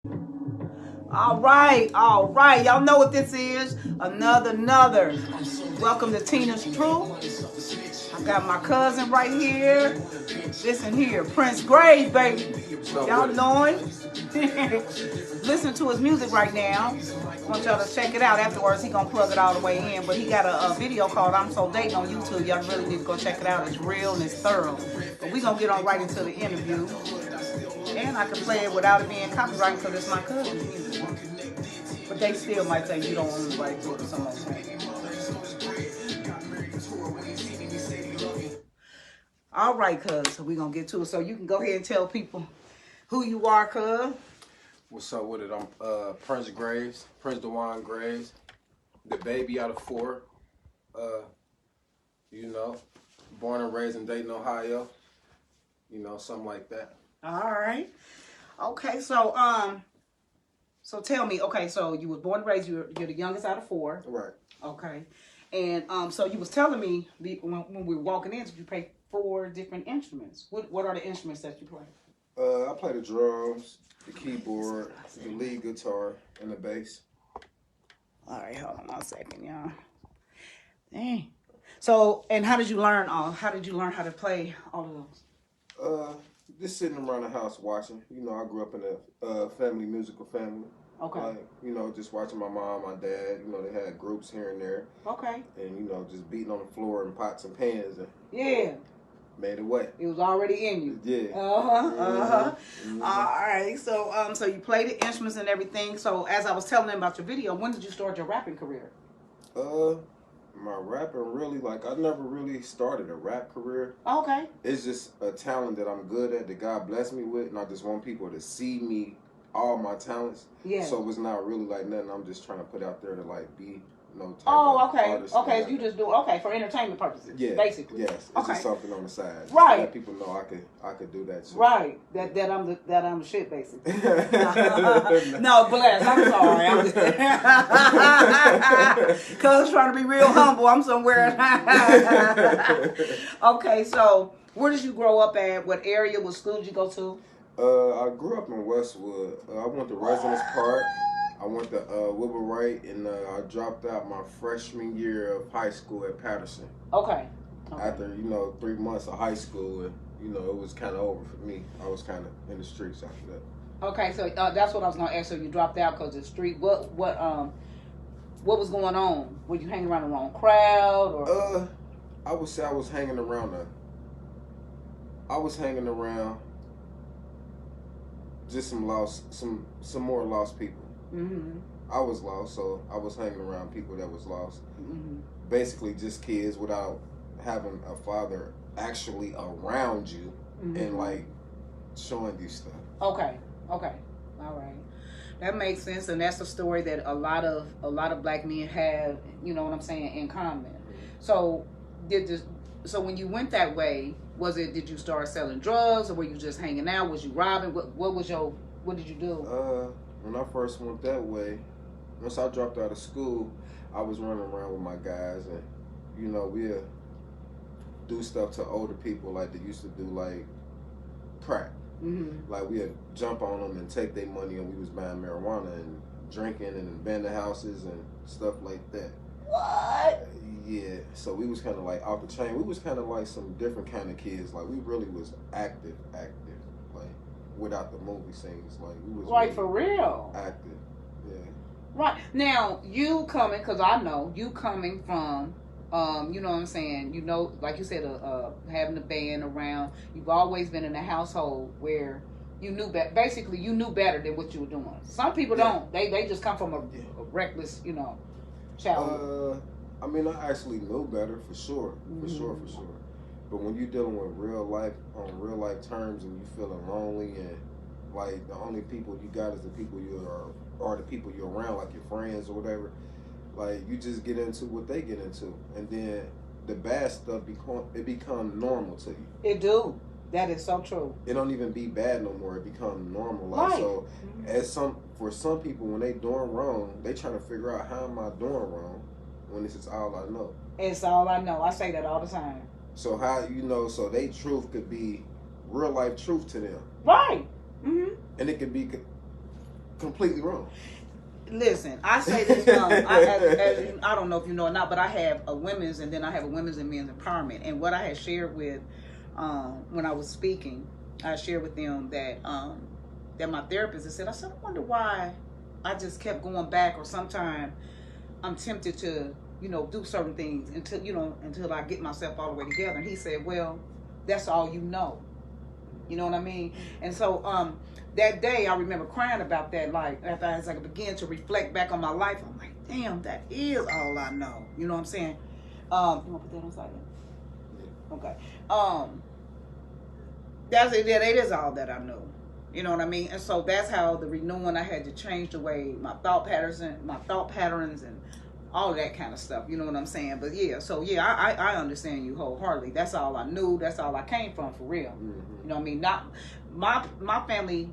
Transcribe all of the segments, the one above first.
All right, all right. Y'all know what this is. Another. Welcome to Tina's Truth. I got my cousin right here. Listen here, Prince Grave, baby. Y'all know him. Listen to his music right now. I want y'all to check it out. Afterwards, he gonna plug it all the way in. But he got a video called "I'm So Dating" on YouTube. Y'all really need to go check it out. It's real and it's thorough. But we gonna get on right into the interview. And I can play it without it being copyrighted because it's my cousin's music. But they still might say you don't own the right to it or something like that. All right, cuz. So we're going to get to it. So you can go ahead and tell people who you are, cuz. What's up with it? I'm Prince Graves, Prince Dewan Graves, the baby out of four. You know, born and raised in Dayton, Ohio. You know, something like that. All right. Okay, so tell me. Okay, so you was born and raised. You're the youngest out of four. Right. Okay, and so you was telling me when we were walking in, you play 4 different instruments. What are the instruments that you play? I play the drums, the keyboard, the lead guitar, and the bass. All right, hold on 1 second, y'all. Dang. So, and how did you learn how to play all of those? Just sitting around the house watching. You know, I grew up in a family musical family. Okay. Like, you know, just watching my mom, my dad. You know, they had groups here and there. Okay. And you know, just beating on the floor and pots and pans and Yeah. made it wet. It was already in you. Yeah. Mm-hmm. All right. So so you played the instruments and everything. So as I was telling them about your video, when did you start your rapping career? My rapping really, like, I never really started a rap career. Okay. It's just a talent that I'm good at, that God blessed me with, and I just want people to see me, all my talents. Yeah. So it's not really like nothing I'm just trying to put out there to like be no type of okay. artist. Okay, so you just do for entertainment purposes. Yeah. Basically. Yes. It's just something on the side. Just Right. To let people know I could do that too. Right. That I'm the shit basically. No, bless. I'm sorry. I'm just cuz trying to be real humble. I'm somewhere. Okay, so where did you grow up at? What area? What school did you go to? I grew up in Westwood. I went to Residence Park. I went to Wilbur Wright, and I dropped out my freshman year of high school at Patterson. Okay. After 3 months of high school, and it was kind of over for me. I was kind of in the streets after that. Okay, so that's what I was gonna ask. So you dropped out because of the street. What was going on? Were you hanging around the wrong crowd, or? I would say I was hanging around just some more lost people. Mm-hmm. I was lost, so I was hanging around people that was lost. Mm-hmm. Basically, just kids without having a father actually around you, mm-hmm. and like showing you stuff. Okay, all right, that makes sense, and that's a story that a lot of black men have. You know what I'm saying, in common. Mm-hmm. So So when you went that way, did you start selling drugs, or were you just hanging out? Was you robbing? What did you do? When I first went that way, once I dropped out of school, I was running around with my guys, and we'd do stuff to older people like they used to do, like crack. Mm-hmm. Like we'd jump on them and take their money, and we was buying marijuana and drinking and abandoned houses and stuff like that. What? Yeah, so we was kind of like off the chain. We was kind of like some different kind of kids. Like we really was active, like without the movie scenes. Like we was right, really for real active. Yeah. Right now, you coming, because I know you coming from, you know what I'm saying. Like you said, having a band around. You've always been in a household where you knew basically you knew better than what you were doing. Some people don't. They just come from a reckless, childhood. I mean, I actually knew better for sure, for sure. But when you're dealing with real life on real life terms, and you feeling lonely, and like the only people you got is the people or the people you're around, like your friends or whatever, like you just get into what they get into, and then the bad stuff become normal to you. It do. That is so true. It don't even be bad no more. It become normal. Like, right. So, for some people, when they doing wrong, they trying to figure out how am I doing wrong, when this is all I know. It's all I know. I say that all the time. So how so they truth could be real life truth to them. Right. Mm-hmm. And it could be completely wrong. Listen, I say this. I don't know if you know or not, but I have a women's, and then I have a women's and men's empowerment. And what I had shared with when I was speaking, I shared with them that my therapist had said, I said, I wonder why I just kept going back, or sometimes I'm tempted to, do certain things until I get myself all the way together. And he said, well, that's all you know. You know what I mean? And so that day I remember crying about that. Like as I began to reflect back on my life, I'm like, damn, that is all I know. You know what I'm saying? You want to put that on silent? Okay. That's it. That is all that I know. You know what I mean? And so that's how the renewing, I had to change the way my thought patterns and all that kind of stuff. You know what I'm saying? But yeah, so yeah, I understand you wholeheartedly. That's all I knew. That's all I came from, for real. Mm-hmm. You know what I mean? Not my family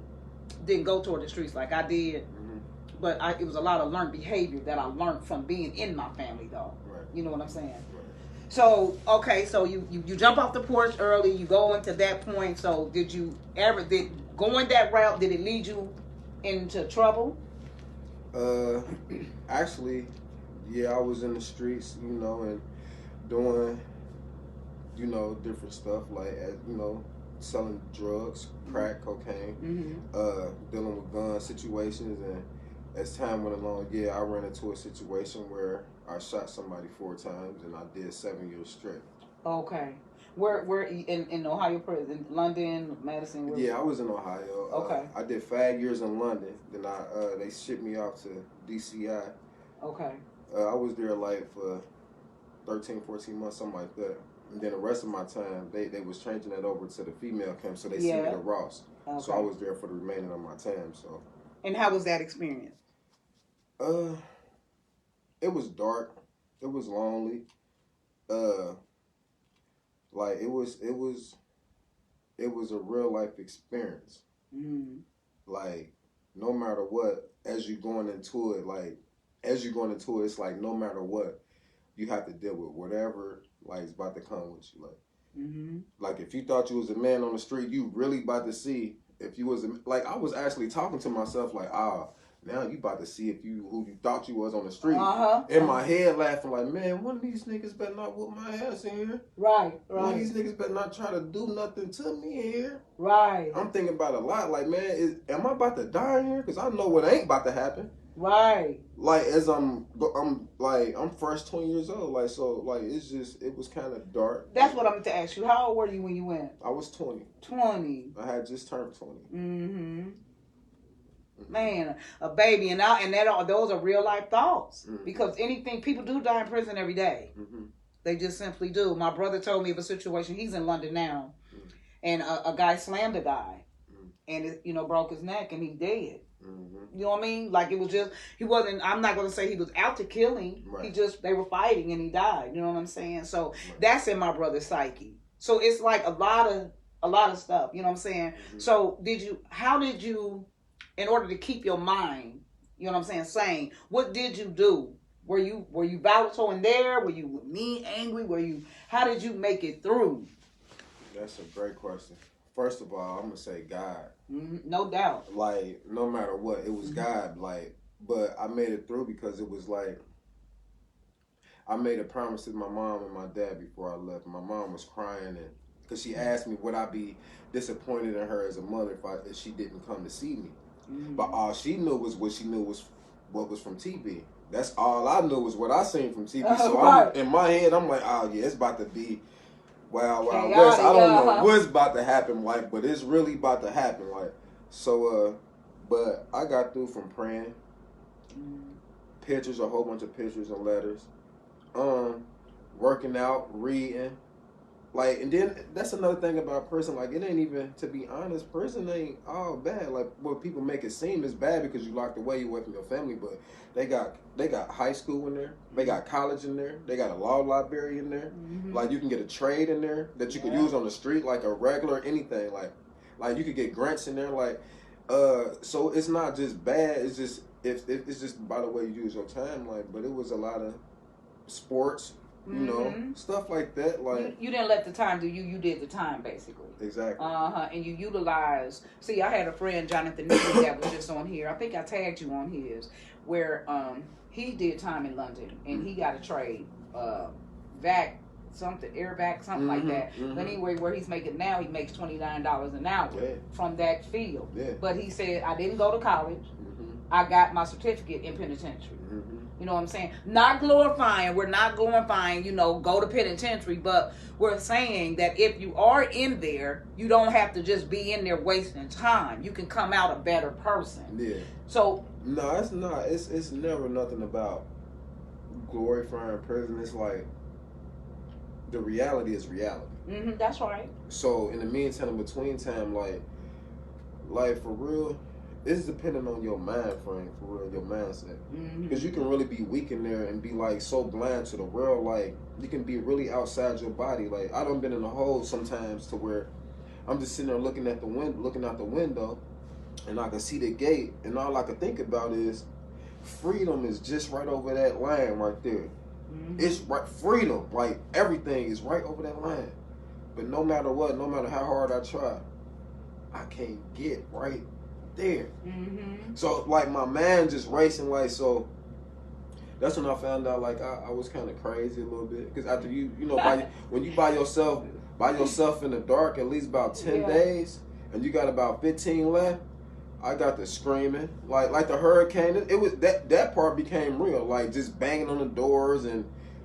didn't go toward the streets like I did, Mm-hmm. but it was a lot of learned behavior that I learned from being in my family, though. Right. You know what I'm saying? Right. So okay, so you jump off the porch early. You go into that point. So did going that route, did it lead you into trouble? Actually, yeah, I was in the streets, and doing, different stuff like, selling drugs, crack, cocaine, dealing with gun situations, and as time went along, yeah, I ran into a situation where I shot somebody 4 times, and I did 7 years straight. Okay. Where in Ohio, in London, Madison? Yeah, I was in Ohio. Okay. I did 5 years in London. Then they shipped me off to DCI. Okay. I was there like for 13, 14 months, something like that. And then the rest of my time, they was changing that over to the female camp, so they sent me to Ross. Okay. So I was there for the remaining of my time. So. And how was that experience? It was dark. It was lonely. Like it was a real life experience. Mm. Like no matter what, as you're going into it, it's like no matter what, you have to deal with whatever like is about to come with you. Like if you thought you was a man on the street, you really about to see if you was I was actually talking to myself like, now you about to see who you thought you was on the street. In my head laughing like, man, one of these niggas better not whoop my ass in here. Right. One of these niggas better not try to do nothing to me in here. Right. I'm thinking about it a lot. Like, man, am I about to die in here? Because I know what ain't about to happen. Right. Like, as I'm first 20 years old. Like, so, like, it was kind of dark. That's what I'm going to ask you. How old were you when you went? I was 20. 20. I had just turned 20. Mm-hmm. Man, a baby, and those are real life thoughts. Mm-hmm. Because people do die in prison every day. Mm-hmm. They just simply do. My brother told me of a situation. He's in London now, and a guy slammed a guy, and it, broke his neck, and he dead. Mm-hmm. You know what I mean? Like it was just he wasn't. I'm not going to say he was out to kill him. Right. They were fighting, and he died. You know what I'm saying? So that's in my brother's psyche. So it's like a lot of stuff. You know what I'm saying? Mm-hmm. So how did you? In order to keep your mind, you know what I'm saying, sane, what did you do? Were you volatile in there? Were you mean, angry? How did you make it through? That's a great question. First of all, I'm going to say God. Mm-hmm. No doubt. Like, no matter what, it was God. Like, but I made it through because it was like, I made a promise to my mom and my dad before I left. My mom was crying because she asked me would I be disappointed in her as a mother if she didn't come to see me. Mm-hmm. But all she knew was what was from TV. That's all I knew was what I seen from TV. So in my head, I'm like, oh yeah, it's about to be Wild West. I don't know what's about to happen, like, but it's really about to happen, like. So, but I got through from praying, pictures, a whole bunch of pictures and letters, working out, reading. Like, and then that's another thing about prison. Like, it ain't even, to be honest, prison ain't all bad. Like, what people make it seem is bad because you locked away from your family. But they got high school in there. They got college in there. They got a law library in there. Mm-hmm. Like, you can get a trade in there that you can use on the street, like a regular anything. Like you could get grants in there. Like, so it's not just bad. It's just it's just by the way you use your time. Like, but it was a lot of sports. You know, stuff like that. Like you didn't let the time do you. You did the time, basically. Exactly. And you utilized. See, I had a friend, Jonathan Neely, that was just on here. I think I tagged you on his, where he did time in London, and he got a trade, vac something, air vac, something like that. But anyway, where he's making now, he makes $29 an hour from that field. Yeah. But he said, I didn't go to college. I got my certificate in penitentiary. You know what I'm saying? Not glorifying. We're not glorifying, go to penitentiary. But we're saying that if you are in there, you don't have to just be in there wasting time. You can come out a better person. Yeah. So. No, it's not. It's never nothing about glorifying prison. It's like the reality is reality. That's right. So in the meantime, in between time, like for real, it's depending on your mind frame, for real, your mindset. Because you can really be weak in there and be like so blind to the world, like you can be really outside your body. Like I done been in a hole sometimes to where I'm just sitting there looking out the window, and I can see the gate, and all I can think about is freedom is just right over that line right there. It's right, freedom, like everything is right over that line. But no matter what, no matter how hard I try, I can't get right there. So like my mind just racing, like, so that's when I found out like I was kind of crazy a little bit, because after when you by yourself in the dark at least about 10 days and you got about 15 left, I got the screaming like the hurricane. It was that part became real, like just banging on the doors and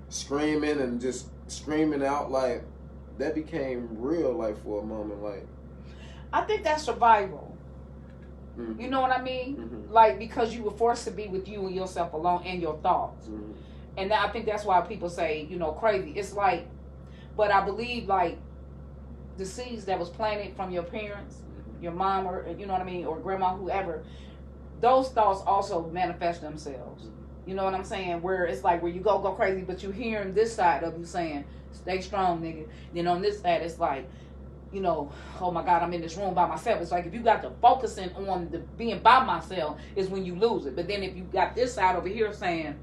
screaming and just screaming out, like that became real, like for a moment. Like I think that's survival. You know what I mean? Like, because you were forced to be with you and yourself alone and your thoughts. And I think that's why people say, crazy. It's like, but I believe like the seeds that was planted from your parents, your mom, or you know what I mean, or grandma, whoever, those thoughts also manifest themselves. You know what I'm saying? Where it's like where you go crazy, but you hearing this side of you saying, stay strong, nigga. Then on this side, it's like, oh my God, I'm in this room by myself. It's like if you got the focusing on the being by myself is when you lose it. But then if you got this side over here saying,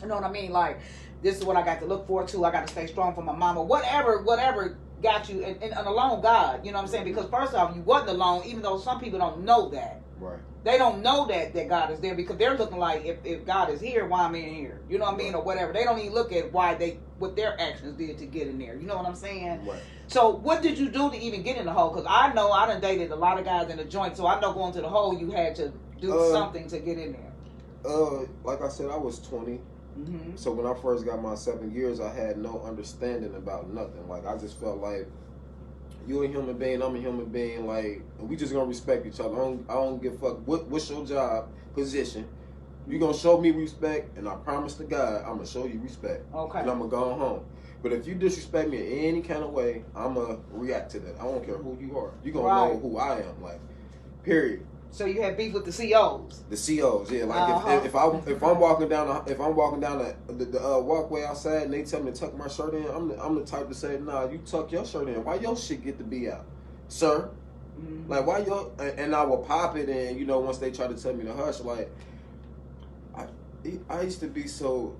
you know what I mean, like this is what I got to look forward to. I got to stay strong for my mama. Whatever got you, and alone God. You know what I'm saying? Because first off, you wasn't alone, even though some people don't know that. Right. They don't know that God is there, because they're looking like, if God is here, why am I in here? You know what I mean? Or whatever. They don't even look at what their actions did to get in there. You know what I'm saying? Right. So what did you do to even get in the hole? Because I know I done dated a lot of guys in the joint, so I know going to the hole you had to do something to get in there. Like I said, I was 20. So when I first got my 7 years, I had no understanding about nothing. Like I just felt like you a human being, I'm a human being, like, and we just gonna respect each other. I don't give a fuck what's your job position. You gonna show me respect, and I promise to God, I'm gonna show you respect. Okay. And I'm gonna go home. But if you disrespect me in any kind of way, I'm gonna react to that. I don't care who you are. You gonna know who I am, like, period. So you had beef with the COs. The COs, yeah. Like if I'm walking down the walkway outside and they tell me to tuck my shirt in, I'm the type to say, nah, you tuck your shirt in. Why your shit get to be out, sir? Like why your, and I will pop it, and once they try to tell me to hush, like I used to be so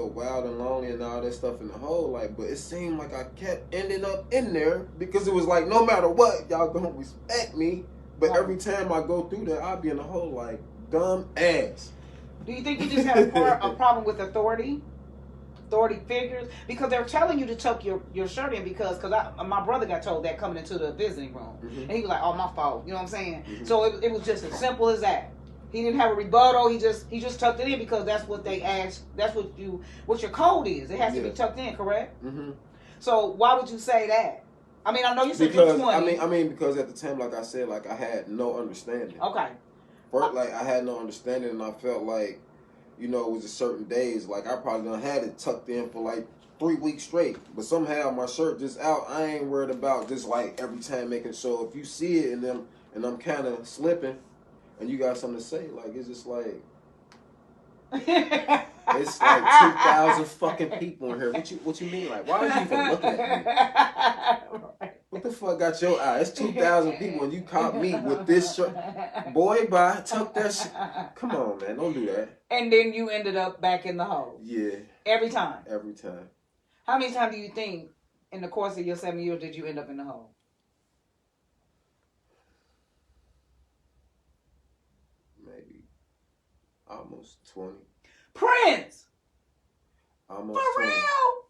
wild and lonely and all that stuff in the hole, like, but it seemed like I kept ending up in there because it was like no matter what, y'all gonna respect me. But every time I go through that, I'll be in a hole like dumb ass. Do you think you just have a problem with authority figures? Because they're telling you to tuck your shirt in because my brother got told that coming into the visiting room. And he was like, oh, my fault. You know what I'm saying? So it was just as simple as that. He didn't have a rebuttal. He just tucked it in because that's what they asked. That's what your code is. It has to be tucked in, correct? So why would you say that? I mean, I know you said you're 20. I mean, because at the time, like I said, like I had no understanding. Okay. First, like I had no understanding, and I felt like, it was just certain days, like I probably done had it tucked in for like 3 weeks straight. But somehow my shirt just out. I ain't worried about just like every time making sure if you see it and I'm kind of slipping, and you got something to say, like it's just like. It's like 2,000 fucking people in here. What you mean? Like, why are you even looking at me? What the fuck got your eye? It's 2,000 people and you caught me with this shirt. Boy, bye. Tuck that shit. Come on, man. Don't do that. And then you ended up back in the hole. Yeah. Every time. Every time. How many times do you think in the course of your 7 years did you end up in the hole? Maybe almost 20. Prince! Almost For 20. real?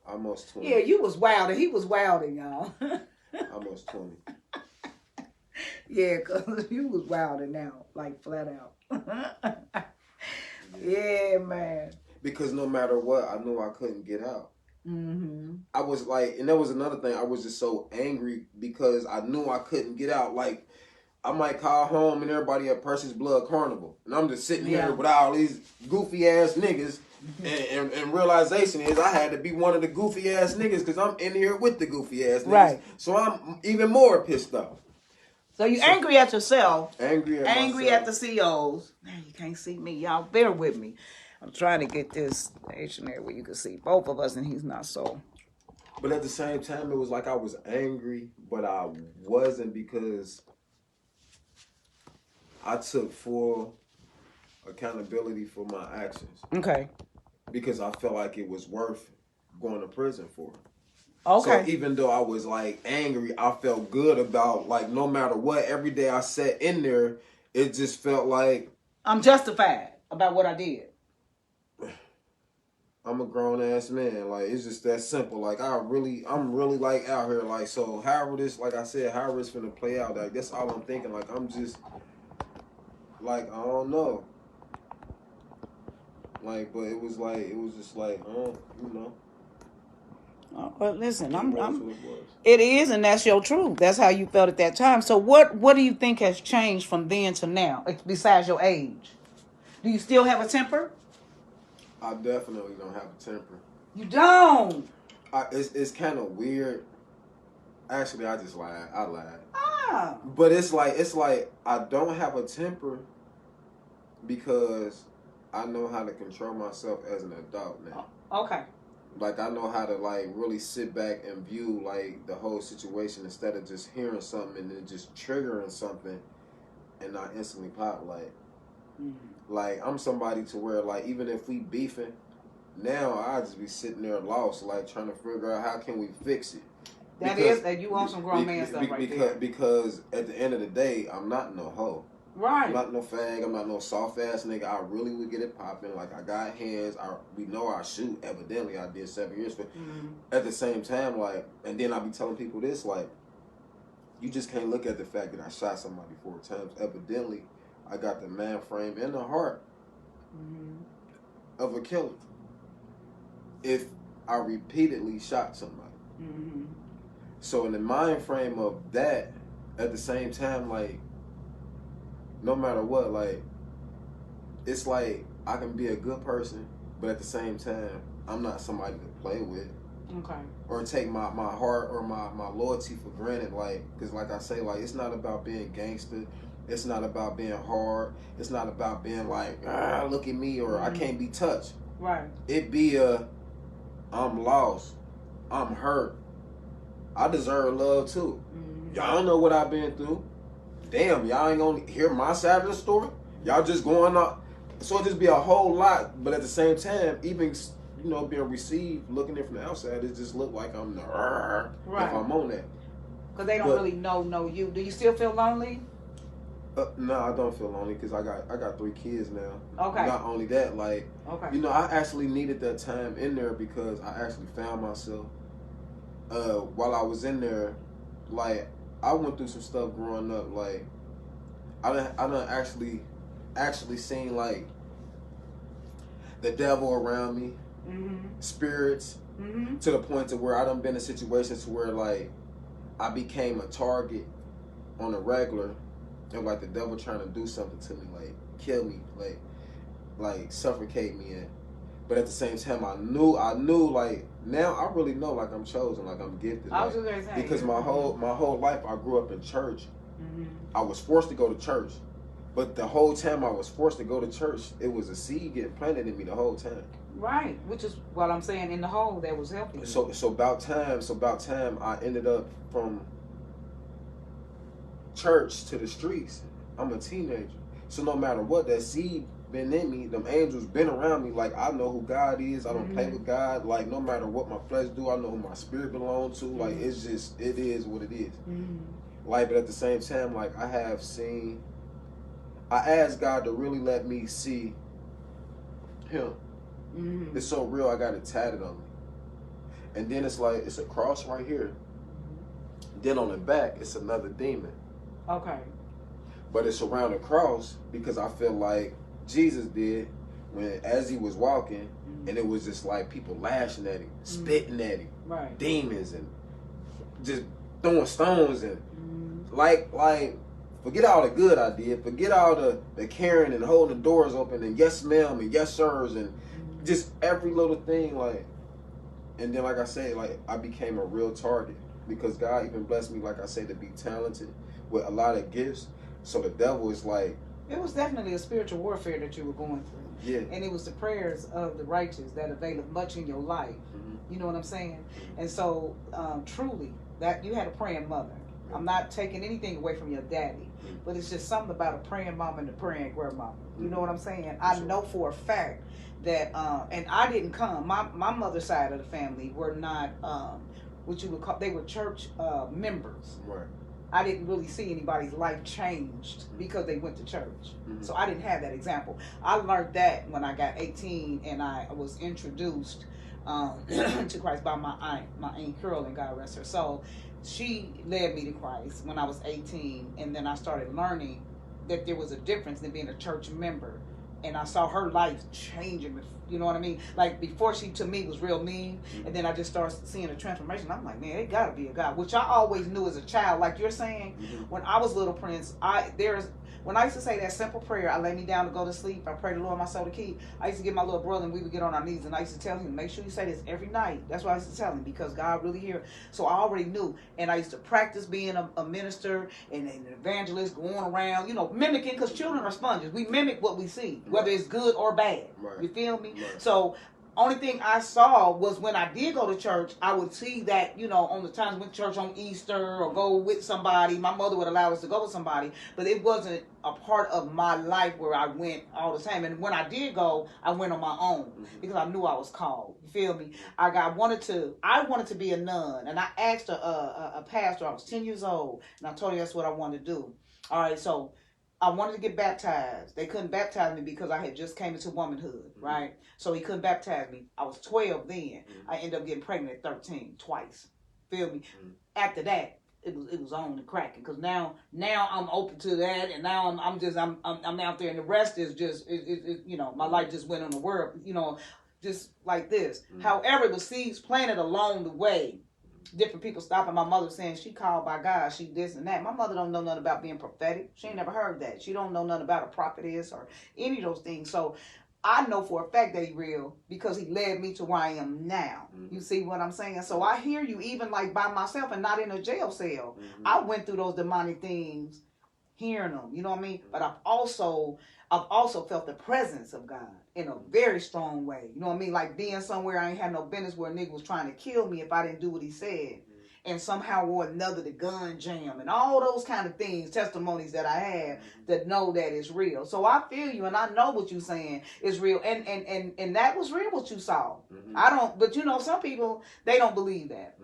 Almost 20. Yeah, you was wilding. He was wilding, y'all. Almost 20. Yeah, because you was wilding now, like flat out. Yeah, man. Because no matter what, I knew I couldn't get out. Mm-hmm. I was like, and that was another thing. I was just so angry because I knew I couldn't get out. Like, I might call home and everybody at Percy's Blood Carnival, and I'm just sitting here with all these goofy ass niggas. And realization is I had to be one of the goofy ass niggas because I'm in here with the goofy ass niggas. Right. So I'm even more pissed off. So you angry at yourself. Angry at myself. The COs. Man, you can't see me. Y'all bear with me. I'm trying to get this stationary where you can see both of us and he's not so. But at the same time, it was like I was angry, but I wasn't because I took full accountability for my actions. Okay. Because I felt like it was worth going to prison for. Okay. So even though I was like angry, I felt good about like no matter what, every day I sat in there, it just felt like I'm justified about what I did. I'm a grown ass man. Like it's just that simple. Like I'm really like out here. Like so however this, like I said, however it's gonna play out, like that's all I'm thinking. Like I'm just like I don't know. Like, but it was just like, you know. But listen, it is, and that's your truth. That's how you felt at that time. So what do you think has changed from then to now, besides your age? Do you still have a temper? I definitely don't have a temper. You don't? It's kind of weird. Actually, I just lied. I lied. Ah. But it's like I don't have a temper because I know how to control myself as an adult now. Okay. Like I know how to like really sit back and view like the whole situation instead of just hearing something and then just triggering something and not instantly pop like. Like I'm somebody to where like even if we beefing, now I just be sitting there lost like trying to figure out how can we fix it. That you want some grown man stuff right there. Because at the end of the day, I'm not no hoe. Right. I'm not no fag. I'm not no soft ass nigga. I really would get it popping. Like I got hands. We know I shoot. Evidently, I did 7 years for. At the same time, like, and then I be telling people this, like, you just can't look at the fact that I shot somebody 4 times. Evidently, I got the man frame and the heart of a killer. If I repeatedly shot somebody. So in the mind frame of that, at the same time, like, no matter what, like, it's like I can be a good person, but at the same time, I'm not somebody to play with. Okay. Or take my heart or my loyalty for granted, like, because like I say, like, it's not about being gangster. It's not about being hard. It's not about being like, look at me, or I can't be touched. Right. It be I'm lost. I'm hurt. I deserve love too. Y'all don't know what I've been through. Damn, y'all ain't gonna hear my side of the story. Y'all just going up. So it just be a whole lot. But at the same time, even being received, looking in from the outside, it just look like I'm right. If I'm on that. Because they don't really know you. Do you still feel lonely? No, I don't feel lonely because I got 3 kids now. Okay. Not only that, like, okay. I actually needed that time in there because I actually found myself. While I was in there, like, I went through some stuff growing up. Like, I done actually seen like the devil around me, spirits, to the point to where I done been in situations where like I became a target on a regular, and like the devil trying to do something to me, like kill me, like suffocate me, but at the same time I knew like now I really know like I'm chosen, like I'm gifted. I was just gonna say, because my whole life I grew up in church. I was forced to go to church, but the whole time I was forced to go to church, it was a seed getting planted in me the whole time. Right, which is what I'm saying, in the hole that was helping. So about time I ended up from church to the streets. I'm a teenager, so no matter what, that seed been in me. Them angels been around me. Like, I know who God is. I don't play with God. Like, no matter what my flesh do, I know who my spirit belongs to. Like, it's just, it is what it is. Like, but at the same time, like, I asked God to really let me see him. It's so real, I got it tatted on me. And then it's like, it's a cross right here. Then on the back, it's another demon. Okay. But it's around the cross because I feel like Jesus did as he was walking, and it was just like people lashing at him, spitting at him, right. Demons, and just throwing stones, and like forget all the good I did, forget all the caring and holding the doors open and yes ma'am and yes sirs and just every little thing, like. And then, like I say, like, I became a real target because God even blessed me, like I say, to be talented with a lot of gifts. So the devil is like... It was definitely a spiritual warfare that you were going through. Yeah. And it was the prayers of the righteous that availed much in your life. You know what I'm saying? And so, truly, that you had a praying mother. I'm not taking anything away from your daddy, but it's just something about a praying mom and a praying grandmama. You know what I'm saying? I know for a fact that, and I didn't come. My mother's side of the family were not what you would call, they were church members. Right. I didn't really see anybody's life changed because they went to church. So I didn't have that example. I learned that when I got 18 and I was introduced to Christ by my Aunt Carol, and God rest her soul. She led me to Christ when I was 18, and then I started learning that there was a difference in being a church member. And I saw her life changing, you know what I mean? Like, before she to me was real mean, and then I just started seeing a transformation. I'm like, man, it gotta be a God, which I always knew as a child. Like you're saying, when I was little, Prince, when I used to say that simple prayer, I lay me down to go to sleep, I pray the Lord my soul to keep. I used to get my little brother and we would get on our knees, and I used to tell him, make sure you say this every night. That's what I used to tell him, because God really hears. So I already knew, and I used to practice being a minister and an evangelist, going around, you know, mimicking, because children are sponges. We mimic what we see, whether it's good or bad. You feel me? So only thing I saw was when I did go to church, I would see that, you know, on the times I went to church on Easter or go with somebody, my mother would allow us to go with somebody, but it wasn't a part of my life where I went all the time. And when I did go, I went on my own because I knew I was called. You feel me? I wanted to be a nun, and I asked a pastor. I was 10 years old, and I told him that's what I wanted to do. All right, so I wanted to get baptized. They couldn't baptize me because I had just came into womanhood, right? So he couldn't baptize me. I was 12 then. I ended up getting pregnant at 13 twice. Feel me? After that, it was on and cracking, because now I'm open to that, and now I'm out there, and the rest is just you know, my life just went on the world, you know, just like this. However, it was seeds planted along the way. Different people stopping my mother saying she called by God, she this and that. My mother don't know nothing about being prophetic. She ain't never heard that. She don't know nothing about a prophetess or any of those things. So I know for a fact that he real because he led me to where I am now. You see what I'm saying? So I hear you, even like by myself and not in a jail cell. I went through those demonic things, hearing them, you know what I mean? But I've also felt the presence of God in a very strong way. You know what I mean? Like being somewhere I ain't had no business, where a nigga was trying to kill me if I didn't do what he said. And somehow or another, the gun jam and all those kind of things, testimonies that I have that know that it's real. So I feel you, and I know what you're saying is real. And that was real what you saw. But you know, some people, they don't believe that.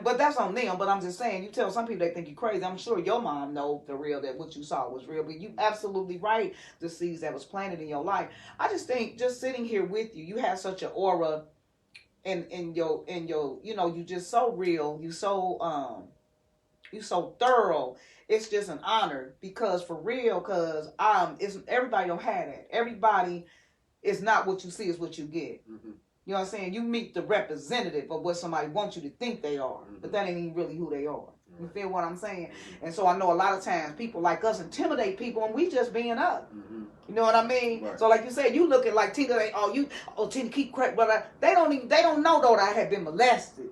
But that's on them. But I'm just saying, you tell some people they think you're crazy. I'm sure your mom know for real that what you saw was real. But you absolutely right, the seeds that was planted in your life. I just think, just sitting here with you, you have such an aura in your you know, you just so real, you so thorough. It's just an honor, because for real, because it's everybody don't have that. Everybody is not what you see is what you get. You know what I'm saying? You meet the representative of what somebody wants you to think they are, but that ain't even really who they are. You feel what I'm saying? And so I know a lot of times people like us intimidate people, and we just being up. You know what I mean? So like you said, you look at like Tina, Tina keep crap, but they don't know though that I had been molested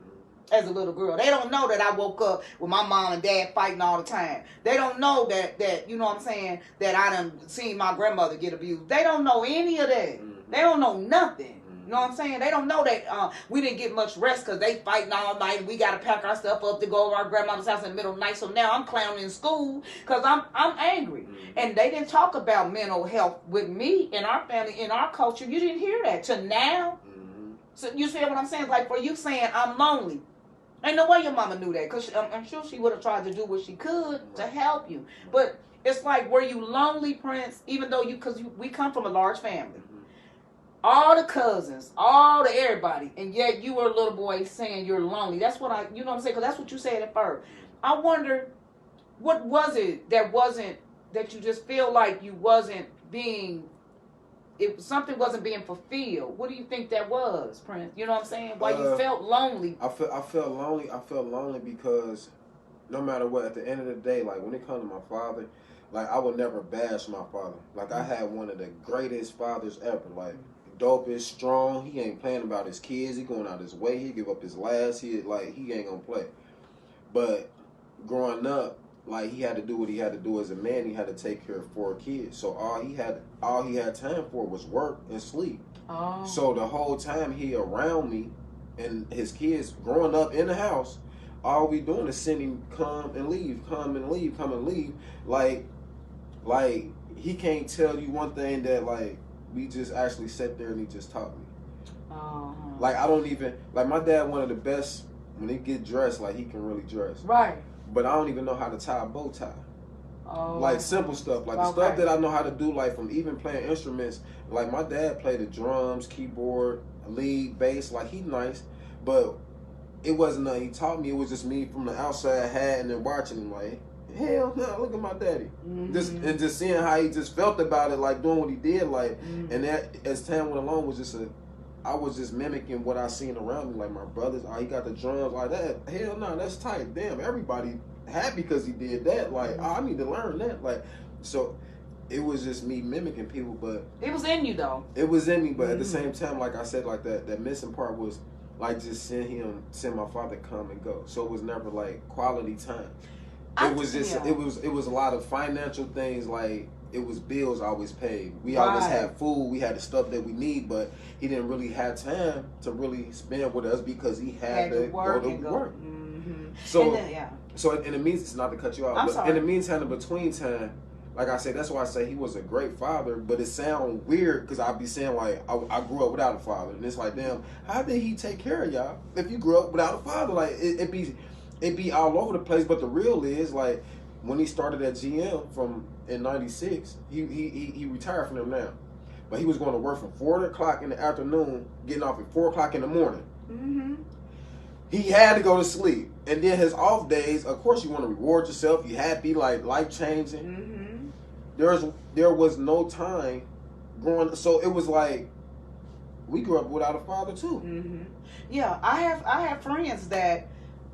as a little girl. They don't know that I woke up with my mom and dad fighting all the time. They don't know that you know what I'm saying, that I done seen my grandmother get abused. They don't know any of that. They don't know nothing. You know what I'm saying? They don't know that we didn't get much rest because they fighting all night and we got to pack our stuff up to go to our grandmother's house in the middle of the night. So now I'm clowning in school because I'm angry. And they didn't talk about mental health with me in our family, in our culture. You didn't hear that till now. So you see what I'm saying? Like for you saying I'm lonely. Ain't no way your mama knew that because I'm sure she would have tried to do what she could to help you. But it's like, were you lonely, Prince? Even though we come from a large family. All the cousins, all the everybody, and yet you were a little boy saying you're lonely. That's what you know what I'm saying? Because that's what you said at first. I wonder, what was it that you just feel like you wasn't being, something wasn't being fulfilled? What do you think that was, Prince? You know what I'm saying? Why you felt lonely? I felt lonely. I felt lonely because no matter what, at the end of the day, like when it comes to my father, like I would never bash my father. Like I had one of the greatest fathers ever. Like dope is strong. He ain't playing about his kids. He going out his way. He give up his last. He ain't gonna play. But growing up, like he had to do what he had to do as a man. He had to take care of 4 kids. So all he had time for was work and sleep. Oh. So the whole time he around me and his kids growing up in the house, all we doing is sending come and leave, come and leave, come and leave. Like he can't tell you one thing that like we just actually sat there and he just taught me. Like I don't even like my dad. One of the best when he get dressed, like he can really dress. Right. But I don't even know how to tie a bow tie. Oh. Like simple stuff, like the stuff that I know how to do, like from even playing instruments. Like my dad played the drums, keyboard, lead, bass. Like he nice, but it wasn't nothing he taught me. It was just me from the outside had and then watching him like. Hell no, look at my daddy. Just seeing how he just felt about it, like doing what he did, like and that as time went along was just I was just mimicking what I seen around me, like my brothers, he got the drums like that. Hell no, that's tight. Damn, everybody happy because he did that. Like I need to learn that. Like so it was just me mimicking people, but it was in you though. It was in me, but at the same time, like I said, like that missing part was like just seeing my father come and go. So it was never like quality time. It was just it was a lot of financial things, like it was bills always paid. We always had food, we had the stuff that we need, but he didn't really have time to really spend with us because he had to go to work. So in the meantime, not to cut you off, but in the meantime, in between time, like I said, that's why I say he was a great father, but it sounds weird because I'd be saying like I grew up without a father, and it's like, damn, how did he take care of y'all if you grew up without a father? Like it be all over the place, but the real is like when he started at GM in '96, he retired from them now, but he was going to work from 4 o'clock in the afternoon, getting off at 4 o'clock in the morning. He had to go to sleep, and then his off days, of course, you want to reward yourself. You happy, like life changing. There was no time growing, so it was like we grew up without a father too. Yeah, I have friends that.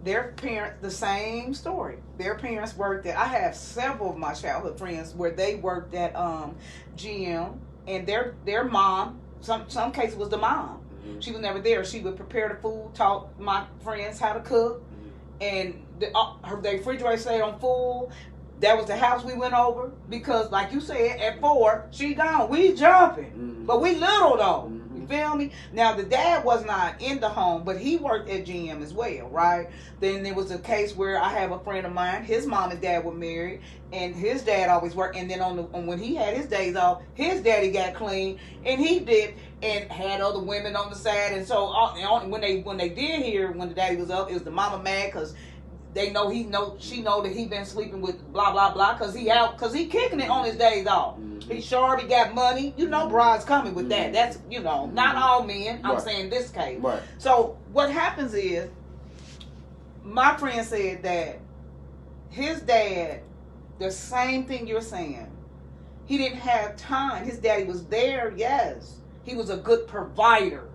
Their parents, the same story. Their parents worked at. I have several of my childhood friends where they worked at GM, and their mom. Some cases was the mom. She was never there. She would prepare the food, taught my friends how to cook, and her refrigerator stayed on full. That was the house we went over because, like you said, at 4 she gone. We jumping, but we little though. Feel me? Now the dad was not in the home, but he worked at GM as well, right? Then there was a case where I have a friend of mine. His mom and dad were married, and his dad always worked. And then when he had his days off, his daddy got clean, and he did and had other women on the side. And so when they did hear when the daddy was up, it was the mama mad because. She know that he been sleeping with blah blah blah because he kicking it on his days off. He's sharp, he got money. You know, bride's coming with that. That's not all men. I'm saying this case. Right. So what happens is, my friend said that his dad, the same thing you're saying. He didn't have time. His daddy was there. Yes, he was a good provider.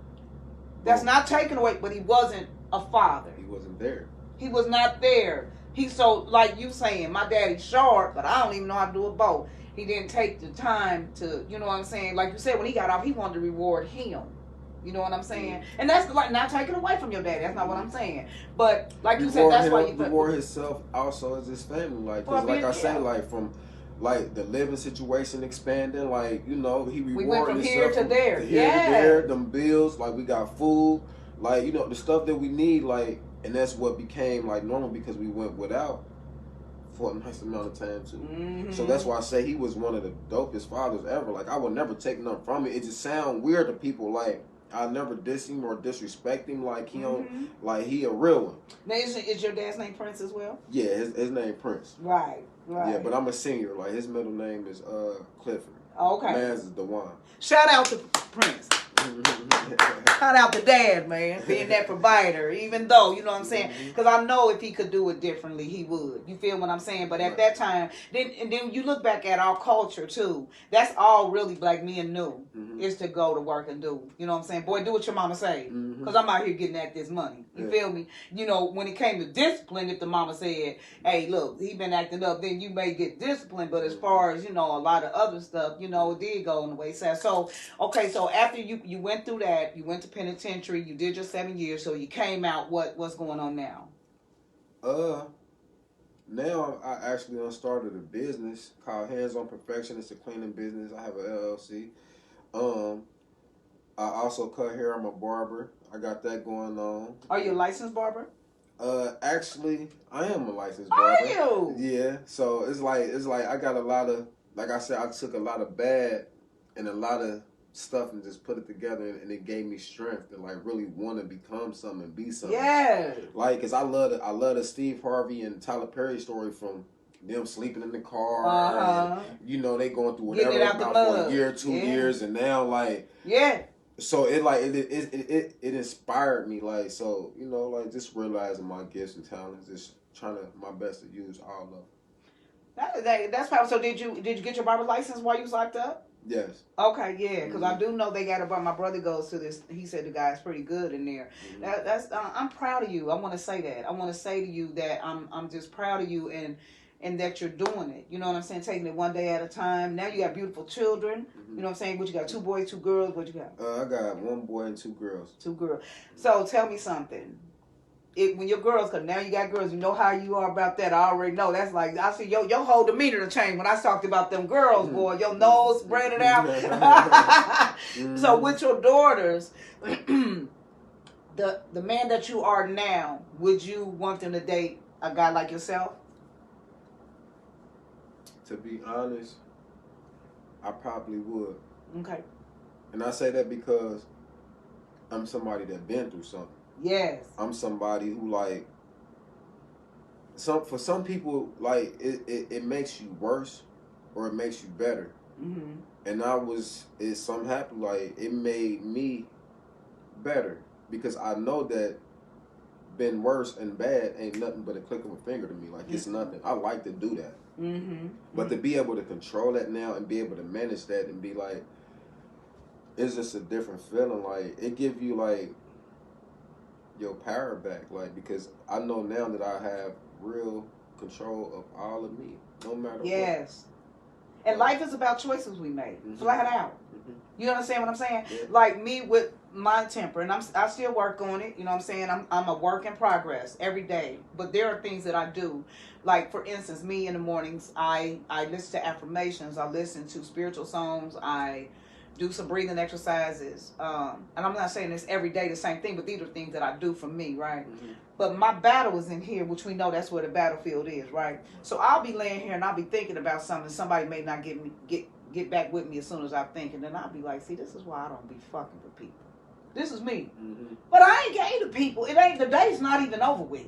That's not taken away, but he wasn't a father. He wasn't there. He was not there. Like you saying, my daddy's short, but I don't even know how to do a bow. He didn't take the time to, you know what I'm saying? Like you said, when he got off, he wanted to reward him. You know what I'm saying? And that's like not taking away from your daddy. That's not what I'm saying. But like you said, that's why you reward himself also as his family. Like, cause like I say, like from like the living situation expanding. Like, you know, he rewarded We went from himself here to there. to here to there. Them bills, like we got food, like, you know, the stuff that we need, like, and that's what became like normal because we went without for a nice amount of time too. Mm-hmm. So that's why I say he was one of the dopest fathers ever. Like, I would never take nothing from it. It just sound weird to people. Like, I never diss him or disrespect him. Like, he don't, like, he a real one. Now, is your dad's name Prince as well? Yeah, his name Prince. Right. Yeah, but I'm a senior. Like, his middle name is Clifford. Okay. Man's is Dewan. Shout out to Prince. Shout out to Dad, man, being that provider. Even though, you know what I'm saying, because I know if he could do it differently, he would. You feel what I'm saying? But at that time, then you look back at our culture too. That's all really black men knew is to go to work and do. You know what I'm saying? Boy, do what your mama say, because I'm out here getting at this money. You feel me? You know, when it came to discipline, if the mama said, "Hey, look, he been acting up," then you may get disciplined. But as far as, you know, a lot of other stuff, you know, it did go in the wayside. So okay, so after you went through that, you went to penitentiary, you did your 7 years, so you came out. What's going on now? Now I actually started a business called Hands On Perfection. It's a cleaning business. I have an LLC. I also cut hair. I'm a barber. I got that going on. Are you a licensed barber? Actually, I am a licensed barber. Are you? Yeah. So it's like I got a lot of, like I said, I took a lot of bad and a lot of stuff and just put it together, and it gave me strength to like really want to become something and be something. Yeah. Like, cause I love the Steve Harvey and Tyler Perry story from them sleeping in the car. And, you know, they going through whatever for a year, 2 years, and now like So it inspired me, like, so, you know, like just realizing my gifts and talents, just trying to my best to use all of them. That's powerful. So did you get your barber license while you was locked up? Yes. Okay, yeah, because I do know they got a bar. My brother goes to this. He said the guy's pretty good in there. That's I'm proud of you. I want to say that. I want to say to you that I'm just proud of you and that you're doing it. You know what I'm saying? Taking it one day at a time. Now you got beautiful children. You know what I'm saying? What you got? 2 boys, 2 girls. What you got? I got 1 boy and 2 girls. 2 girls. So tell me something. When your girls, because now you got girls, you know how you are about that. I already know. That's like, I see your whole demeanor to change when I talked about them girls, boy. Your nose spread it out. So with your daughters, the man that you are now, would you want them to date a guy like yourself? To be honest, I probably would. Okay. And I say that because I'm somebody that been through something. Yes. I'm somebody who, like, for some people, like, it makes you worse or it makes you better. And something happened, like, it made me better because I know that been worse and bad ain't nothing but a click of a finger to me. Like, it's nothing. I like to do that. But to be able to control that now and be able to manage that and be like, it's just a different feeling. Like, it give you, like, your power back, like, because I know now that I have real control of all of me, no matter what. Yes. And life is about choices we make, flat out. You understand what I'm saying? Yeah. Like me with my temper, and I still work on it. You know what I'm saying? I'm a work in progress every day. But there are things that I do. Like, for instance, me in the mornings, I listen to affirmations. I listen to spiritual songs. I do some breathing exercises. And I'm not saying it's every day the same thing, but these are things that I do for me, right? But my battle is in here, which we know that's where the battlefield is, right? So I'll be laying here and I'll be thinking about something. Somebody may not get back with me as soon as I think, and then I'll be like, see, this is why I don't be fucking with people. This is me. But I ain't gay to people. It ain't, the day's not even over with.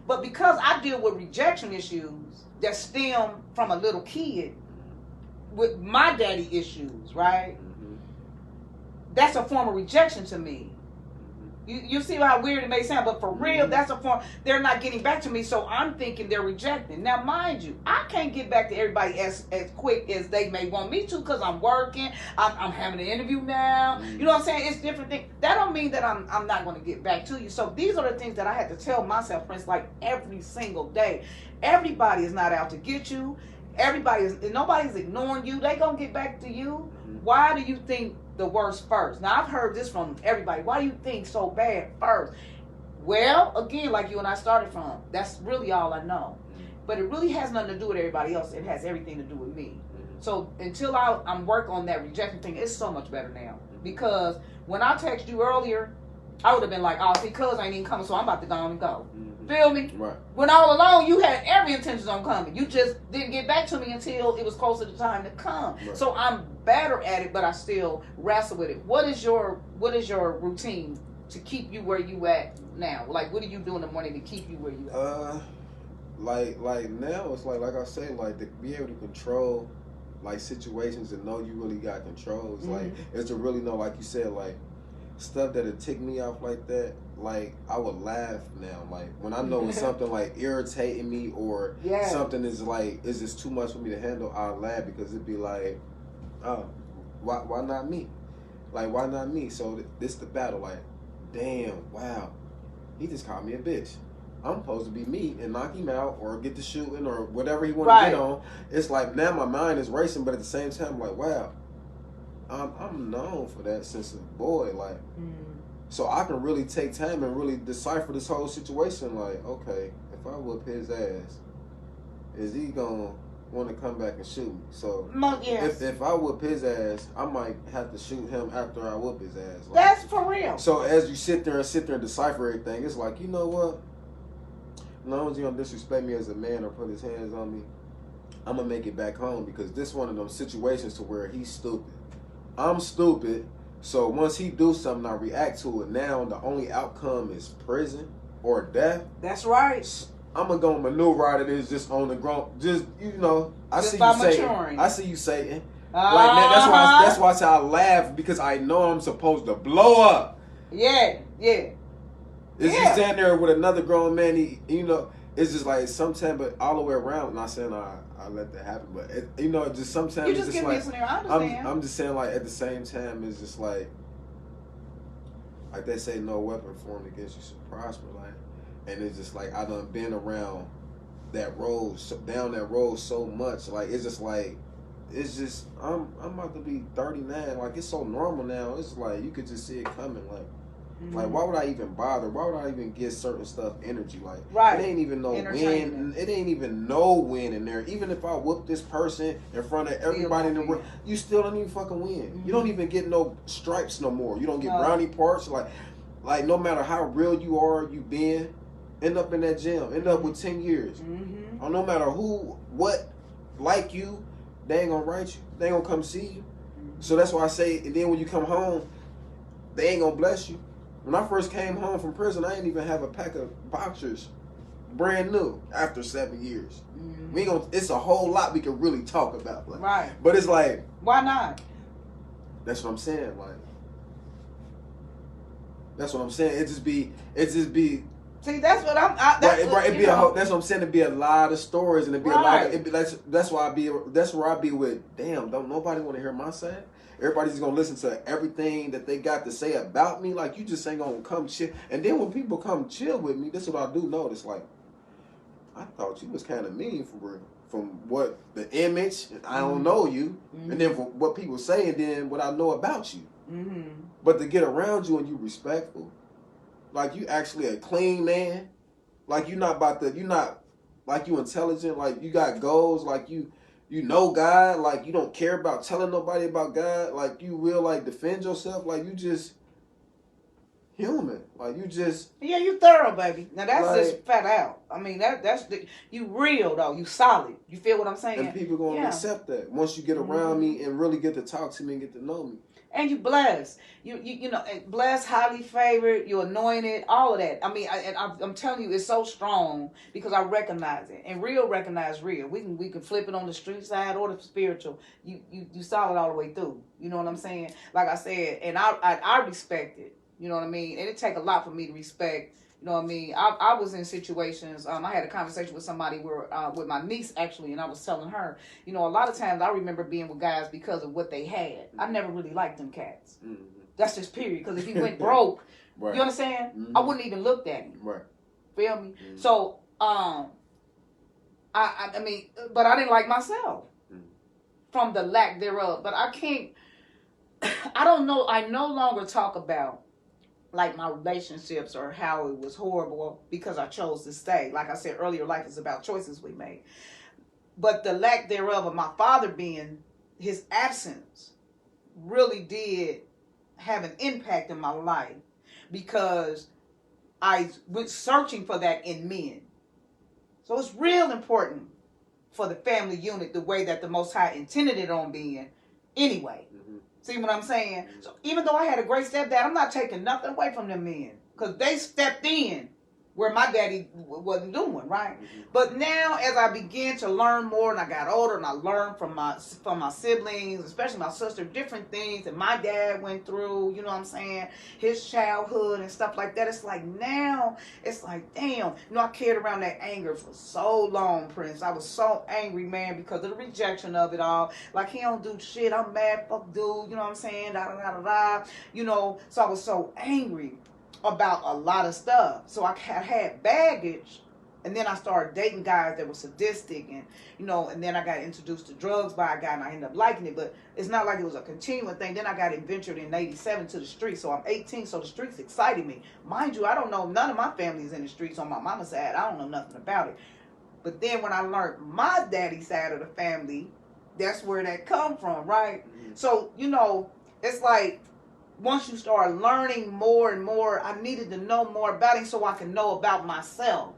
But because I deal with rejection issues that stem from a little kid with my daddy issues, right? That's a form of rejection to me. You see how weird it may sound, but for real, that's a form. They're not getting back to me, so I'm thinking they're rejecting. Now, mind you, I can't get back to everybody as quick as they may want me to because I'm working. I'm having an interview now. You know what I'm saying? It's different things. That don't mean that I'm not going to get back to you. So these are the things that I had to tell myself, Prince, like every single day. Everybody is not out to get you. Nobody's ignoring you. They gonna get back to you. Why do you think the worst first? Now, I've heard this from everybody. Why do you think so bad first? Well, again, like you and I started from, that's really all I know. but it really has nothing to do with everybody else. It has everything to do with me. So until I'm working on that rejection thing, it's so much better now. Because when I texted you earlier, I would have been like, oh, see, cuz ain't even coming, so I'm about to go on and go. Feel me? Right. When all along you had every intention on coming. You just didn't get back to me until it was closer to time to come. Right. So I'm better at it, but I still wrestle with it. What is your routine to keep you where you at now? Like, what do you do in the morning to keep you where you at? Like now it's like I say, like to be able to control like situations and know you really got control. It's like it's to really know, like you said, like stuff that'd tick me off like that. Like I would laugh now. Like when I know it's something like irritating me or something is just too much for me to handle, I'll laugh because it'd be like, oh, why not me? Like why not me? So this the battle. Like, damn, wow, he just called me a bitch. I'm supposed to be me and knock him out or get the shooting or whatever he want to get on. It's like now my mind is racing, but at the same time, I'm like, wow, I'm known for that since a boy. Like, so I can really take time and really decipher this whole situation. Like, okay, if I whoop his ass, is he gonna want to come back and shoot me? So if I whoop his ass, I might have to shoot him after I whoop his ass. Like, that's for real. So as you sit there and decipher everything, it's like, you know what? As long as you don't disrespect me as a man or put his hands on me, I'm gonna make it back home because this one of those situations to where he's stupid. I'm stupid. So once he do something, I react to it. Now the only outcome is prison or death. That's right. I'm gonna go maneuver out of this just on the ground. Just I just see you Satan. I see you Satan. Like man, that's why I laugh because I know I'm supposed to blow up. Yeah. Is he standing there with another grown man? It's just like sometimes, but all the way around. Not saying I let that happen, but just sometimes. You just give me a scenario. I understand. I'm just saying, like at the same time, it's just like they say, no weapon formed against you should prosper. Like, and it's just like I done been around that road, down that road so much. Like it's just like I'm about to be 39. Like it's so normal now. It's like you could just see it coming. Like why would I even bother? Why would I even give certain stuff energy? Like it ain't even no win. It ain't even no win in there. Even if I whoop this person in front of everybody in the room, you still don't even fucking win. You don't even get no stripes no more. You don't get brownie parts. Like no matter how real you are, you been, end up in that jail. End up with 10 years. Or no matter who, what, like you, they ain't gonna write you. They ain't gonna come see you. So that's why I say, and then when you come home, they ain't gonna bless you. When I first came home from prison, I didn't even have a pack of boxers, brand new, after 7 years. We ain't gonna. It's a whole lot we can really talk about. Like, right. But it's like, why not? That's what I'm saying. Like, that's what I'm saying. It just be. See, that's what I'm. That's what I'm saying. It'd be a lot of stories, and it'd be a lot. That's why I be. That's where I be with. Damn, don't nobody want to hear my side. Everybody's gonna listen to everything that they got to say about me. Like, you just ain't gonna come chill. And then when people come chill with me, this is what I do notice. Like, I thought you was kind of mean for real. From what the image, I don't know you, and then from what people say, and then what I know about you. But to get around you and you respectful, like you actually a clean man, like you're not like you intelligent, like you got goals, like you know God, like you don't care about telling nobody about God, like you will like defend yourself, like you just human, like you just you thorough, baby. Now that's just fat out. I mean that's you real though, you solid. You feel what I'm saying? And people gonna accept that once you get around me and really get to talk to me and get to know me. And you blessed, you know, blessed, highly favored, you're anointed, all of that. I mean, I'm telling you, it's so strong because I recognize it, and real recognize real. We can flip it on the street side or the spiritual. You solid all the way through. You know what I'm saying? Like I said, and I respect it. You know what I mean? And it take a lot for me to respect. You know what I mean? I was in situations. I had a conversation with somebody with my niece actually, and I was telling her, you know, a lot of times I remember being with guys because of what they had. I never really liked them cats. That's just period. Because if he went broke, you understand? I wouldn't even looked at him. Right. Feel me? So I mean, but I didn't like myself from the lack thereof. But I can't. I don't know. I no longer talk about like my relationships or how it was horrible because I chose to stay. Like I said earlier, life is about choices we make. But the lack thereof of my father being, his absence really did have an impact in my life because I went searching for that in men. So it's real important for the family unit the way that the Most High intended it on being anyway. Mm-hmm. See what I'm saying? Mm-hmm. So even though I had a great stepdad, I'm not taking nothing away from them men because they stepped in where my daddy wasn't doing, right? Mm-hmm. But now as I began to learn more and I got older and I learned from my siblings, especially my sister, different things that my dad went through, you know what I'm saying, his childhood and stuff like that. It's like now, it's like, damn, I carried around that anger for so long, Prince. I was so angry, man, because of the rejection of it all. Like, he don't do shit. I'm mad, fuck dude, you know what I'm saying, so I was so angry about a lot of stuff. So I had baggage, and then I started dating guys that were sadistic, and and then I got introduced to drugs by a guy, and I ended up liking it. But it's not like it was a continuing thing. Then I got adventured in '87 to the streets. So I'm 18, so the streets excited me. Mind you, I don't know, none of my family is in the streets on my mama's side. I don't know nothing about it. But then when I learned my daddy's side of the family, that's where that come from, right? Mm-hmm. So, it's like, once you start learning more and more, I needed to know more about him so I can know about myself.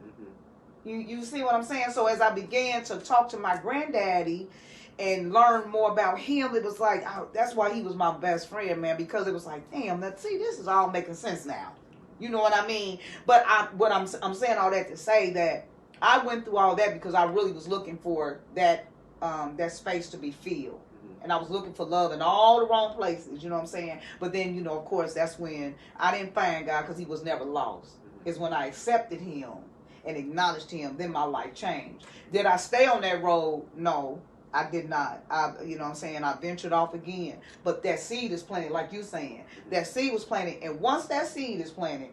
Mm-hmm. You see what I'm saying? So as I began to talk to my granddaddy and learn more about him, it was like, that's why he was my best friend, man, because it was like, damn, this is all making sense now. You know what I mean? But I'm saying all that to say that I went through all that because I really was looking for that space to be filled. And I was looking for love in all the wrong places, you know what I'm saying? But then, of course, that's when I didn't find God because he was never lost. It's when I accepted him and acknowledged him, then my life changed. Did I stay on that road? No, I did not. I ventured off again. But that seed is planted, like you saying. That seed was planted. And once that seed is planted,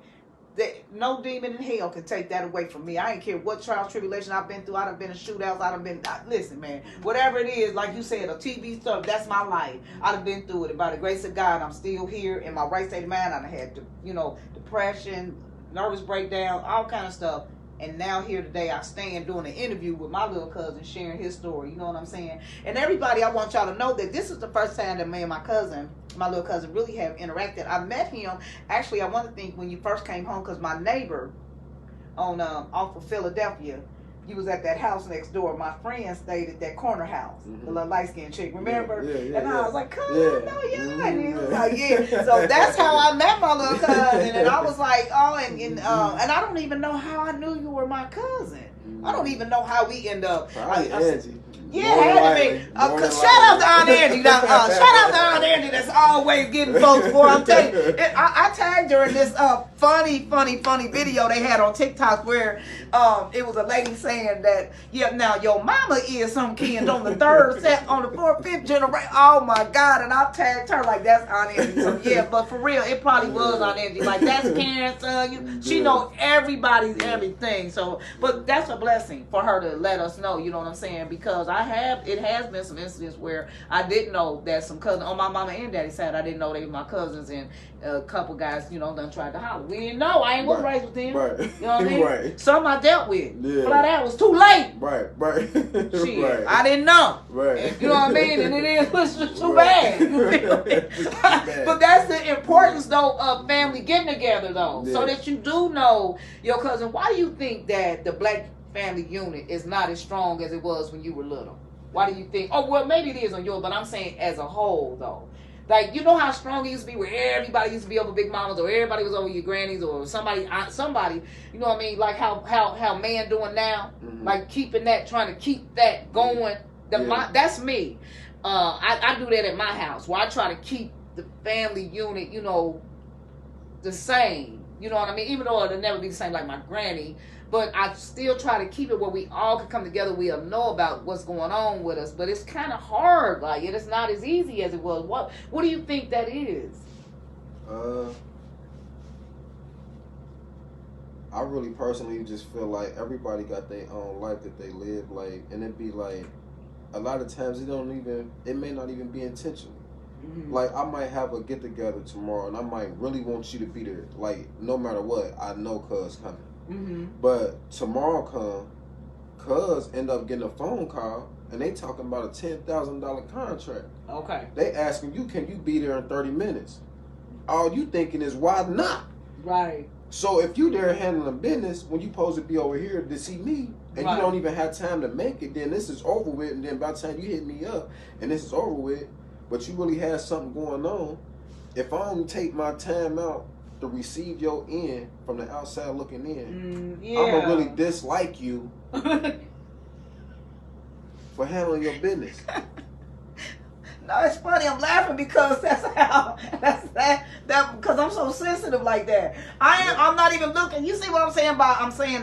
no demon in hell can take that away from me. I ain't care what trials, tribulation I've been through. I done been in shootouts. Listen, man, whatever it is, like you said, a TV stuff, that's my life. I done been through it. And by the grace of God, I'm still here in my right state of mind. I done had, depression, nervous breakdown, all kind of stuff. And now here today, I stand doing an interview with my little cousin, sharing his story. You know what I'm saying? And everybody, I want y'all to know that this is the first time that me and my little cousin, really have interacted. I met him, actually, I want to think when you first came home, because my neighbor on off of Philadelphia, you was at that house next door. My friend stayed at that corner house, the little light-skinned chick, remember? Yeah, and I was like, come on, no, yeah. Mm-hmm. And he was like, yeah. So that's how I met my little cousin. And I was like, and I don't even know how I knew you were my cousin. I don't even know how we end up. Probably Angie. Yeah, had to be. Shout out to Aunt Angie. Shout out to Aunt Angie that's always getting folks for. I'm telling you, I tagged her in this funny video they had on TikTok where it was a lady saying that, now your mama is some kid on the fourth, fifth generation. Oh my God. And I tagged her like that's Aunt Angie. So yeah, but for real, it probably was Aunt Angie. Like that's Karen's she know everybody's everything. So, but that's a blessing for her to let us know, you know what I'm saying? Because it has been some incidents where I didn't know that some cousins on my mama and daddy's side, I didn't know they were my cousins, and a couple guys, done tried to holler. We didn't know. I ain't was raised with them. Right. You know what I mean? Right. Some I dealt with. Yeah. But that was too late. Right. Shit. Right. I didn't know. Right. And, you know what I mean? And it was just too bad. You feel me? But that's the importance, though, of family getting together, though. Yeah. So that you do know your cousin. Why do you think that the black family unit is not as strong as it was when you were little? Why do you think? Oh, well, maybe it is on yours, but I'm saying as a whole, though. Like, you know how strong it used to be where everybody used to be over big mamas, or everybody was over your grannies, or somebody, you know what I mean? Like how man doing now, like trying to keep that going. That's me. I do that at my house, where I try to keep the family unit, the same. You know what I mean? Even though it'll never be the same like my granny, but I still try to keep it where we all can come together. We'll know about what's going on with us, but it's kind of hard. Like, it's not as easy as it was. What do you think that is? I really personally just feel like everybody got their own life that they live, like, and it be like a lot of times it may not even be intentional. Like, I might have a get together tomorrow, and I might really want you to be there. Like, no matter what, I know cuz coming. But tomorrow come, cuz end up getting a phone call, and they talking about a $10,000 contract. Okay. They asking you, can you be there in 30 minutes? All you thinking is, why not? Right. So if you there handling business when you supposed to be over here to see me, and you don't even have time to make it, then this is over with. And then by the time you hit me up, and this is over with, but you really have something going on, if I don't take my time out to receive your end from the outside looking in, I'm gonna really dislike you for handling your business. No, it's funny. I'm laughing because that's because I'm so sensitive like that. I'm not even looking. You see what I'm saying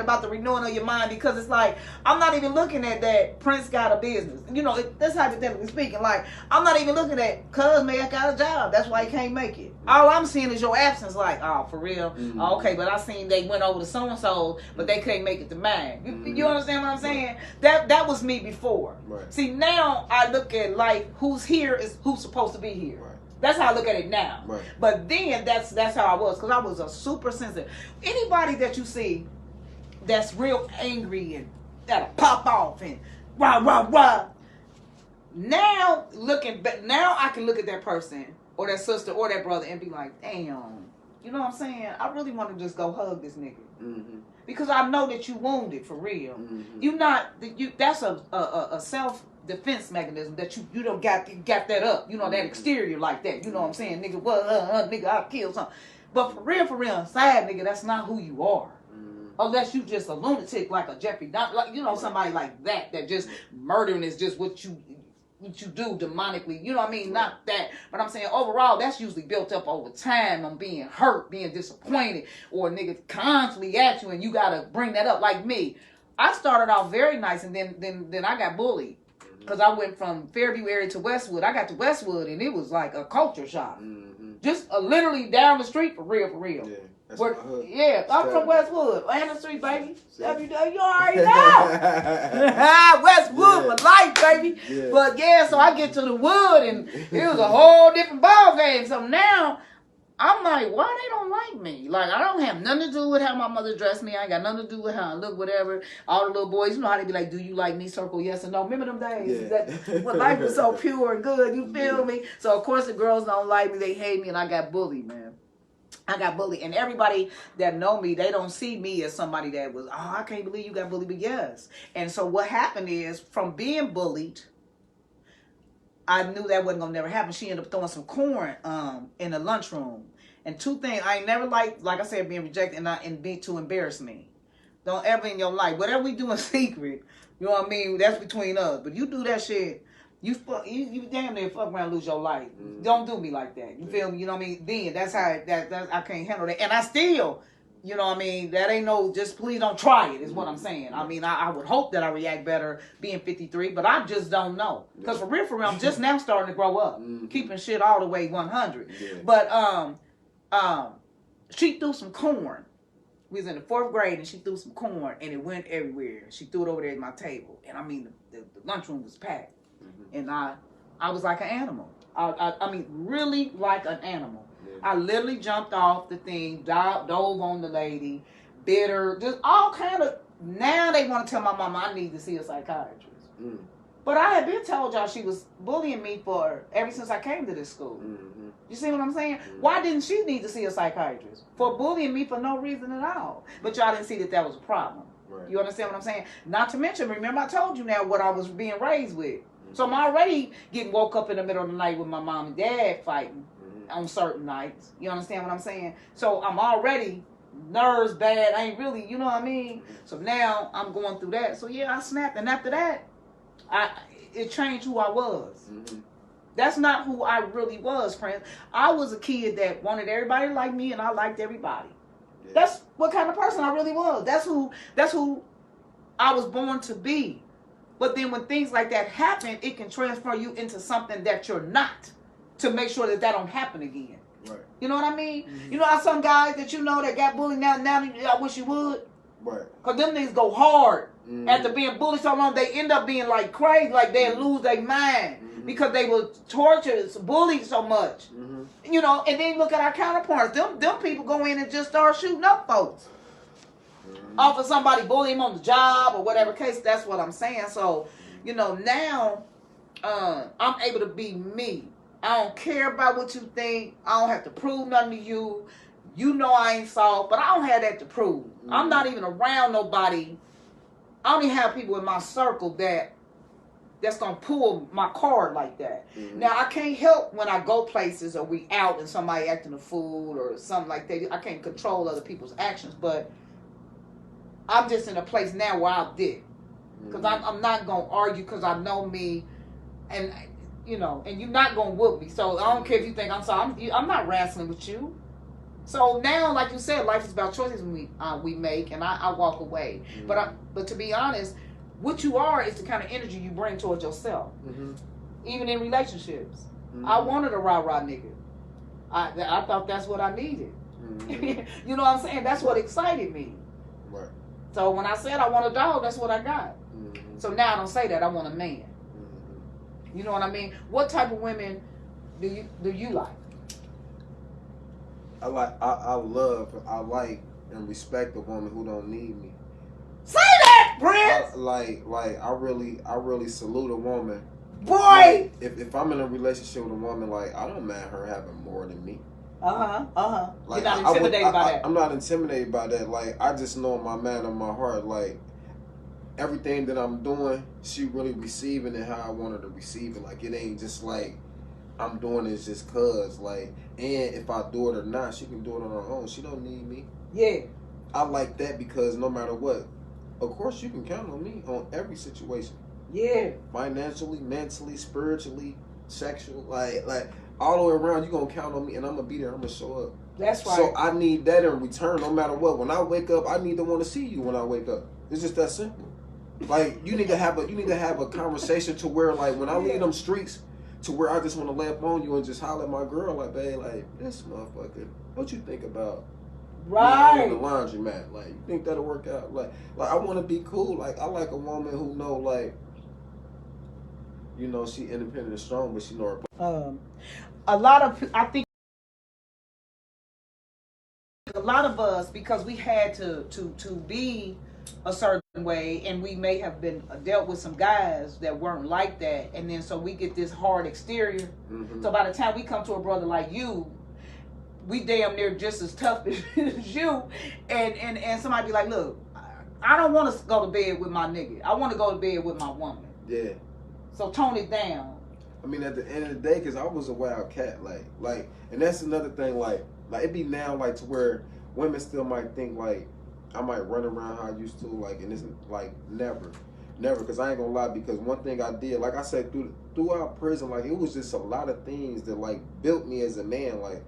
about the renewing of your mind, because it's like I'm not even looking at that Prince got a business. You know, that's hypothetically speaking. Like, I'm not even looking at cuz man got a job. That's why he can't make it. All I'm seeing is your absence. Like, oh, for real? Oh, okay, but I seen they went over to so and so, but they couldn't make it to mine. You understand what I'm saying? That was me before. Right. See, now I look at life. Who's here is who's supposed to be here. Right. That's how I look at it now. Right. But then that's how I was, because I was a super sensitive. Anybody that you see that's real angry and that'll pop off and rah rah rah. Now I can look at that person or that sister or that brother and be like, damn, you know what I'm saying? I really want to just go hug this nigga. Because I know that you wounded for real. That's a self-defense mechanism that you don't got that up. You know, that exterior like that. You know what I'm saying? Nigga, nigga, I'll kill something. But for real, inside, nigga, that's not who you are. Unless you just a lunatic like a Jeffrey Dahmer, like, you know, somebody like that just murdering is just what you do demonically, you know what I mean? Not that, but I'm saying overall, that's usually built up over time on being hurt, being disappointed, or a nigga constantly at you, and you gotta bring that up. Like me, I started off very nice, and then I got bullied, because I went from Fairview area to Westwood. I got to Westwood, and it was like a culture shock. Just literally down the street, for real. Yeah. I'm from Westwood, Anderson Street, baby. You already know. Westwood for life, baby. Yeah. But so I get to the wood, and it was a whole different ball game. So now I'm like, why they don't like me? Like, I don't have nothing to do with how my mother dressed me. I ain't got nothing to do with how I look, whatever. All the little boys, you know how they be like, do you like me? Circle yes or no. Remember them days? Yeah. When life was so pure and good, you feel me? So of course the girls don't like me. They hate me, and I got bullied, man. I got bullied, and everybody that know me, they don't see me as somebody that was, oh, I can't believe you got bullied, but yes. And so what happened is, from being bullied, I knew that wasn't gonna never happen. She ended up throwing some corn in the lunchroom, and two things I ain't never liked, like I said, being rejected and being to embarrass me. Don't ever in your life, whatever we do in secret, you know what I mean? That's between us. But you do that shit. You damn near fuck around and lose your life. Don't do me like that. You feel me? You know what I mean? Then that's how I can't handle that. And I still, you know what I mean? That ain't no, just please don't try it, is what I'm saying. I mean, I would hope that I react better being 53, but I just don't know. Because for real, I'm just now starting to grow up. Keeping shit all the way 100. Yeah. But she threw some corn. We was in the 4th grade, and she threw some corn, and it went everywhere. She threw it over there at my table. And I mean, the lunchroom was packed. And I was like an animal. I mean, really like an animal. Yeah. I literally jumped off the thing, dove on the lady, bit her, just all kind of. Now they want to tell my mama I need to see a psychiatrist. But I had been told y'all she was bullying me ever since I came to this school. You see what I'm saying? Why didn't she need to see a psychiatrist? For bullying me for no reason at all. But y'all didn't see that was a problem. Right. You understand what I'm saying? Not to mention, remember I told you now what I was being raised with. So I'm already getting woke up in the middle of the night with my mom and dad fighting on certain nights. You understand what I'm saying? So I'm already nerves bad. I ain't really, you know what I mean? So now I'm going through that. So yeah, I snapped. And after that, it changed who I was. That's not who I really was, friends. I was a kid that wanted everybody to like me, and I liked everybody. Yeah. That's what kind of person I really was. That's who I was born to be. But then when things like that happen, it can transfer you into something that you're not, to make sure that don't happen again. Right. You know what I mean? You know how some guys that you know that got bullied now I wish you would? Right. Because them niggas go hard after being bullied so long, they end up being like crazy, like they'll lose their mind. because they were tortured, bullied so much. You know, and then look at our counterparts. Them people go in and just start shooting up folks. Off of somebody bullying them on the job or whatever case. That's what I'm saying. So, you know, now I'm able to be me. I don't care about what you think. I don't have to prove nothing to you. You know I ain't soft, but I don't have that to prove. I'm not even around nobody. I don't even have people in my circle that's gonna pull my card like that. Now I can't help when I go places or we out and somebody acting a fool or something like that. I can't control other people's actions, but I'm just in a place now where I did, because I'm not gonna argue because I know me, and you know, and you're not gonna whoop me. So I don't care if you think I'm sorry. I'm not wrestling with you. So now, like you said, life is about choices we make, and I walk away. But to be honest, what you are is the kind of energy you bring towards yourself, even in relationships. I wanted a rah-rah nigga. I thought that's what I needed. You know what I'm saying? That's what excited me. Right. So when I said I want a dog, that's what I got. So now I don't say that. I want a man. You know what I mean? What type of women do you like? I like and respect a woman who don't need me. Say that, Prince. I really salute a woman. Boy. Like, if I'm in a relationship with a woman, like, I don't mind her having more than me. Like, you're not intimidated by that. I'm not intimidated by that. Like, I just know in my mind and my heart, like, everything that I'm doing, she really receiving it how I want her to receive it. Like, it ain't just like I'm doing this just cause. Like, and if I do it or not, she can do it on her own. She don't need me. Yeah. I like that because no matter what, of course you can count on me on every situation. Yeah. Financially, mentally, spiritually, sexual, like all the way around, you're gonna count on me and I'm gonna be there, I'm gonna show up. That's right. So I need that in return, no matter what. When I wake up, I need to want to see you when I wake up. It's just that simple. Like, you need to have a conversation to where, like, when I leave them streets, to where I just want to lay up on you and just holler at my girl, like, babe, like, this motherfucker, what you think about right in the laundromat? Like, you think that'll work out? Like I want to be cool. Like, I like a woman who know, like, you know, she independent and strong, but she know her. I think a lot of us, because we had to be a certain way, and we may have been dealt with some guys that weren't like that, and then so we get this hard exterior. So by the time we come to a brother like you, we damn near just as tough as you, and somebody be like, look, I don't want to go to bed with my nigga. I want to go to bed with my woman. Yeah. So tone it down. I mean, at the end of the day, because I was a wild cat, like, and that's another thing, like it be now, like, to where women still might think, like, I might run around how I used to, like, and it's, like, never, because I ain't gonna lie, because one thing I did, like I said, throughout prison, like, it was just a lot of things that, like, built me as a man, like,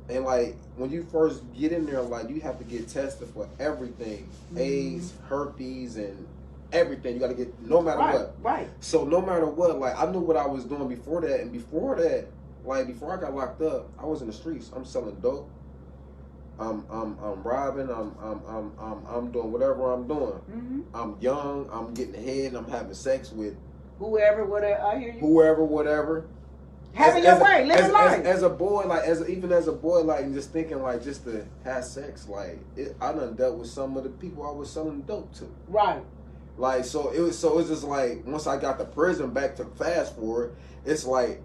and, like, when you first get in there, like, you have to get tested for everything, AIDS, herpes, and everything. You got to get, no matter what. Right. So no matter what, like, I knew what I was doing before that, and before that, like, before I got locked up, I was in the streets. I'm selling dope. I'm robbing. I'm doing whatever I'm doing. I'm young. I'm getting ahead. I'm having sex with whoever, whatever. I hear you. Whoever, whatever. Having your way, living life. As a boy, like, even as a boy, like, and just thinking, like, just to have sex, like, I done dealt with some of the people I was selling dope to. Right. Like, so it was just like, once I got to prison, back to fast forward, it's like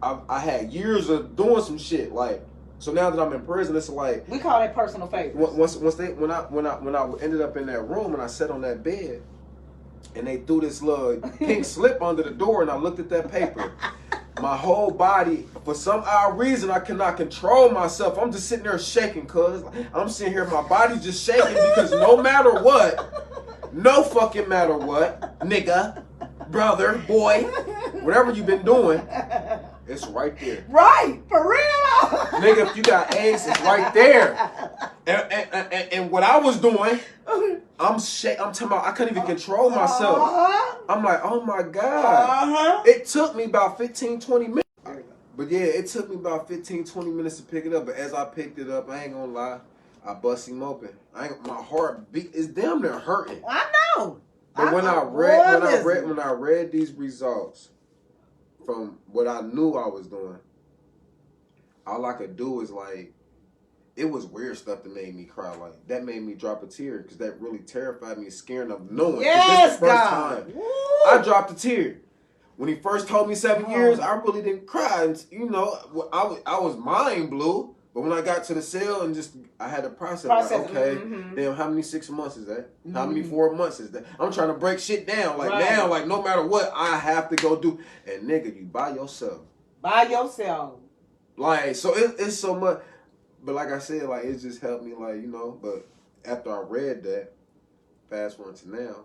I had years of doing some shit. Like, so now that I'm in prison, it's like, we call that personal favors. When I ended up in that room and I sat on that bed, and they threw this little pink slip under the door, and I looked at that paper. My whole body, for some odd reason, I cannot control myself. I'm just sitting there shaking, cuz I'm sitting here, my body's just shaking because no matter what, no fucking matter what, nigga, brother, boy, whatever you've been doing, it's right there. Right, for real. Nigga, if you got AIDS, it's right there. And what I was doing, I'm talking about, I couldn't even control myself. I'm like, oh my God. It took me about 15, 20 minutes. But yeah, it took me about 15, 20 minutes to pick it up. But as I picked it up, I ain't gonna lie, I bust him open. My heart beat is damn near hurting. I know. But when I read these results, from what I knew I was doing, all I could do is like, it was weird stuff that made me cry. Like, that made me drop a tear because that really terrified me, scaring of knowing. Yes, this the first God. time Woo. I dropped a tear. When he first told me 7 years, I really didn't cry. And, you know, I was mind blew. But when I got to the cell and just, I had to process like, okay, damn, how many 6 months is that? How many 4 months is that? I'm trying to break shit down. Like, now, like, no matter what, I have to go do. And, nigga, you by yourself. By yourself. Like, so it's so much. But like I said, like, it just helped me, like, you know. But after I read that, fast forward to now,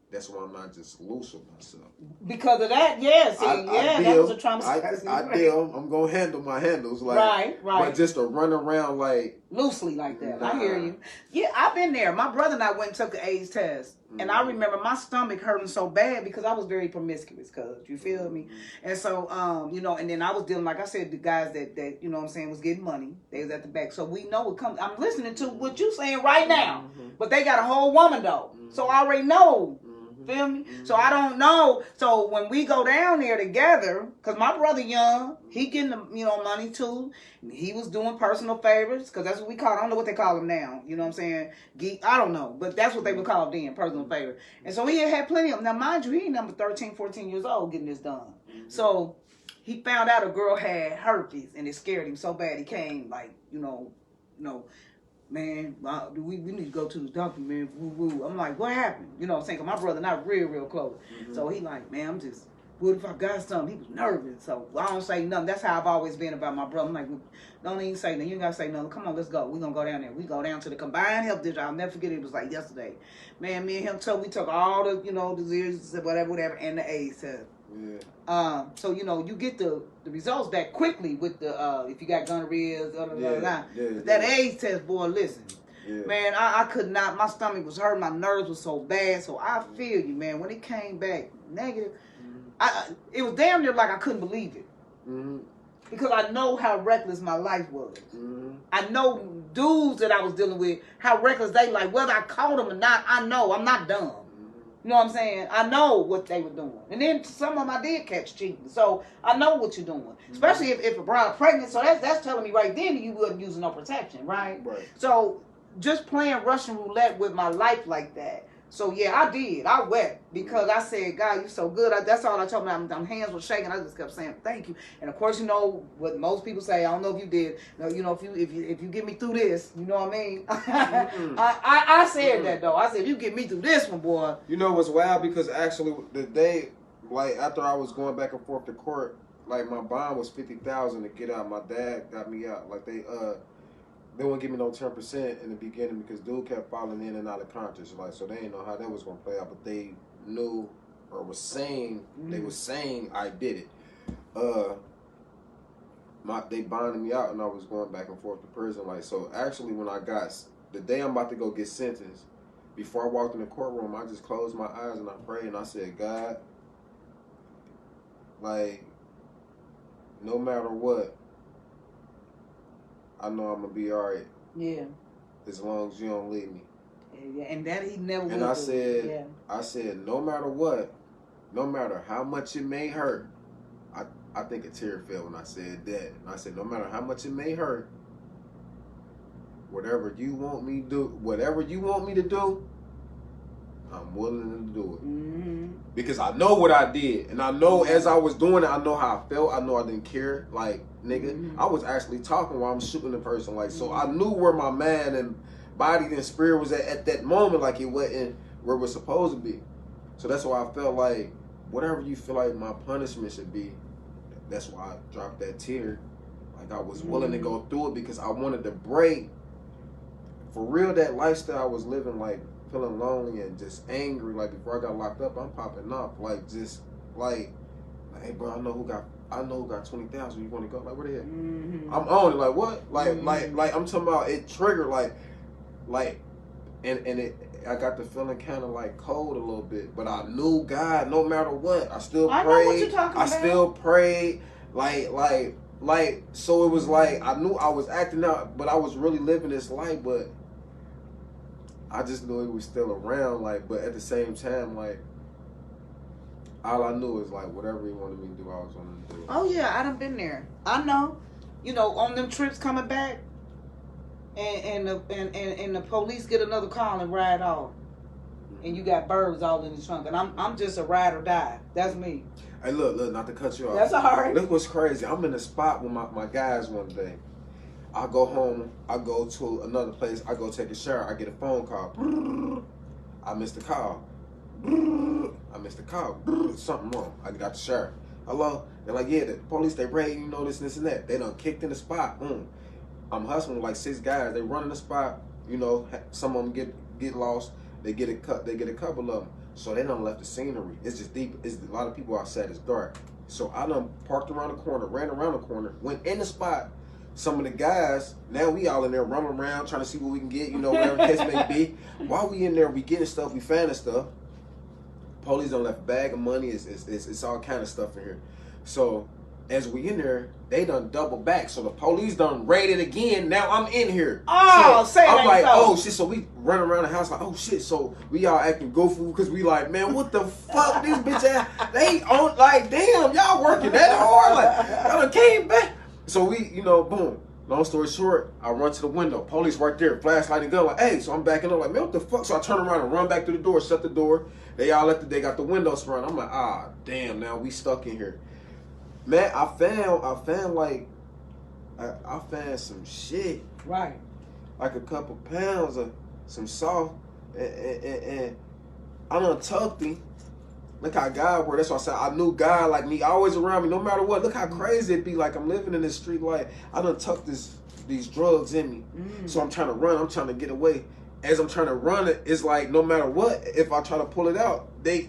that's why I'm not just loose with myself. Because of that, yes. That was a trauma. I deal. I'm going to handle my handles. Like, right. But just to run around, like... loosely like that. Nah. I hear you. Yeah, I've been there. My brother and I went and took the AIDS test. And I remember my stomach hurting so bad because I was very promiscuous, cuz, you feel me? And so, you know, and then I was dealing, like I said, the guys that you know what I'm saying, was getting money. They was at the back. So we know it comes. I'm listening to what you saying right now. But they got a whole woman, though. So I already know. Feel me? So I don't know. So when we go down there together, because my brother young, he getting the, you know, money too. He was doing personal favors, because that's what we call it. I don't know what they call them now. You know what I'm saying? Geek, I don't know. But that's what they would call it then, personal favor. And so he had plenty of them. Now, mind you, he ain't number 13, 14 years old getting this done. So he found out a girl had herpes, and it scared him so bad he came, like, you know, man, we need to go to the doctor, man. Woo. I'm like, what happened? You know what I'm saying? 'Cause my brother not real close. So he like, man, I'm just, what if I got something? He was nervous. So I don't say nothing. That's how I've always been about my brother. I'm like, don't even say nothing. You ain't got to say nothing. Come on, let's go. We're going to go down there. We go down to the combined health district. I'll never forget it. It was like yesterday. Man, me and him we took all the, you know, diseases, whatever, and the AIDS test. Yeah. So, you know, you get the results back quickly with the, if you got gonorrhea, that AIDS test, boy, listen. Yeah. Man, I could not, my stomach was hurting, my nerves were so bad, so I feel you, man. When it came back negative, it was damn near like I couldn't believe it. Because I know how reckless my life was. I know dudes that I was dealing with, how reckless they like, whether I caught them or not, I know, I'm not dumb. You know what I'm saying? I know what they were doing. And then some of them I did catch cheating. So I know what you're doing. Especially if a bride pregnant. So that's telling me right then that you wasn't using no protection, right? So just playing Russian roulette with my life like that. So yeah, I did. I wept because I said, God, you're so good. That's all I told me. My hands were shaking. I just kept saying, thank you. And of course, you know what most people say. I don't know if you did. You know, if you get me through this, you know what I mean. I said that though. I said, if you get me through this one, boy. You know what's wild? Because actually, the day like after I was going back and forth to court, like my bond was $50,000 to get out. My dad got me out. Like they wouldn't give me no 10% in the beginning because dude kept falling in and out of conscious. Like, so they didn't know how that was gonna play out, but they knew or was saying they was saying I did it. They bonded me out and I was going back and forth to prison. Like, so actually when I got the day I'm about to go get sentenced, before I walked in the courtroom, I just closed my eyes and I prayed and I said, God, like, no matter what, I know I'm gonna be all right. Yeah. As long as you don't leave me. Yeah, and that he never. And I said, no matter what, no matter how much it may hurt, I think a tear fell when I said that. And I said, no matter how much it may hurt, whatever you want me to do, I'm willing to do it. Because I know what I did. And I know as I was doing it, I know how I felt. I know I didn't care. Like, nigga, I was actually talking while I'm shooting the person. Like, so I knew where my mind and body and spirit was at that moment. Like, it wasn't where it was supposed to be. So that's why I felt like, whatever you feel like my punishment should be, that's why I dropped that tear. Like, I was willing to go through it because I wanted to break. For real, that lifestyle I was living, like, feeling lonely and just angry. Like, before I got locked up, I'm popping off. Like, just like, hey, bro, I know who got 20,000. You want to go? Like, where the heck? I'm on it. Like, what? Like, I'm talking about it triggered. And I got the feeling kind of like cold a little bit. But I knew God, no matter what, I still prayed. I know what you're talking about. I still prayed. Like, so it was like, I knew I was acting out, but I was really living this life, but I just knew he was still around, like, but at the same time, like, All I knew is like whatever he wanted me to do, I was going to do. Oh yeah, I done been there. I know. You know, on them trips coming back, and the police get another call and ride off, and you got birds all in the trunk, and I'm just a ride or die. That's me. Hey, look, not to cut you off. That's all right. Look what's crazy. I'm in a spot with my guys one day. I go home. I go to another place. I go take a shower. I get a phone call. I missed the call. I missed the call. Something wrong. I got the shower. Hello? They're like, yeah, the police, they raiding, you know, this and that. They done kicked in the spot. I'm hustling with like 6 guys. They running the spot. You know, some of them get lost. They get a couple of them. So they done left the scenery. It's just deep. It's a lot of people outside. It's dark. So I done parked around the corner, ran around the corner, went in the spot. Some of the guys, now we all in there running around trying to see what we can get, you know, whatever the case may be. While we in there, we getting stuff, we finding stuff. Police done left a bag of money. It's all kind of stuff in here. So as we in there, they done double back. So the police done raided again. Now I'm in here. Oh, so say I'm that like, so. oh shit. So we run around the house like, oh shit. So we all acting goofy because we like, man, what the fuck? These bitch ass, they on like, damn, y'all working that hard. Like, y'all done came back. So we, you know, boom. Long story short, I run to the window. Police right there, flashlight and gun. Like, hey, so I'm backing up. Like, man, what the fuck? So I turn around and run back through the door, shut the door. They all they got the windows run. I'm like, damn, now we stuck in here. Man, I found like, I found some shit. Right. Like a couple pounds of some salt, and I done tucked him. Look how God worked. That's why I said I knew God like me, always around me, no matter what. Look how crazy it'd be. Like I'm living in this street life. I done tucked these drugs in me. So I'm trying to run. I'm trying to get away. As I'm trying to run it, it's like no matter what, if I try to pull it out, they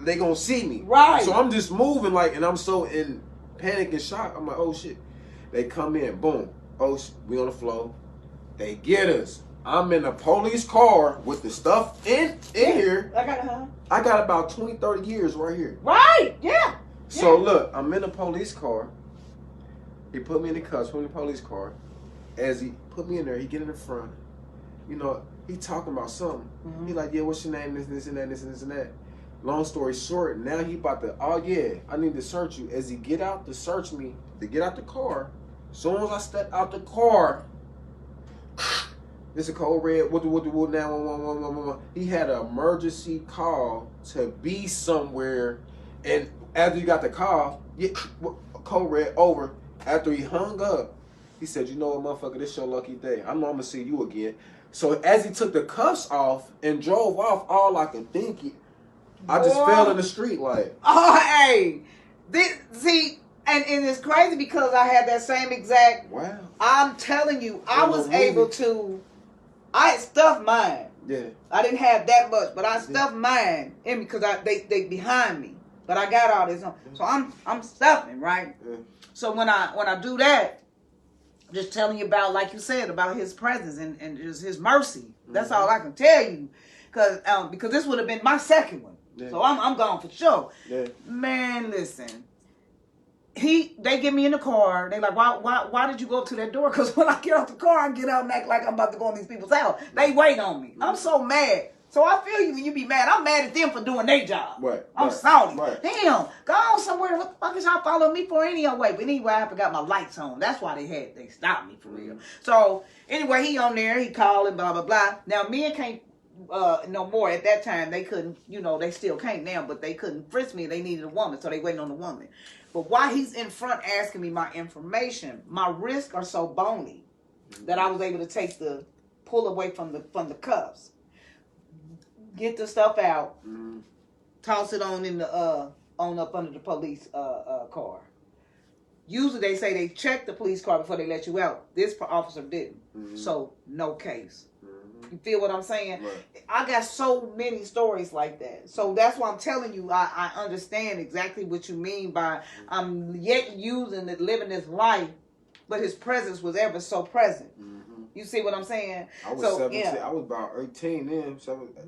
gonna see me. Right. So I'm just moving like, and I'm so in panic and shock. I'm like, oh shit. They come in, boom. Oh, we on the floor. They get us. I'm in a police car with the stuff in here. I got about 20, 30 years right here. Right, yeah. So look, I'm in a police car. He put me in the cuffs, put me in the police car. As he put me in there, he get in the front. You know, he talking about something. He like, yeah, what's your name? This and that, this and that. Long story short, now he about to, oh yeah, I need to search you. As he get out to search me, to get out the car, as soon as I step out the car, this is a code red. What 911. He had an emergency call to be somewhere, and after you got the call, code red over. After he hung up, he said, "You know what, motherfucker? This your lucky day. I know I'm gonna see you again." So as he took the cuffs off and drove off, all I could think, I just fell in the street like. Oh, hey, see. And it's crazy because I had that same exact. Wow. I'm telling you, I was able to. I had stuffed mine. Yeah. I didn't have that much, but I stuffed mine in because they behind me. But I got all this on, so I'm stuffing right. Yeah. So when I do that, just telling you about, like you said, about His presence and just His mercy. That's all I can tell you, because this would have been my second one. Yeah. So I'm gone for sure. Yeah. Man, listen. They get me in the car. They like, why did you go up to that door? Because when I get out the car, I get out and act like I'm about to go in these people's house. They wait on me. I'm so mad. So I feel you when you be mad. I'm mad at them for doing their job. Right. I'm salty. Right. Damn, go on somewhere. What the fuck is y'all following me for anyway? But anyway, I forgot my lights on. That's why they stopped me for real. So anyway, he on there. He calling, blah, blah, blah. Now, men can't no more. At that time, they couldn't, they still can't now, but they couldn't frisk me. They needed a woman, so they waiting on the woman. But while he's in front asking me my information, my wrists are so bony that I was able to take the pull away from the cuffs, get the stuff out, toss it on in the on up under the police car. Usually they say they check the police car before they let you out. This officer didn't, so no case. You feel what I'm saying? Right. I got so many stories like that. So that's why I'm telling you, I understand exactly what you mean by I'm yet using it, living this life, but His presence was ever so present. You see what I'm saying? I was 17. Yeah. I was about 18 then,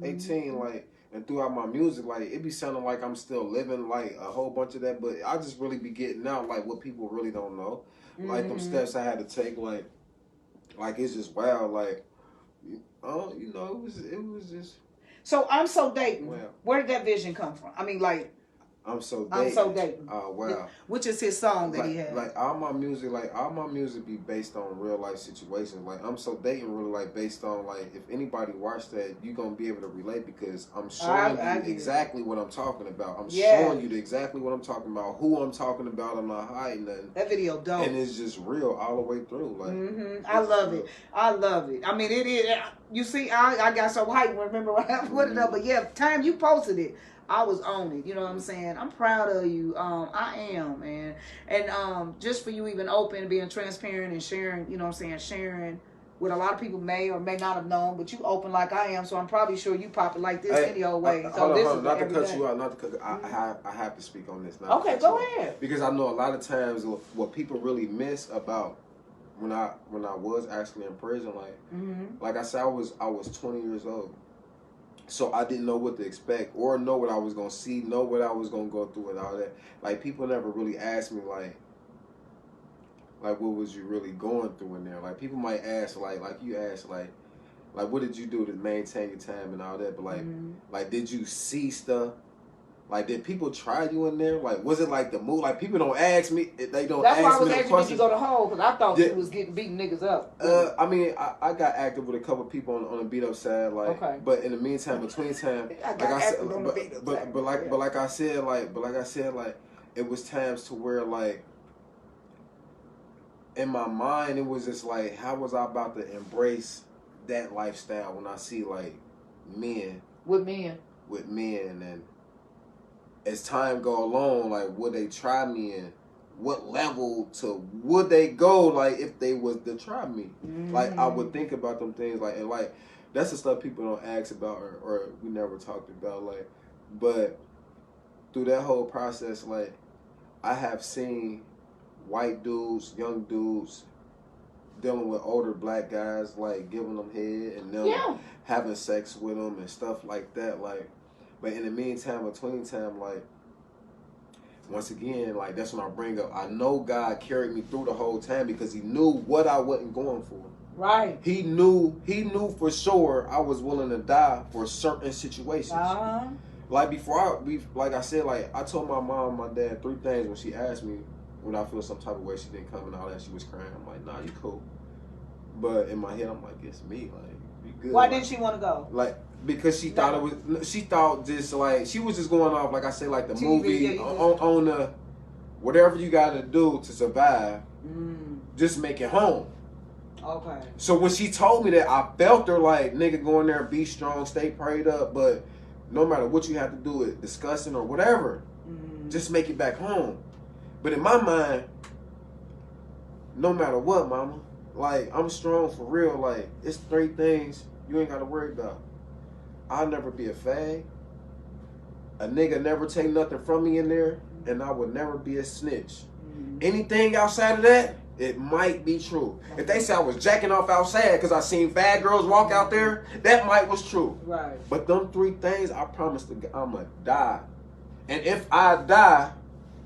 18, like, and throughout my music, like, it be sounding like I'm still living, like, a whole bunch of that, but I just really be getting out, like, what people really don't know. Like, them steps I had to take, like, it's just wild, like, oh, it was just. So I'm so dating. Wow. Where did that vision come from? I mean, like. I'm so dating. I'm so dating. Oh wow. Which is his song that like, he had. Like all my music be based on real life situations. Like I'm so dating really like based on like if anybody watched that, you gonna be able to relate because I'm showing you exactly what I'm talking about. I'm showing you exactly what I'm talking about, who I'm talking about. I'm not hiding nothing. That video dope. And it's just real all the way through. Like I love it. I love it. I mean it is you see I got so hyped remember when I put it up, but yeah, time you posted it. I was on it, you know what I'm saying? I'm proud of you. I am, man. And just for you even open, being transparent and sharing, you know what I'm saying, sharing what a lot of people may or may not have known, but you open like I am, so I'm probably sure you pop it like this any old way. Hold on, not to cut you out, I have to speak on this now. Okay, go ahead. Because I know a lot of times what people really miss about when I was actually in prison, like I said, I was 20 years old. So I didn't know what to expect or know what I was going to see, know what I was going to go through and all that. Like, people never really asked me, like what was you really going through in there? Like, people might ask, like you asked, like what did you do to maintain your time and all that? But, like, did you see stuff? Like, did people try you in there? Like, was it like the move? Like, people don't ask me. They don't ask me. That's why I was asking you to go to hole, because I thought you was beating niggas up. I mean, I got active with a couple people on the beat up side, like. Okay. But in the meantime, between time, like I said, but like I said, it was times to where like, in my mind, it was just like, how was I about to embrace that lifestyle when I see like men with men and. As time go along, like would they try me and what level to would they go like if they was to try me? Like I would think about them things like and like that's the stuff people don't ask about or we never talked about like but through that whole process like I have seen white dudes, young dudes dealing with older black guys like giving them head and them having sex with them and stuff like that like. But in the meantime, between time, like, once again, like, that's when I bring up, I know God carried me through the whole time because he knew what I wasn't going for. Right. He knew for sure I was willing to die for certain situations. Like, like I said, like, I told my mom and my dad 3 things when she asked me when I feel some type of way she didn't come and all that. She was crying. I'm like, nah, you cool. But in my head, I'm like, it's me. Like, you good. Why didn't she want to go? Like, because she thought she thought just like, she was just going off, like I said, like the TV, movie, on the, whatever you got to do to survive, just make it home. Okay. So when she told me that, I felt her like, nigga, go in there and be strong, stay prayed up, but no matter what you have to do it, discussing or whatever, just make it back home. But in my mind, no matter what, mama, like, I'm strong for real. Like, it's 3 things you ain't got to worry about. I'll never be a fag. A nigga never take nothing from me in there. And I would never be a snitch. Anything outside of that, it might be true. If they say I was jacking off outside because I seen fag girls walk out there, that might was true. Right. But them 3 things, I promise I'ma die. And if I die,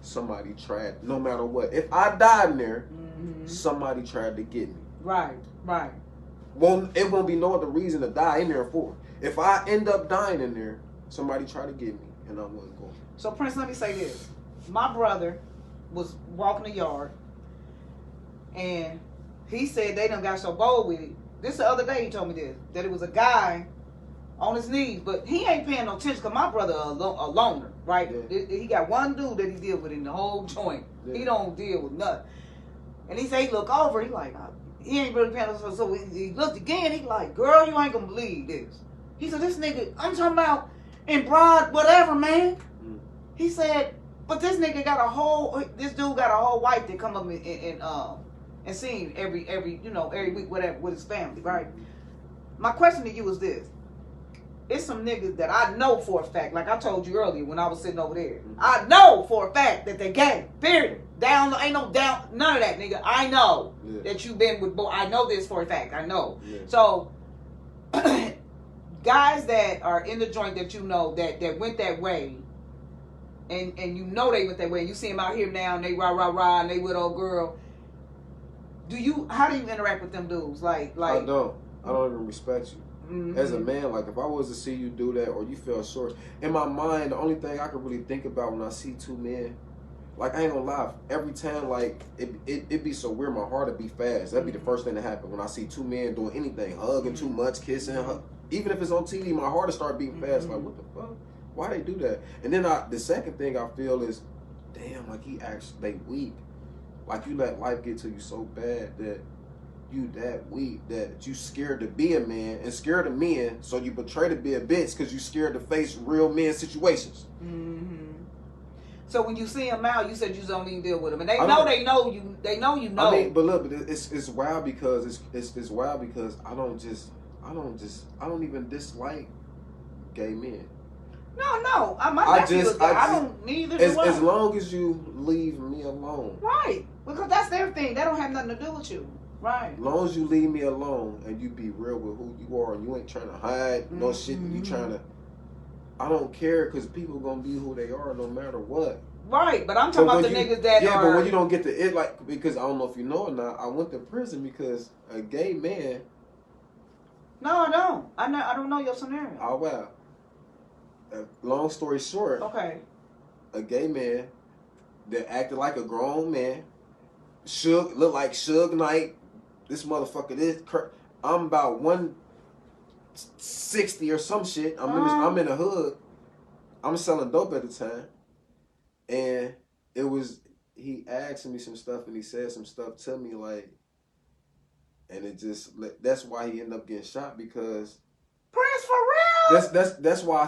somebody tried, no matter what. If I died in there, somebody tried to get me. Right, right. It won't be no other reason to die in there for. If I end up dying in there, somebody try to get me, and I wasn't going. So, Prince, let me say this. My brother was walking the yard, and he said they done got so bold with it. This the other day he told me this, that it was a guy on his knees, but he ain't paying no attention because my brother a loner, right? Yeah. He got one dude that he deal with in the whole joint. Yeah. He don't deal with nothing. And he say he look over, he like, he ain't really paying attention. So he looked again, he like, girl, you ain't gonna believe this. He said, this nigga, I'm talking about in broad whatever, man. He said, but this nigga got this dude got a whole wife that come up and sing every week, whatever, with his family, right? My question to you is this. It's some niggas that I know for a fact, like I told you earlier when I was sitting over there. I know for a fact that they gay, period. Ain't no down, none of that, nigga. I know that you've been with I know this for a fact. I know. Yeah. So, guys that are in the joint that you know that went that way, and you know they went that way, and you see them out here now, and they rah, and they with old girl. How do you interact with them dudes? Like I don't even respect you. As a man, like if I was to see you do that or you fell short, in my mind, the only thing I could really think about when I see two men, like I ain't gonna lie, every time like it be so weird, my heart would be fast. That'd be the first thing to happen when I see two men doing anything, hugging too much, kissing, even if it's on TV, my heart will start beating fast. Like what the fuck? Why they do that? And then the second thing I feel is, damn, like they weak. Like you let life get to you so bad that you that weak that you scared to be a man and scared of men, so you betray to be a bitch because you scared to face real men situations. So when you see them out, you said you don't even deal with them, and they know you. They know you know. I mean, but look, it's wild because it's wild because I don't even dislike gay men. No, I don't neither. As long as you leave me alone, right? Because that's their thing. That don't have nothing to do with you, right? As long as you leave me alone and you be real with who you are and you ain't trying to hide no shit. You trying to. I don't care because people gonna be who they are no matter what. Right, but I'm talking about the niggas that are. But when you don't get to it, like because I don't know if you know or not, I went to prison because a gay man. No, I don't. I don't know your scenario. Oh wow. Long story short, okay, a gay man that acted like a grown man, looked like Suge Knight. This motherfucker, I'm about 160 or some shit. I'm in the hood. I'm selling dope at the time, and he asked me some stuff and he said some stuff to me like, and that's why he ended up getting shot because. Prince for real. That's why I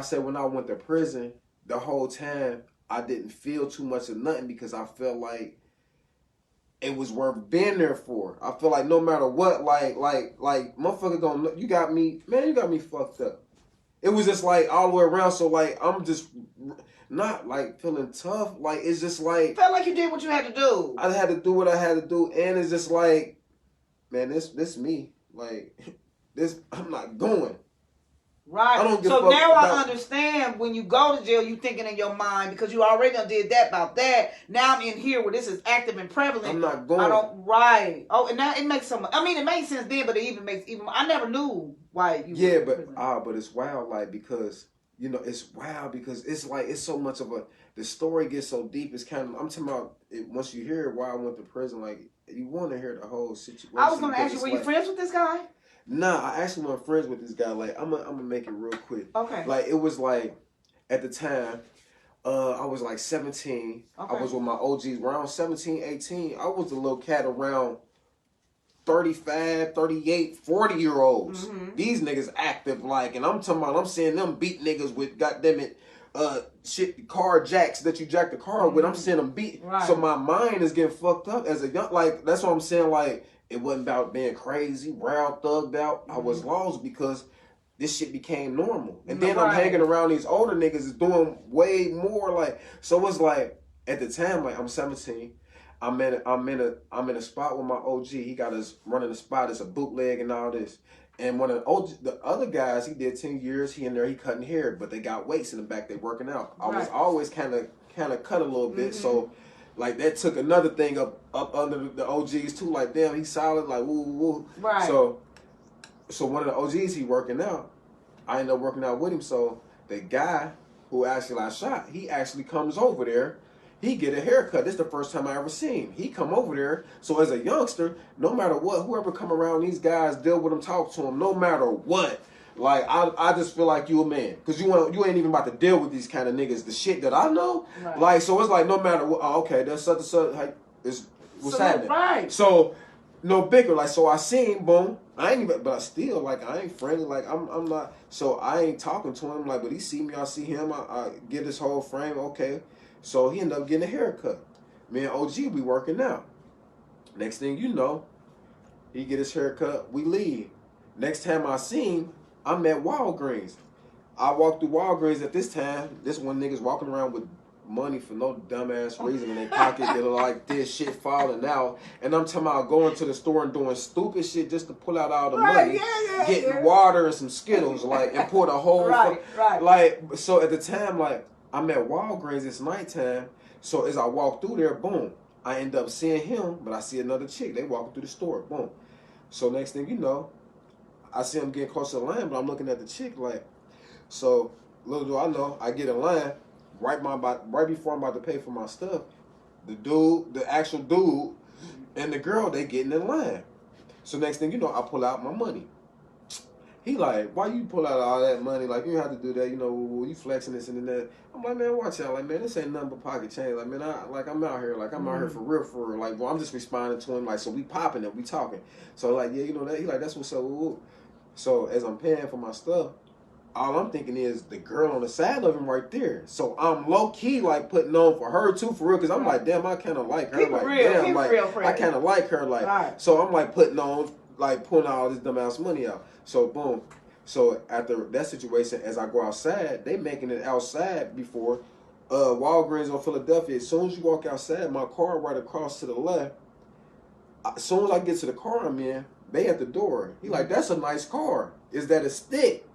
said when I went to prison, the whole time I didn't feel too much of nothing because I felt like it was worth being there for. I feel like no matter what, like motherfucker you got me fucked up. It was just like all the way around. So like I'm just not like feeling tough. Like it's just like felt like you did what you had to do. I had to do what I had to do, and it's just like, man, this me. Like this, I'm not going. Right. So now I understand when you go to jail, you thinking in your mind because you already done did that about that. Now I'm in here where this is active and prevalent. I'm not going. I don't. Right. Oh, and now it makes some. I mean, it made sense then, but it makes. I never knew why you. Yeah, but it's wild, like because it's wild because it's like it's so much of the story gets so deep. It's kind of I'm talking about it, once you hear why I went to prison, like you want to hear the whole situation. I was gonna ask you, were you friends with this guy? Nah, I actually wasn't friends with this guy. Like, I'm gonna make it real quick. Okay. Like, it was like, at the time, I was like 17. Okay. I was with my OGs around 17, 18. I was a little cat around 35, 38, 40-year-olds. These niggas active like, and I'm talking about, I'm seeing them beat niggas with goddammit, car jacks that you jack the car with. I'm seeing them beat. Right. So my mind is getting fucked up as a young, like, that's what I'm saying, like, it wasn't about being crazy, wild, thugged out. I was lost because this shit became normal. And then I'm hanging around these older niggas is doing way more. Like, so it's like at the time, like I'm 17. I'm in a spot with my OG. He got us running a spot. It's a bootleg and all this. And one of the other guys, he did 10 years. He in there, he cutting hair, but they got weights in the back. They working out. I was always kind of cut a little bit. So. Like that took another thing up under the OGs too. Like damn, he's solid. Like woo. Right. So one of the OGs he working out. I ended up working out with him. So the guy who actually I shot, he actually comes over there. He get a haircut. This is the first time I ever seen him. He come over there. So as a youngster, no matter what, whoever come around these guys, deal with them, talk to them. No matter what. Like I just feel like you a man because you ain't even about to deal with these kind of niggas. The shit that I know, like so it's like no matter what. Oh, okay, that's such and such. Like, what's happening? Right. So no bigger. Like so I seen boom. I ain't even, but I still like I ain't friendly. Like I'm not. So I ain't talking to him. Like but he see me, I see him. I get his whole frame. Okay. So he ended up getting a haircut. Me and OG we working out. Next thing you know, he get his haircut. We leave. Next time I seen him. I'm at Walgreens. I walked through Walgreens at this time. This one niggas walking around with money for no dumbass reason in their pocket. They're like this shit falling out. And I'm talking about going to the store and doing stupid shit just to pull out all the money. Getting water and some Skittles, like, and pour the whole like, so at the time, like, I'm at Walgreens, it's nighttime. So as I walk through there, boom, I end up seeing him, but I see another chick. They walking through the store, boom. So next thing you know, I see him getting close to the line, but I'm looking at the chick like, so little do I know, I get in line right before I'm about to pay for my stuff. The actual dude, and the girl, they getting in line. So next thing you know, I pull out my money. He like, why you pull out all that money? Like, you have to do that, you know, you flexing this and that. I'm like, man, watch out. Like, man, this ain't nothing but pocket change. Like, man, I'm out here. Like, I'm out here for real. Like, well, I'm just responding to him. Like, so we popping it, we talking. So, like, yeah, you know that. He like, that's what's up. So, as I'm paying for my stuff, all I'm thinking is the girl on the side of him right there. So, I'm low-key, like, putting on for her, too, for real. Because I'm like, damn, I kind of like her. Keep like, real. damn, Keep like, real, friend. I kind of like her. Like, right. So, I'm, like, putting on, like, pulling all this dumbass money out. So, boom. So after that situation, as I go outside, they making it outside before Walgreens on Philadelphia. As soon as you walk outside, my car right across to the left. As soon as I get to the car I'm in, they at the door. He like, that's a nice car. Is that a stick?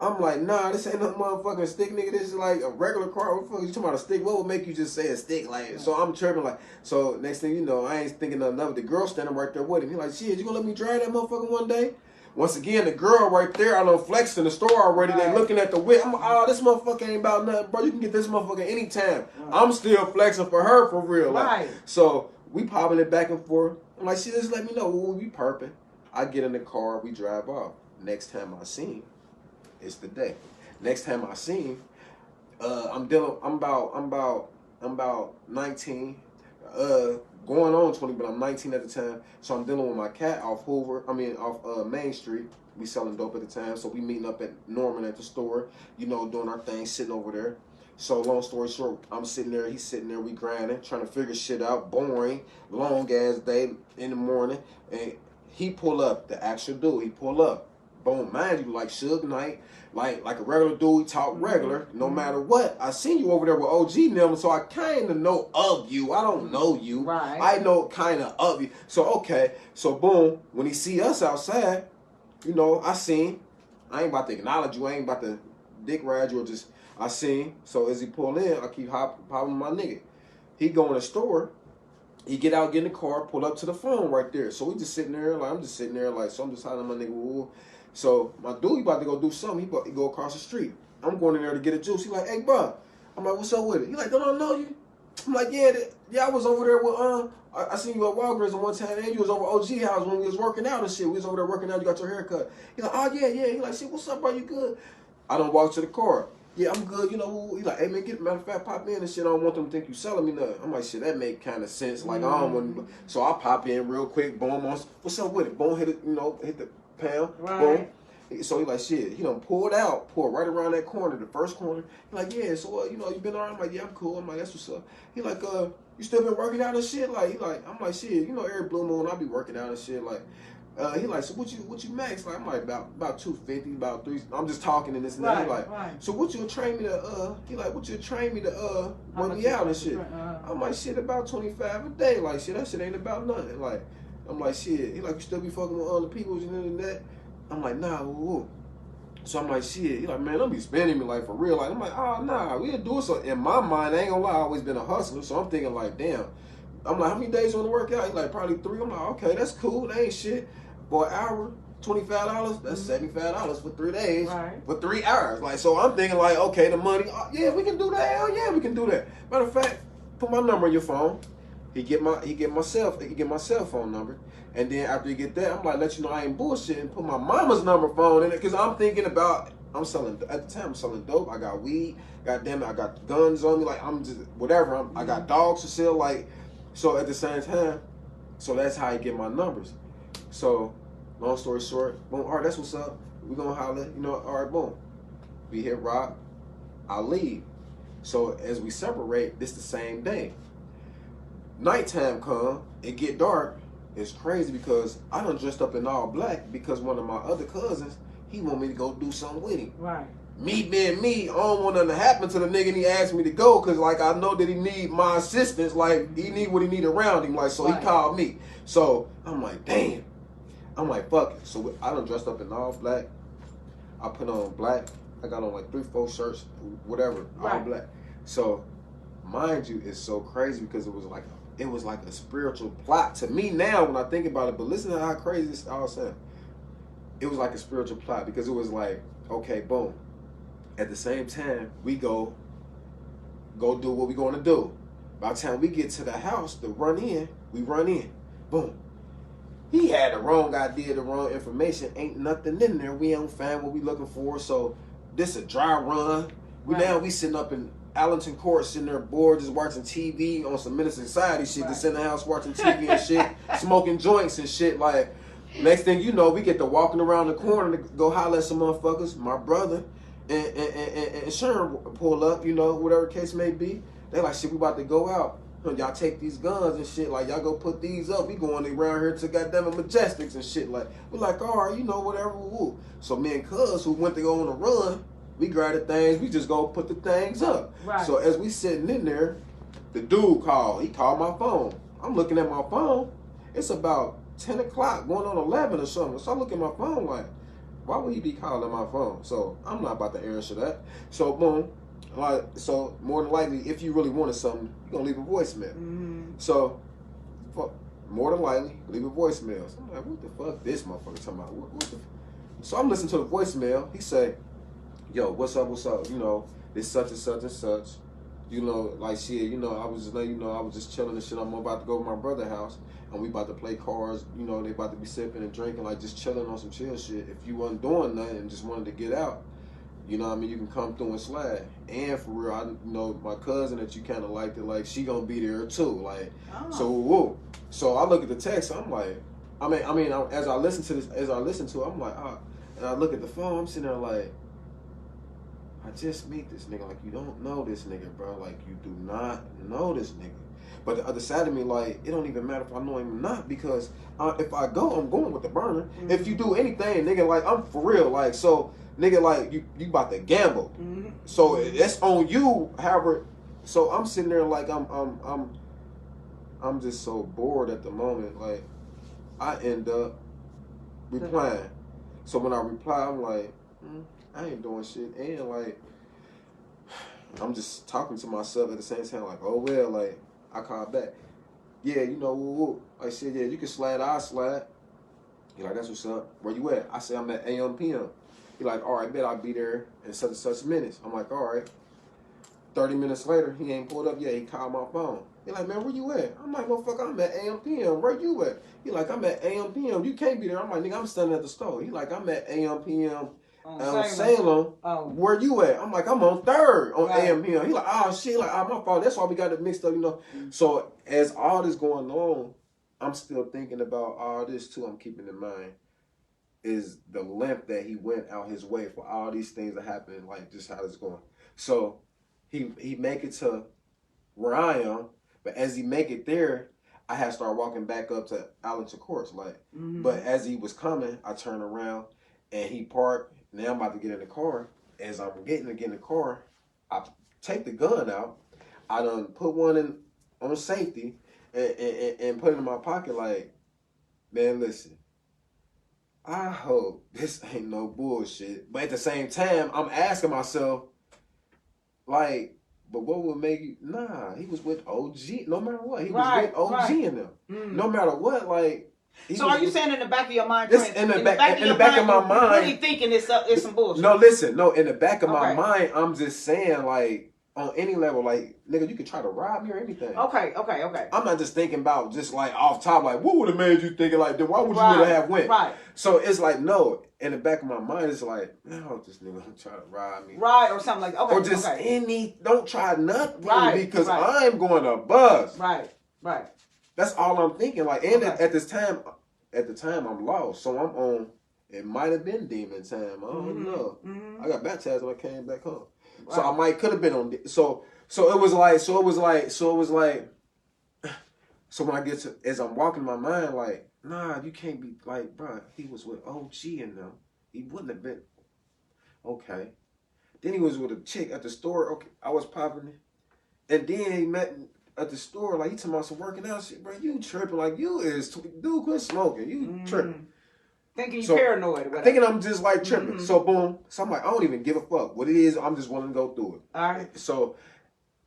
I'm like, nah, this ain't no motherfucking stick, nigga. This is like a regular car. What the fuck you talking about a stick? What would make you just say a stick? Like, so I'm tripping like, so next thing you know, I ain't thinking nothing of it. The girl standing right there with him. He like, shit, you gonna let me drive that motherfucker one day? Once again, the girl right there, I done flexed in the store already. Right. They looking at the whip. I'm like, oh, this motherfucker ain't about nothing, bro. You can get this motherfucker anytime. Right. I'm still flexing for her for real. Right. Like, so we popping it back and forth. I'm like, she just let me know. Ooh, we perping. I get in the car, we drive off. Next time I see him, it's the day. Next time I see him, I'm about 19. Going on 20, but I'm 19 at the time. So I'm dealing with my cat off Main Street. We selling dope at the time. So we meeting up at Norman at the store, you know, doing our thing, sitting over there. So long story short, I'm sitting there, he's sitting there, we grinding, trying to figure shit out, boring, long ass day in the morning. And he pull up, the actual dude, he pull up. Boom, mind you, like Suge Knight, like a regular dude, he talk regular, no matter what. I seen you over there with OG now, so I kind of know of you. I don't know you. Right. I know kind of of you. So, okay. So, boom, when he see us outside, you know, I seen. I ain't about to acknowledge you. I ain't about to dick ride you or just, I seen. So, as he pull in, I keep popping my nigga. He go in the store. He get out, get in the car, pull up to the phone right there. So, we just sitting there, like, I'm just sitting there, like, so I'm just hollering my nigga, ooh. So my dude, he about to go do something. He go across the street. I'm going in there to get a juice. He like, hey, bro. I'm like, what's up with it? He like, don't I know you? I'm like, yeah, I was over there with, I seen you at Walgreens one time, and you was over OG house when we was working out and shit. We was over there working out. You got your hair cut. He like, oh, yeah. He like, shit, what's up, bro? You good? I don't walk to the car. Yeah, I'm good. You know, he like, hey, man, matter of fact, pop in and shit. I don't want them to think you selling me nothing. I'm like, shit, that make kind of sense. Like, I don't want. So I pop in real quick. Boom, what's up with it? Boom, hit it, you know, hit the pound. Right. Boom. So he like, shit, he done pulled right around that corner, the first corner. He like, yeah, so, you know, you been all right? I'm like, yeah, I'm cool. I'm like, that's what's up. He like, you still been working out and shit? Like, I'm like, shit, you know, every blue moon, I be working out and shit. Like, he like, so what you max? Like, I'm like, about 250, about 3. I'm just talking and this and that. He like, so what you'll train me to, he like, what you'll train me to, work me out and shit? I'm like, shit, about 25 a day. Like, shit, that shit ain't about nothing. Like, I'm like, shit. He like, you still be fucking with other people and that? I'm like, nah, woo. So I'm like, shit. He like, man, don't be spending me like for real. Like, I'm like, oh, nah, we'll do it. So in my mind, I ain't gonna lie, I always been a hustler. So I'm thinking like, damn. I'm like, how many days you want to work out? He like, probably 3. I'm like, okay, that's cool. That ain't shit. For an hour, $25. That's $75 for 3 days. Right. For 3 hours. Like, so I'm thinking like, okay, the money. Yeah, we can do that. Hell yeah, we can do that. Matter of fact, put my number on your phone. He get my cell phone number. And then after you get that, I'm like, let you know I ain't bullshitting. Put my mama's number phone in it because I'm thinking about, I'm selling dope. I got weed. God damn it, I got guns on me. Like, I'm just, whatever. I got dogs to sell. Like, so at the same time, so that's how I get my numbers. So, long story short, boom, all right, that's what's up. We gonna holler, you know, all right, boom. We hit rock, I leave. So as we separate, this the same day. Nighttime come, it get dark. It's crazy because I done dressed up in all black because one of my other cousins, he want me to go do something with him. Right. Me being me, I don't want nothing to happen to the nigga and he asked me to go because like I know that he need my assistance, like he need what he need around him, like so right. He called me. So I'm like, damn. I'm like, fuck it. So I done dressed up in all black. I put on black. I got on like 3-4 shirts, whatever, right. All black. So mind you, it's so crazy because it was like a spiritual plot to me now when I think about it. But listen to how crazy this all sounds. it was like a spiritual plot because it was like, okay, boom. At the same time, we go do what we going to do. By the time we get to the house to run in, we run in. Boom. He had the wrong idea, the wrong information. Ain't nothing in there. We don't find what we looking for. So this a dry run. Now we sitting up in Allenton Court, sitting there bored, just watching TV on some Menace Society shit. Just in the house watching TV and shit, smoking joints and shit. Like, next thing you know, we get to walking around the corner to go holler at some motherfuckers. My brother and Sharon pull up, you know, whatever case may be. They like, shit, we about to go out. Y'all take these guns and shit, like, y'all go put these up. We going around here to goddamn Majestics and shit. Like, we like, all right, you know, whatever, woo. So me and Cuz, who went to go on a run, we grab the things, we just go put the things up. Right. So as we sitting in there, the dude called. He called my phone. I'm looking at my phone. It's about 10 o'clock, going on 11 or something. So I look at my phone like, why would he be calling my phone? So I'm not about to answer that. So boom. Like, so more than likely, if you really wanted something, you're gonna leave a voicemail. So, more than likely, leave a voicemail. So I'm like, what the fuck this motherfucker talking about? What the So I'm listening to the voicemail. He say, yo, what's up, you know, this such and such and such. You know, like shit, you know, I was just letting you know, I was just chilling and shit. I'm about to go to my brother's house and we about to play cards, you know, they about to be sipping and drinking, like just chilling on some chill shit. If you wasn't doing nothing and just wanted to get out, you know what I mean, you can come through and slide. And for real, I know my cousin that you kind of liked it, like she gonna be there too. Like, so whoa. So I look at the text, I'm like, as I listen to it, I'm like, and I look at the phone, I'm sitting there like, I just meet this nigga. Like, you don't know this nigga, bro. Like, you do not know this nigga. But the other side of me, like, it don't even matter if I know him or not, because if I go, I'm going with the burner. If you do anything, nigga, like, I'm for real. Like, so, nigga, like, you about to gamble. So it's on you. However, so I'm sitting there like I'm just so bored at the moment. Like, I end up replying. So when I reply, I'm like, I ain't doing shit. And like, I'm just talking to myself at the same time, like, oh well, like, I call back. Yeah, you know, woo. I said, yeah, you can slide, I'll slide. He like, that's what's up. Where you at? I say, I'm at AM PM. He like, all right, bet I'll be there in such and such minutes. I'm like, all right. 30 minutes later, he ain't pulled up yet. He called my phone. He like, man, where you at? I'm like, motherfucker, I'm at AM PM. Where you at? He like, I'm at AM PM. You can't be there. I'm like, nigga, I'm standing at the store. He like, I'm at AM PM. Salem. Where you at? I'm like, I'm on 3rd on AM PM. He like, oh shit, like, oh, my fault. That's why we got it mixed up, you know. So as all this going on, I'm still thinking about all this too. I'm keeping in mind is the length that he went out his way for all these things that happen, like just how it's going. So he make it to where I am, but as he make it there, I had to start walking back up to Allenton Courts, like. But as he was coming, I turned around and he parked. Now I'm about to get in the car. As I'm getting to get in the car, I take the gun out. I done put one in on safety and put it in my pocket. Like, man, listen. I hope this ain't no bullshit. But at the same time, I'm asking myself, like, but what would make you? Nah, he was with OG. No matter what, he was with OG in them. No matter what, like. So are you saying in the back of your mind, in the back of my mind, really thinking it's some bullshit? No, listen, no. In the back of my mind, I'm just saying, like, on any level, like, nigga, you can try to rob me or anything. Okay. I'm not just thinking about just like off top, like, what would have made you thinking like that? Why would you would have went? Right. So it's like, no. In the back of my mind, it's like, no, this nigga try to rob me. Right, or something like that. Okay. Or just don't try nothing because I'm going to bust. Right. That's all I'm thinking. Like, and at the time, I'm lost. So I'm on, it might have been demon time. I don't know. I got baptized when I came back home. Right. So I could have been on, so it was like, so when I get to, as I'm walking my mind, like, nah, you can't be, like, bro, he was with OG and them. He wouldn't have been, okay. Then he was with a chick at the store. Okay, I was popping it. And then he met at the store, like, he talking about some working out shit, bro. You tripping, like, dude, quit smoking. You tripping. Thinking you paranoid. Whatever. Thinking I'm just, like, tripping. So, boom. So, I'm like, I don't even give a fuck. What it is, I'm just willing to go through it. All right. So,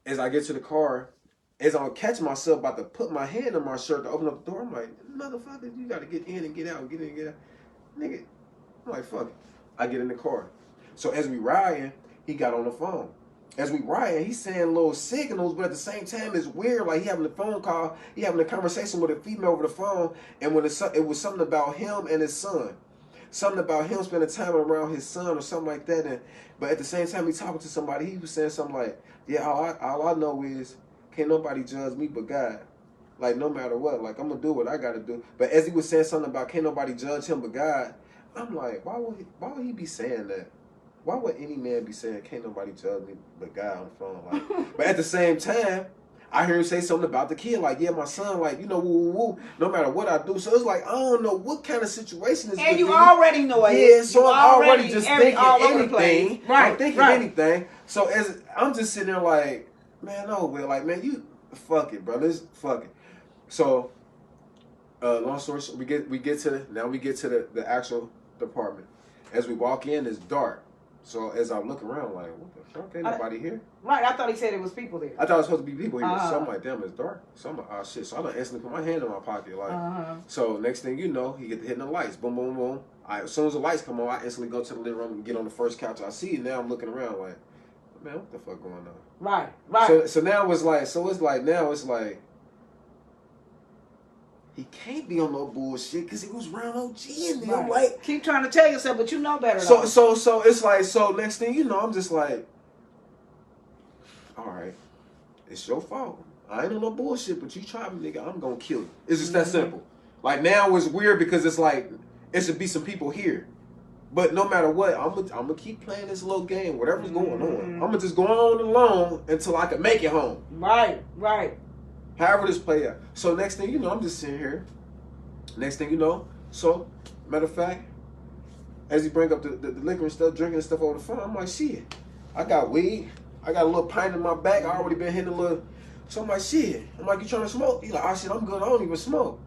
as I get to the car, as I'm catch myself about to put my hand in my shirt to open up the door, I'm like, motherfucker, you got to get in and get out, get in and get out. Nigga, I'm like, fuck it. I get in the car. So as we riding, he got on the phone. As we riding, he's saying little signals, but at the same time, it's weird. Like he having a phone call, he having a conversation with a female over the phone, and when it was something about him and his son, something about him spending time around his son or something like that. And but at the same time, he talking to somebody, he was saying something like, "Yeah, all I know is can't nobody judge me but God. Like no matter what, like I'm gonna do what I gotta do." But as he was saying something about can't nobody judge him but God, I'm like, why would he be saying that? Why would any man be saying, can't nobody judge me but God on the phone? Like, but at the same time, I hear him say something about the kid, like, yeah, my son, like, you know, woo, woo, woo, no matter what I do. So it's like, I don't know what kind of situation is. And you already know it. Yeah, so I'm already just thinking anything. Right, I'm thinking anything. So as I'm just sitting there like, man, no, Will, like, man, you, fuck it, bro. Let's fuck it. So, long story short, we get to the actual department. As we walk in, it's dark. So as I look around, like, what the fuck? Ain't nobody here? Right, I thought he said it was people there. I thought it was supposed to be people here. So I'm like, damn, it's dark. So I'm like, oh shit. So I done instantly put my hand in my pocket, like. So next thing you know, he get to hitting the lights, boom, boom, boom. As soon as the lights come on, I instantly go to the living room and get on the first couch I see. Now I'm looking around like, man, what the fuck going on? Right, right. So now it's like. He can't be on no bullshit because he was around OG and them. Right. Like, keep trying to tell yourself, but you know better. So it's like, so next thing you know, I'm just like, all right, it's your fault. I ain't on no bullshit, but you try me, nigga, I'm gonna kill you. It's just that simple. Like now it's weird because it's like it should be some people here, but no matter what, I'm gonna keep playing this little game, whatever's going on. I'm gonna just go on alone until I can make it home. Right, right. However this play out. So next thing you know, I'm just sitting here. Next thing you know, so matter of fact, as he bring up the liquor and stuff, drinking and stuff over the phone, I'm like, shit, I got weed. I got a little pint in my back. I already been hitting a little. So I'm like, shit. I'm like, you trying to smoke? He like, oh shit, I'm good. I don't even smoke.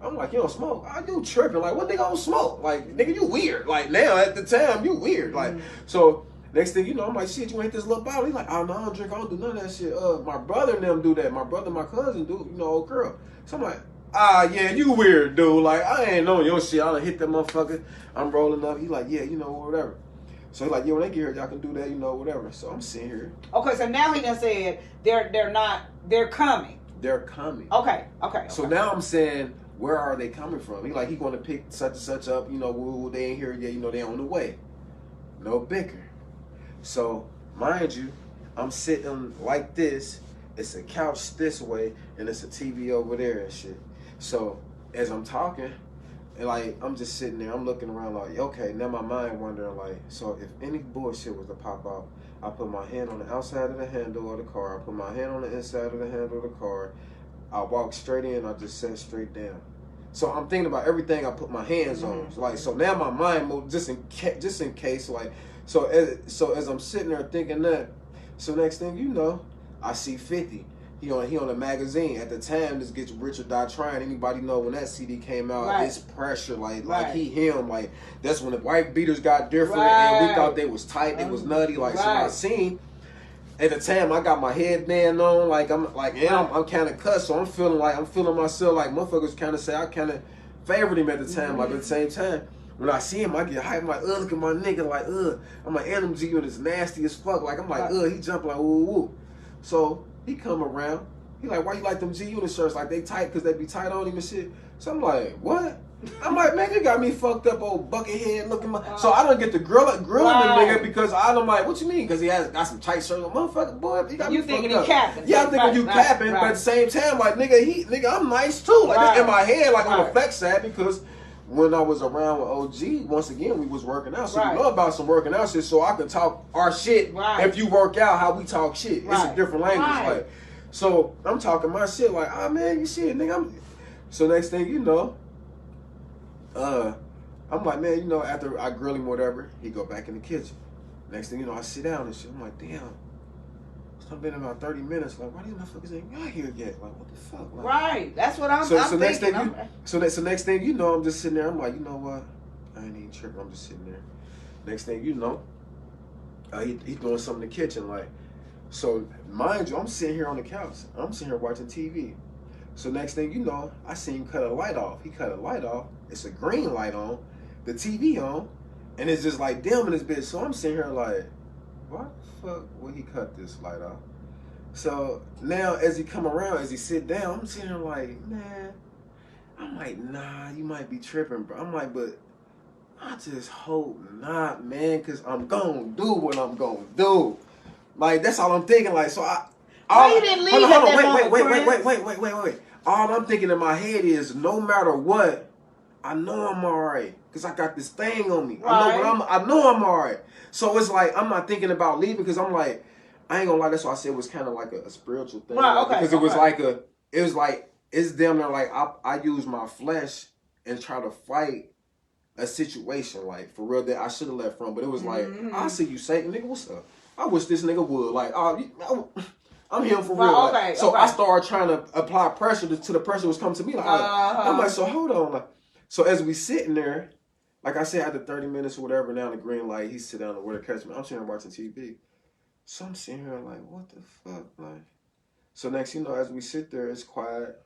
I'm like, you don't smoke? I do tripping. Like, what nigga don't smoke? Like, nigga, you weird. Like now at the time, you weird. Like, so. Next thing you know, I'm like, shit, you ain't this little bottle. He's like, oh, no, I don't drink. I don't do none of that shit. My brother and them do that. My brother and my cousin do, you know, old girl. So I'm like, yeah, you weird, dude. Like, I ain't know your shit. I done hit that motherfucker. I'm rolling up. He like, yeah, you know, whatever. So he's like, yeah, when they get here, y'all can do that, you know, whatever. So I'm sitting here. Okay, so now he done said they're coming. They're coming. Okay. So now I'm saying, where are they coming from? He like, he going to pick such and such up. You know, woo, they ain't here yet. You know, they on the way. No bicker. So, mind you, I'm sitting like this. It's a couch this way, and it's a TV over there and shit. So, as I'm talking, and like, I'm just sitting there, I'm looking around like, okay, now my mind wondering like, so if any bullshit was to pop out, I put my hand on the outside of the handle of the car, I put my hand on the inside of the handle of the car, I walk straight in, I just sat straight down. So I'm thinking about everything I put my hands on. Like, so now my mind moved just in case, like, so as I'm sitting there thinking that, so next thing you know, I see 50. He on a magazine. At the time, this gets Rich or Die Trying. Anybody know when that CD came out? It's pressure. Like he him. Like that's when the white beaters got different, and we thought they was tight. They was nutty. Like so I seen. At the time, I got my headband on. Like I'm kind of cussed. So I'm feeling myself. Like motherfuckers kind of say I kind of favored him at the time. Like at the same time. When I see him, I get hyped. I'm like, look at my nigga. Like, I'm like, Animal G and it's nasty as fuck. Like, I'm like, he jumping like, woo, woo. So he come around. He like, why you like them G Unit shirts? Like, they tight because they be tight on him and shit. So I'm like, what? I'm like, man, you got me fucked up, old bucket head looking. So I don't get to grilling the nigga because I'm like, what you mean? Because he got some tight shirts. Motherfucker, boy, he got me fucked up. You thinking he capping? Yeah, I'm thinking you capping, but at the same time, like, nigga, I'm nice too. Like, in my head, like, I'm a flex sad because. When I was around with OG, once again, we was working out. So we know about some working out shit, so I can talk our shit if you work out how we talk shit. It's a different language. Like, so I'm talking my shit like, man, you shit, nigga. So next thing you know, I'm like, man, you know, after I grill him whatever, he go back in the kitchen. Next thing you know, I sit down and shit. I'm like, damn. It's been about 30 minutes. Like, why these motherfuckers ain't got here yet? Like, what the fuck? Like, that's what I'm thinking. Next thing you know, I'm just sitting there. I'm like, you know what? I ain't even tripping. I'm just sitting there. Next thing you know, he doing something in the kitchen. Like, so mind you, I'm sitting here on the couch. I'm sitting here watching TV. So next thing you know, I see him cut a light off. He cut a light off. It's a green light on. The TV on. And it's just like dim in this bitch. So I'm sitting here like, why the fuck would he cut this light off? So now as he come around, as he sit down, I'm sitting here like, man, I'm like, nah, you might be tripping, bro. I'm like, but I just hope not, man, because I'm going to do what I'm going to do. Like, that's all I'm thinking. Like, so Why you didn't leave at that moment, wait. All I'm thinking in my head is no matter what, I know I'm all right. Because I got this thing on me. Right. I know I'm all right. So it's like, I'm not thinking about leaving because I'm like, I ain't gonna lie, that's why I said it was kind of like a spiritual thing. Right, okay. Because it was like, it's damn near like I use my flesh and try to fight a situation, like, for real, that I should have left from. But it was like, I see you, Satan, nigga, what's up? I wish this nigga would. Like, I'm here for real. Right, like, so I started trying to apply pressure to the pressure was coming to me. Like, I'm like, so hold on. Like, so as we sitting there, like I said, after 30 minutes or whatever, down the green light, he sit down to where to catch me. I'm sitting here watching TV. So I'm sitting here like, what the fuck? Like, so next, you know, as we sit there, it's quiet.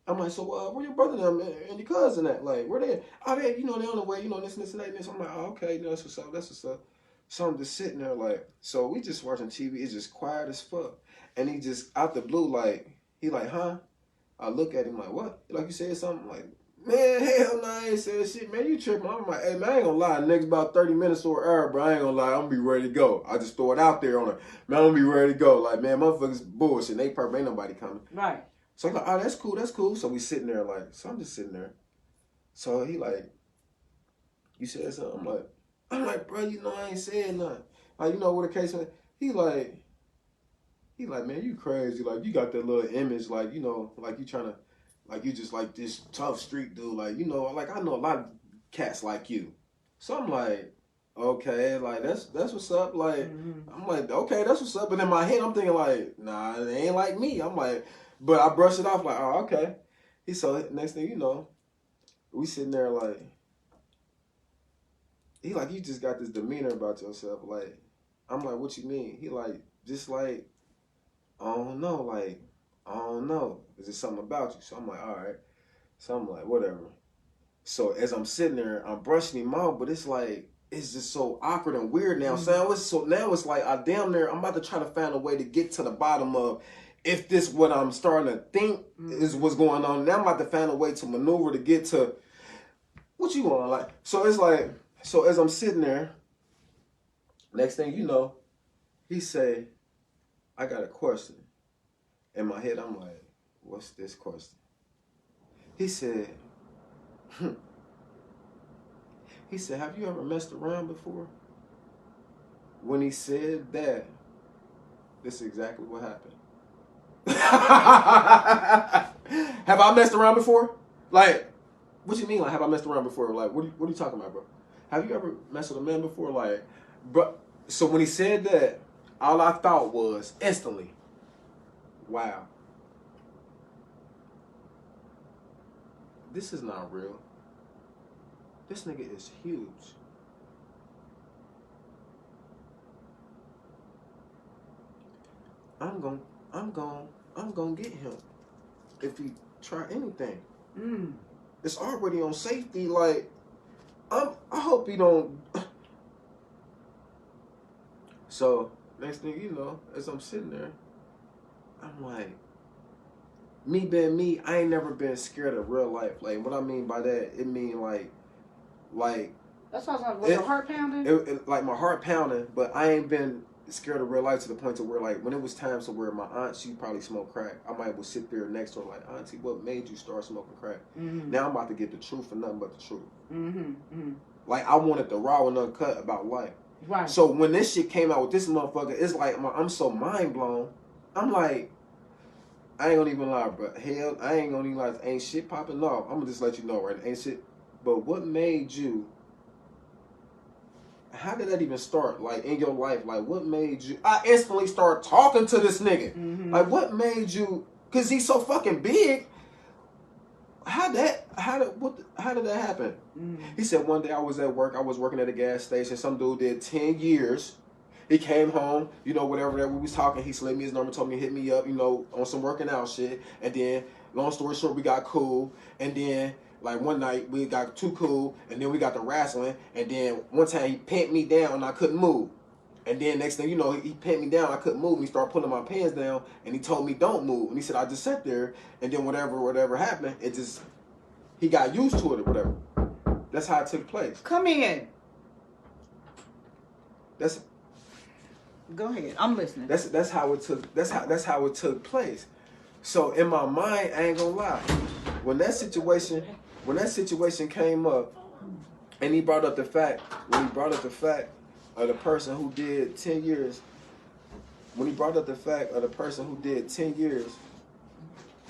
I'm like, so where your brother and your cousin at? Like, where they? Oh, they, you know, they on the way, you know, this and this. I'm like, oh, okay, that's what's up, that's what's up. So I'm just sitting there like, so we just watching TV. It's just quiet as fuck. And he just, out the blue, like, he like, huh? I look at him like, what? Like, you said something? Like, man, hell no, I ain't said shit, man. You tripping. I'm like, hey, man, I ain't gonna lie. Next about 30 minutes or an hour, bro, I ain't gonna lie. I'm gonna be ready to go. I just throw it out there on her. Man, I'm gonna be ready to go. Like, man, motherfuckers bullshit. They perfect. Ain't nobody coming. Right. So I'm like, oh, that's cool, that's cool. So we sitting there like, so I'm just sitting there. So he like, you said something? I'm like, bro, you know I ain't saying nothing. Like, you know what the case was? He like, man, you crazy. Like, you got that little image, like, you know, like you trying to, like you just like this tough street dude. Like, you know, like I know a lot of cats like you. So I'm like, okay, like that's what's up. Like, I'm like, okay, that's what's up. But in my head, I'm thinking like, nah, it ain't like me. I'm like, but I brush it off like, oh, okay. He saw it. Next thing you know, we sitting there like, he like, you just got this demeanor about yourself. Like, I'm like, what you mean? He like, just like, I don't know. Like, I don't know. Is there something about you? So I'm like, all right. So I'm like, whatever. So as I'm sitting there, I'm brushing him off, but it's like, it's just so awkward and weird now. So now it's like, I'm about to try to find a way to get to the bottom of if this what I'm starting to think is what's going on. Now I'm about to find a way to maneuver to get to what you want. Like, so it's like, so as I'm sitting there, next thing you know, he say, I got a question. In my head, I'm like, what's this question? He said, have you ever messed around before? When he said that, this is exactly what happened. Have I messed around before? Like, what you mean? Like, have I messed around before? Like, what are you talking about, bro? Have you ever messed with a man before? Like, bro. So when he said that, all I thought was instantly, wow, this is not real. This nigga is huge. I'm gonna get him if he try anything. It's already on safety. Like, I hope he don't. So next thing you know, as I'm sitting there, I'm like, me being me, I ain't never been scared of real life. Like, what I mean by that, it mean like. That sounds like, was your heart pounding? Like my heart pounding, but I ain't been scared of real life to the point to where, like, when it was times to where my aunt, she probably smoked crack, I might would sit there next to her like, auntie, what made you start smoking crack? Now I'm about to get the truth and nothing but the truth. Like, I wanted the raw and uncut about life. Right. So when this shit came out with this motherfucker, it's like I'm so mind blown. I'm like, I ain't gonna even lie, bro. Hell, I ain't gonna even lie. Ain't shit popping off. I'm gonna just let you know, right? Ain't shit. But what made you? How did that even start? Like, in your life, like, what made you? I instantly start talking to this nigga. Like, what made you? Cause he's so fucking big. How did that happen? He said one day I was at work. I was working at a gas station. Some dude did 10 years. He came home, you know, whatever that we was talking. He slid me his number, told me to hit me up, you know, on some working out shit. And then, long story short, we got cool. And then Like one night we got too cool, and then we got the wrestling, and then one time he pinned me down and I couldn't move. And then next thing you know, he pinned me down, I couldn't move, and he started pulling my pants down, and he told me don't move. And he said I just sat there, and then whatever happened, it just, he got used to it or whatever. That's how it took place. Come in. That's Go ahead. I'm listening. That's how it took place. So in my mind, I ain't gonna lie. When that situation came up, and he brought up the fact of the person who did 10 years, when he brought up the fact of the person who did 10 years,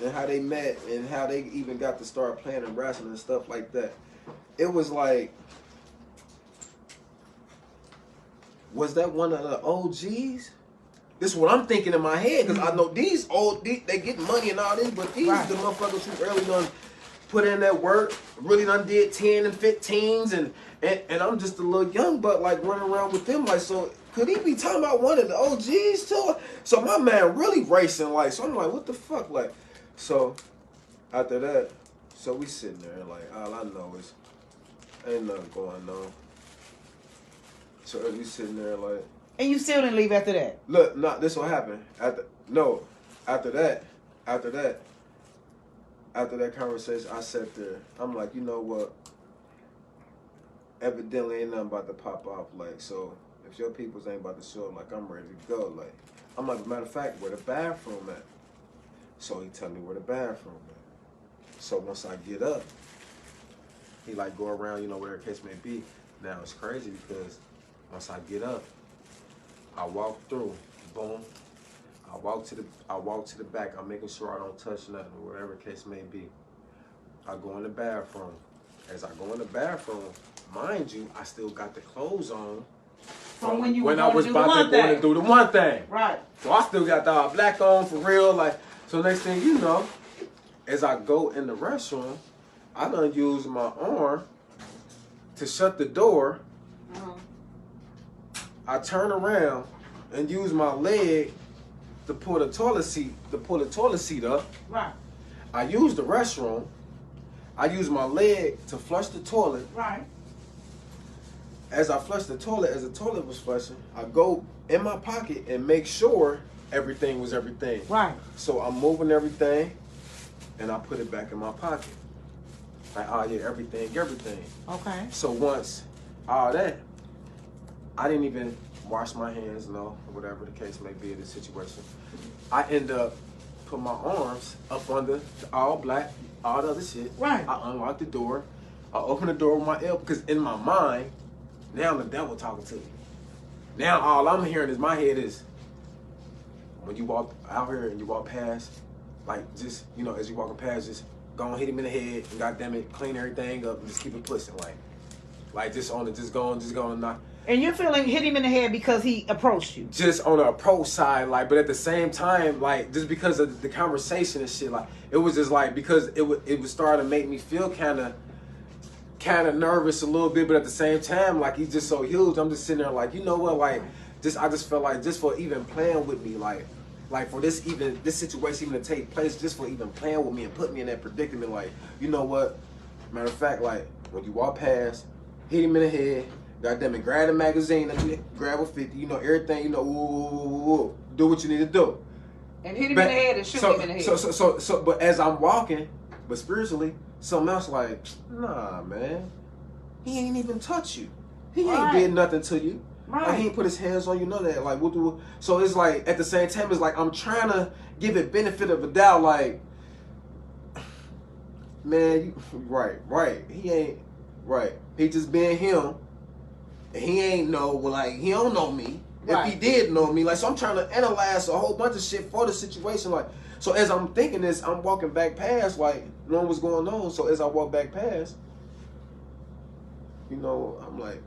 and how they met, and how they even got to start playing and wrestling and stuff like that, it was like, was that one of the OGs? This is what I'm thinking in my head, because I know they get money and all this, but these the motherfuckers who early done put in that work, really done did 10 and 15s, and I'm just a little young buck, like running around with them, like, so could he be talking about one of the OGs too? So my man really racing, like, so I'm like, what the fuck, like, so after that, so we sitting there, like, all I know is ain't nothing going on. So as we sitting there, like, And you still didn't leave after that? look, this what happened. After that conversation, I sat there. I'm like, you know what? Evidently ain't nothing about to pop off. Like, so if your peoples ain't about to show up, like, I'm ready to go. Like, I'm like, matter of fact, where the bathroom at? So he tell me where the bathroom at. So once I get up, he like go around, you know, whatever the case may be. Now it's crazy because once I get up, I walk through, boom. I walk to the back. I'm making sure I don't touch nothing, or whatever the case may be. I go in the bathroom. As I go in the bathroom, mind you, I still got the clothes on. From when you when I was about to go and do the one thing. Right. So I still got the all black on for real. Like, so next thing you know, as I go in the restroom, I done use my arm to shut the door. I turn around and use my leg to pull the toilet seat up. Right. I use the restroom. I use my leg to flush the toilet. Right. As I flush the toilet, as the toilet was flushing, I go in my pocket and make sure everything was everything. Right. So I'm moving everything, and I put it back in my pocket. Like, oh yeah, everything. Okay. So once all that, I didn't even wash my hands, or whatever the case may be in the situation. I end up putting my arms up under all black, all the other shit. Right. I unlock the door. I open the door with my elbow, because in my mind, now the devil talking to me. Now all I'm hearing in my head is, when you walk out here and you walk past, like, just, as you walking past, just go and hit him in the head and goddamn it, clean everything up and just keep it pushing, like just going and not. And you're feeling hit him in the head because he approached you. Just on the approach side, like, but at the same time, like, just because of the conversation and shit, like, it was just like, because it was starting to make me feel kind of nervous a little bit, but at the same time, like, he's just so huge. I'm just sitting there like, you know what, like, I just felt like, just for even playing with me, like for this situation even to take place, just for even playing with me and put me in that predicament, like, you know what, matter of fact, like, when you walk past, hit him in the head, goddamn it, grab the magazine, grab a 50, everything, do what you need to do. And hit him in the head and shoot him in the head. So, but as I'm walking, but spiritually, something else like, nah, man, he ain't even touch you. He ain't did nothing to you. Right. Like, he ain't put his hands on you, none of that. Like, so it's like, at the same time, it's like, I'm trying to give it benefit of a doubt, like, man, right. He ain't, right. He just being him. And he ain't he don't know me. Right. If he did know me, like, so I'm trying to analyze a whole bunch of shit for the situation, like, so as I'm thinking this, I'm walking back past, like, knowing what's going on. So as I walk back past, I'm like,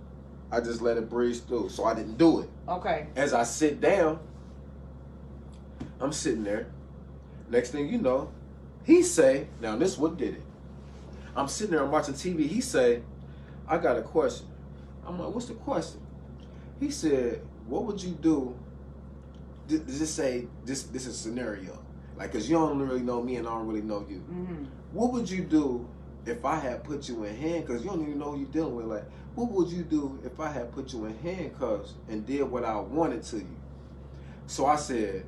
I just let it breeze through. So I didn't do it. Okay. As I sit down, I'm sitting there. Next thing you know, he say, now this what did it. I'm sitting there, I'm watching TV. He say, I got a question. I'm like, what's the question? He said, what would you do? Just say, this is a scenario. Like, because you don't really know me and I don't really know you. Mm-hmm. What would you do if I had put you in hand, because you don't even know who you're dealing with. Like, what would you do if I had put you in handcuffs and did what I wanted to you? So I said,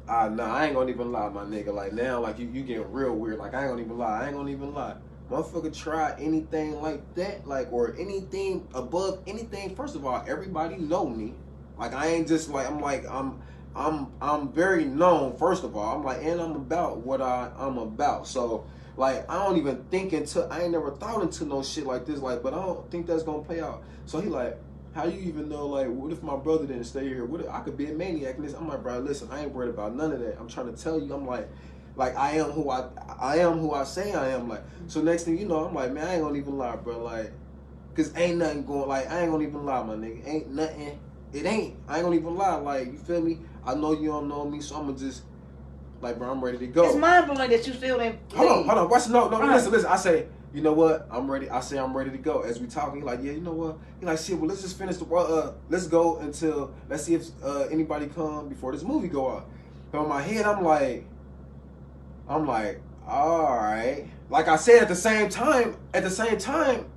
nah, I ain't gonna even lie, my nigga. Like, now, like, you getting real weird. Like, I ain't gonna even lie. I ain't gonna even lie. Motherfucker try anything like that, like, or anything above anything. First of all, everybody know me. Like, I ain't just like, I'm very known. First of all, I'm like, and I'm about what I'm about. So, like, I don't even think I ain't never thought into no shit like this. Like, but I don't think that's gonna play out. So he like, how you even know, like, what if my brother didn't stay here? What if I could be a maniac in this? I'm like, bro, listen, I ain't worried about none of that. I'm trying to tell you, I'm like I am who I say I am. Like, so next thing you know, I'm like, man, I ain't gonna even lie, bro. Like, cause ain't nothing going. Like, I ain't gonna even lie, my nigga. Ain't nothing. It ain't. I ain't gonna even lie. Like, you feel me? I know you don't know me, so I'm gonna just like, bro, I'm ready to go. It's mind blowing that you still didn't leave. Hold on. Watch, no, listen. I say, you know what? I'm ready. I say I'm ready to go. As we talking, he like, yeah, you know what? He like, shit. Well, let's just finish the. Let's go until let's see if anybody come before this movie go out. But in my head, I'm like, all right. Like I said, at the same time,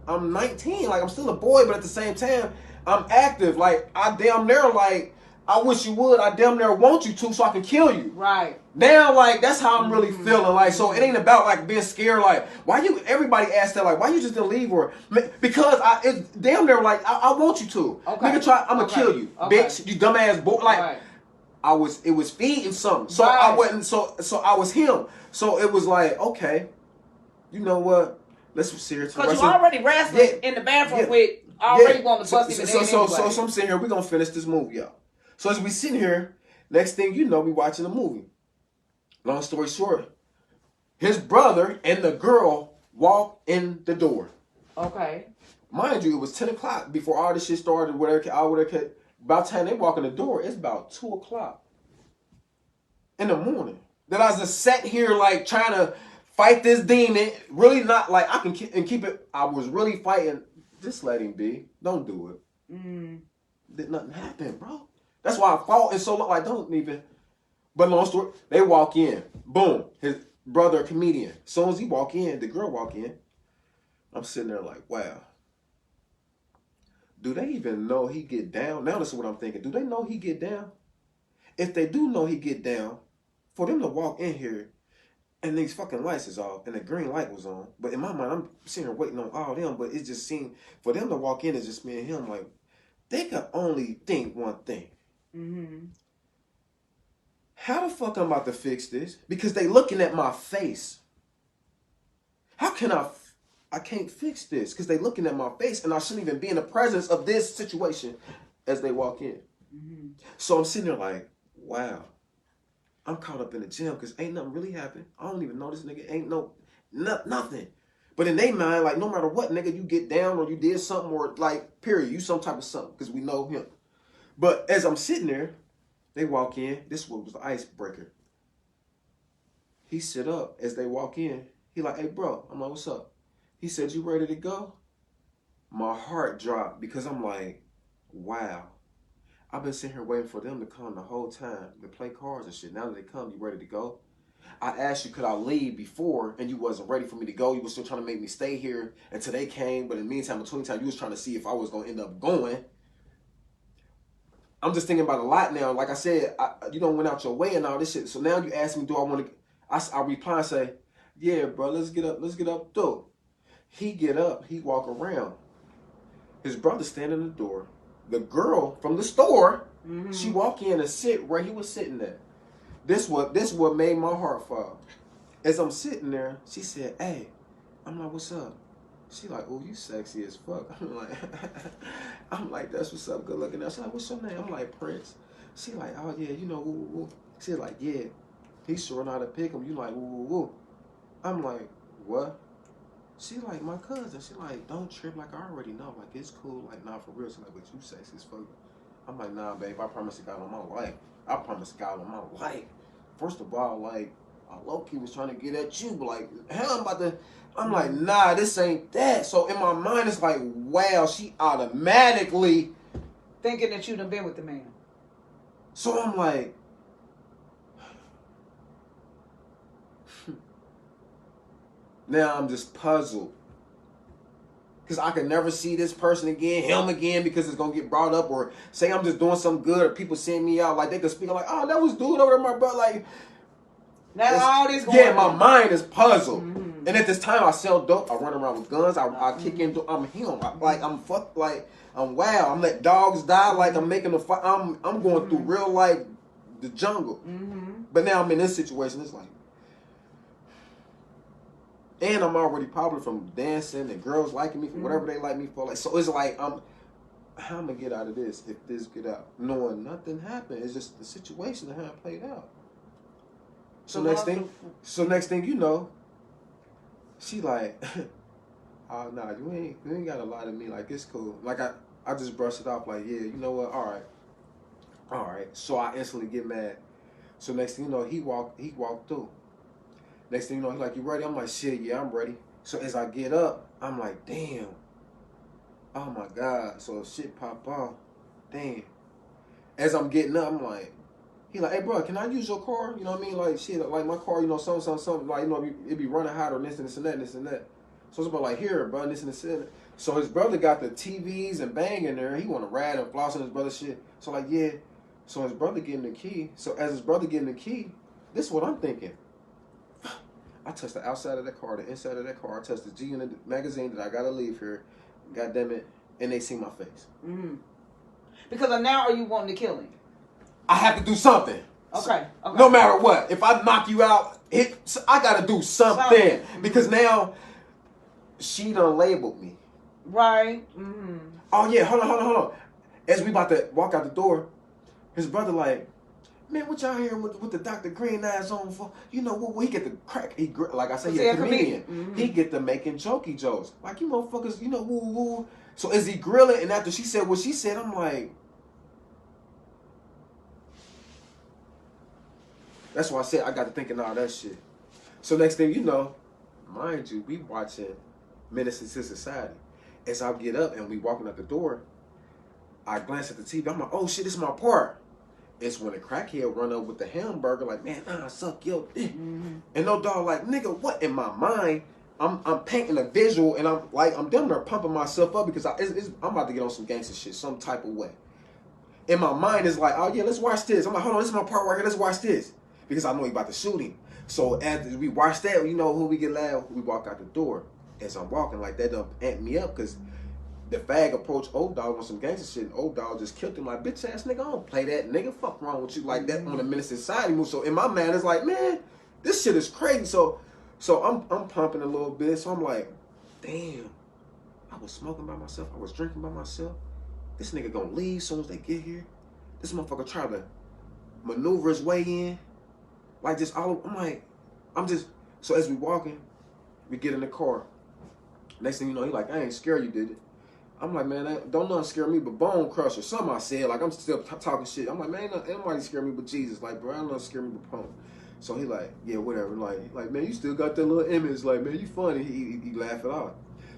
I'm 19. Like, I'm still a boy, but at the same time, I'm active. Like, I damn near like, I wish you would. I damn near want you to, so I can kill you. Right. Now, like, that's how I'm really feeling. Like, so it ain't about like being scared. Like, why you? Everybody asks that. Like, why you just didn't leave? Or because it's damn near like I want you to. Okay. Nigga, I'm gonna kill you, bitch. You dumbass boy. Like, right. it was feeding something. So right. I wasn't. So I was him. So it was like, okay, you know what? Let's be serious. Because you already wrestling in the bathroom with already wanting to bust him in the So I'm sitting here. We're gonna finish this movie up. So as we sitting here, next thing you know, we watching a movie. Long story short, his brother and the girl walk in the door. Okay. Mind you, it was 10 o'clock before all this shit started. Whatever. By the time they walk in the door, it's about 2 o'clock in the morning. That I just sat here like trying to fight this demon. Really not like I can keep it. I was really fighting. Just let him be. Don't do it. Did nothing happen, bro. That's why I fought and so long. Like, don't even. But long story, they walk in. Boom. His brother, a comedian. As soon as he walk in, the girl walk in. I'm sitting there like, wow. Do they even know he get down? Now this is what I'm thinking. Do they know he get down? If they do know he get down, for them to walk in here and these fucking lights is off and the green light was on. But in my mind, I'm sitting here waiting on all them. But it just seemed, for them to walk in, it's just me and him. Like, they could only think one thing. How the fuck I'm about to fix this? Because they looking at my face. How can I can't fix this because they looking at my face and I shouldn't even be in the presence of this situation as they walk in. So I'm sitting there like, wow, I'm caught up in the gym because ain't nothing really happened. I don't even know this nigga. Ain't nothing. But in their mind, like, no matter what, nigga, you get down or you did something or like, period, you some type of something because we know him. But as I'm sitting there, they walk in. This was the icebreaker. He sit up as they walk in. He like, hey, bro. I'm like, what's up? He said, you ready to go? My heart dropped because I'm like, wow. I've been sitting here waiting for them to come the whole time to play cards and shit. Now that they come, you ready to go? I asked you, could I leave before, and you wasn't ready for me to go. You was still trying to make me stay here until they came. But in the meantime, between time, you was trying to see if I was going to end up going. I'm just thinking about a lot now. Like I said, you don't went out your way and all this shit. So now you ask me, do I want to? I reply and say, yeah, bro, let's get up, though. He get up, he walk around. His brother standing in the door. The girl from the store, she walk in and sit where he was sitting at. This what made my heart fall. As I'm sitting there, she said, hey. I'm like, what's up? She like, oh, you sexy as fuck. I'm like, that's what's up, good looking. She's like, what's your name? I'm like, Prince. She like, oh yeah, you know, woo, woo. She like, yeah, he sure know how to pick him. You like, woo, woo, woo. I'm like, what? She like, my cousin. She like, don't trip. Like, I already know. Like, it's cool. Like, nah, for real. She like, but you sexy as fuck. I'm like, nah, babe. I promise to God on my life. I promise to God on my life. First of all, like, I low-key was trying to get at you, but like, hell, I'm like, nah, this ain't that. So in my mind, it's like, wow, she automatically thinking that you done been with the man. So I'm like, Now I'm just puzzled. Because I can never see this person again, him again, because it's going to get brought up. Or say I'm just doing something good, or people seeing me out, like they could speak, I'm like, oh, that was dude over there, my brother. Like, that's all this going yeah, on. my mind is puzzled. Mm-hmm. And at this time, I sell dope. I run around with guns. I kick in. I'm him. I'm wild. I'm letting dogs die. Like I'm making a fight. I'm going through real life, the jungle. Mm-hmm. But now I'm in this situation. It's like, and I'm already popular from dancing and girls liking me for whatever they like me for. Like, so it's like how I'm gonna get out of this if this get out, knowing nothing happened. It's just the situation that hadn't played out. So next thing you know, she like, oh nah, you ain't gotta lie to me. Like it's cool. Like I just brushed it off. Like yeah, you know what? All right. So I instantly get mad. So next thing you know, he walked through. Next thing you know, he's like, you ready? I'm like, shit, yeah, I'm ready. So as I get up, I'm like, damn. Oh my God. So if shit pop off, damn. As I'm getting up, I'm like, he like, hey bro, can I use your car? You know what I mean? Like shit, like my car, you know, something. Like, you know, it be running hot or this and that. So it's about like, here, bro, this and that. So his brother got the TVs and bang in there. He want to ride and floss on his brother's shit. So like, yeah. So his brother getting the key. So as his brother getting the key, this is what I'm thinking. I touched the outside of that car, the inside of that car. I touched the G in the magazine that I gotta leave here. God damn it. And they see my face. Mm-hmm. Because now are you wanting to kill him? I have to do something. Okay. No matter what. If I knock you out, I gotta do something. Mm-hmm. Because now she done labeled me. Right. Mm-hmm. Oh yeah, hold on. As we about to walk out the door, his brother like, man, what y'all here with the Dr. Green eyes on for? You know what? He get the crack. Like I said, he a comedian. Mm-hmm. He get the making jokey jokes. Like, you motherfuckers, you know, woo. So as he grilling, and after she said what she said, I'm like, that's why I said I got to thinking all that shit. So next thing you know, mind you, we watching Menace to Society. As I get up and we walking out the door, I glance at the TV. I'm like, oh shit, this is my part. It's when the crackhead run up with the hamburger, like, man, I suck your dick. Mm-hmm. And no dog, like, nigga, what in my mind? I'm painting a visual, and I'm damn near pumping myself up because I'm about to get on some gangster shit, some type of way. In my mind, it's like, oh yeah, let's watch this. I'm like, hold on, this is my part right here. Let's watch this because I know he about to shoot him. So as we watch that, you know who we get loud. We walk out the door. As I'm walking, like that done amped me up because the fag approached Old Dog on some gangster shit, and Old Dog just killed him like, bitch ass nigga, I don't play that, nigga, fuck wrong with you, like that on the Menace Society move. So in my mind, it's like, man, this shit is crazy. So I'm pumping a little bit, so I'm like, damn, I was smoking by myself, I was drinking by myself, this nigga gonna leave as soon as they get here, this motherfucker try to maneuver his way in, like just all, so as we walking, we get in the car, next thing you know, he like, I ain't scared you, did it? I'm like, man, don't nothing scare me but Bone Crusher. Something I said, like, I'm still talking shit. I'm like, man, ain't nobody scare me but Jesus. Like, bro, ain't nothing scare me but Punk. So he like, yeah, whatever. Like, man, you still got that little image. Like, man, you funny. He laugh it off.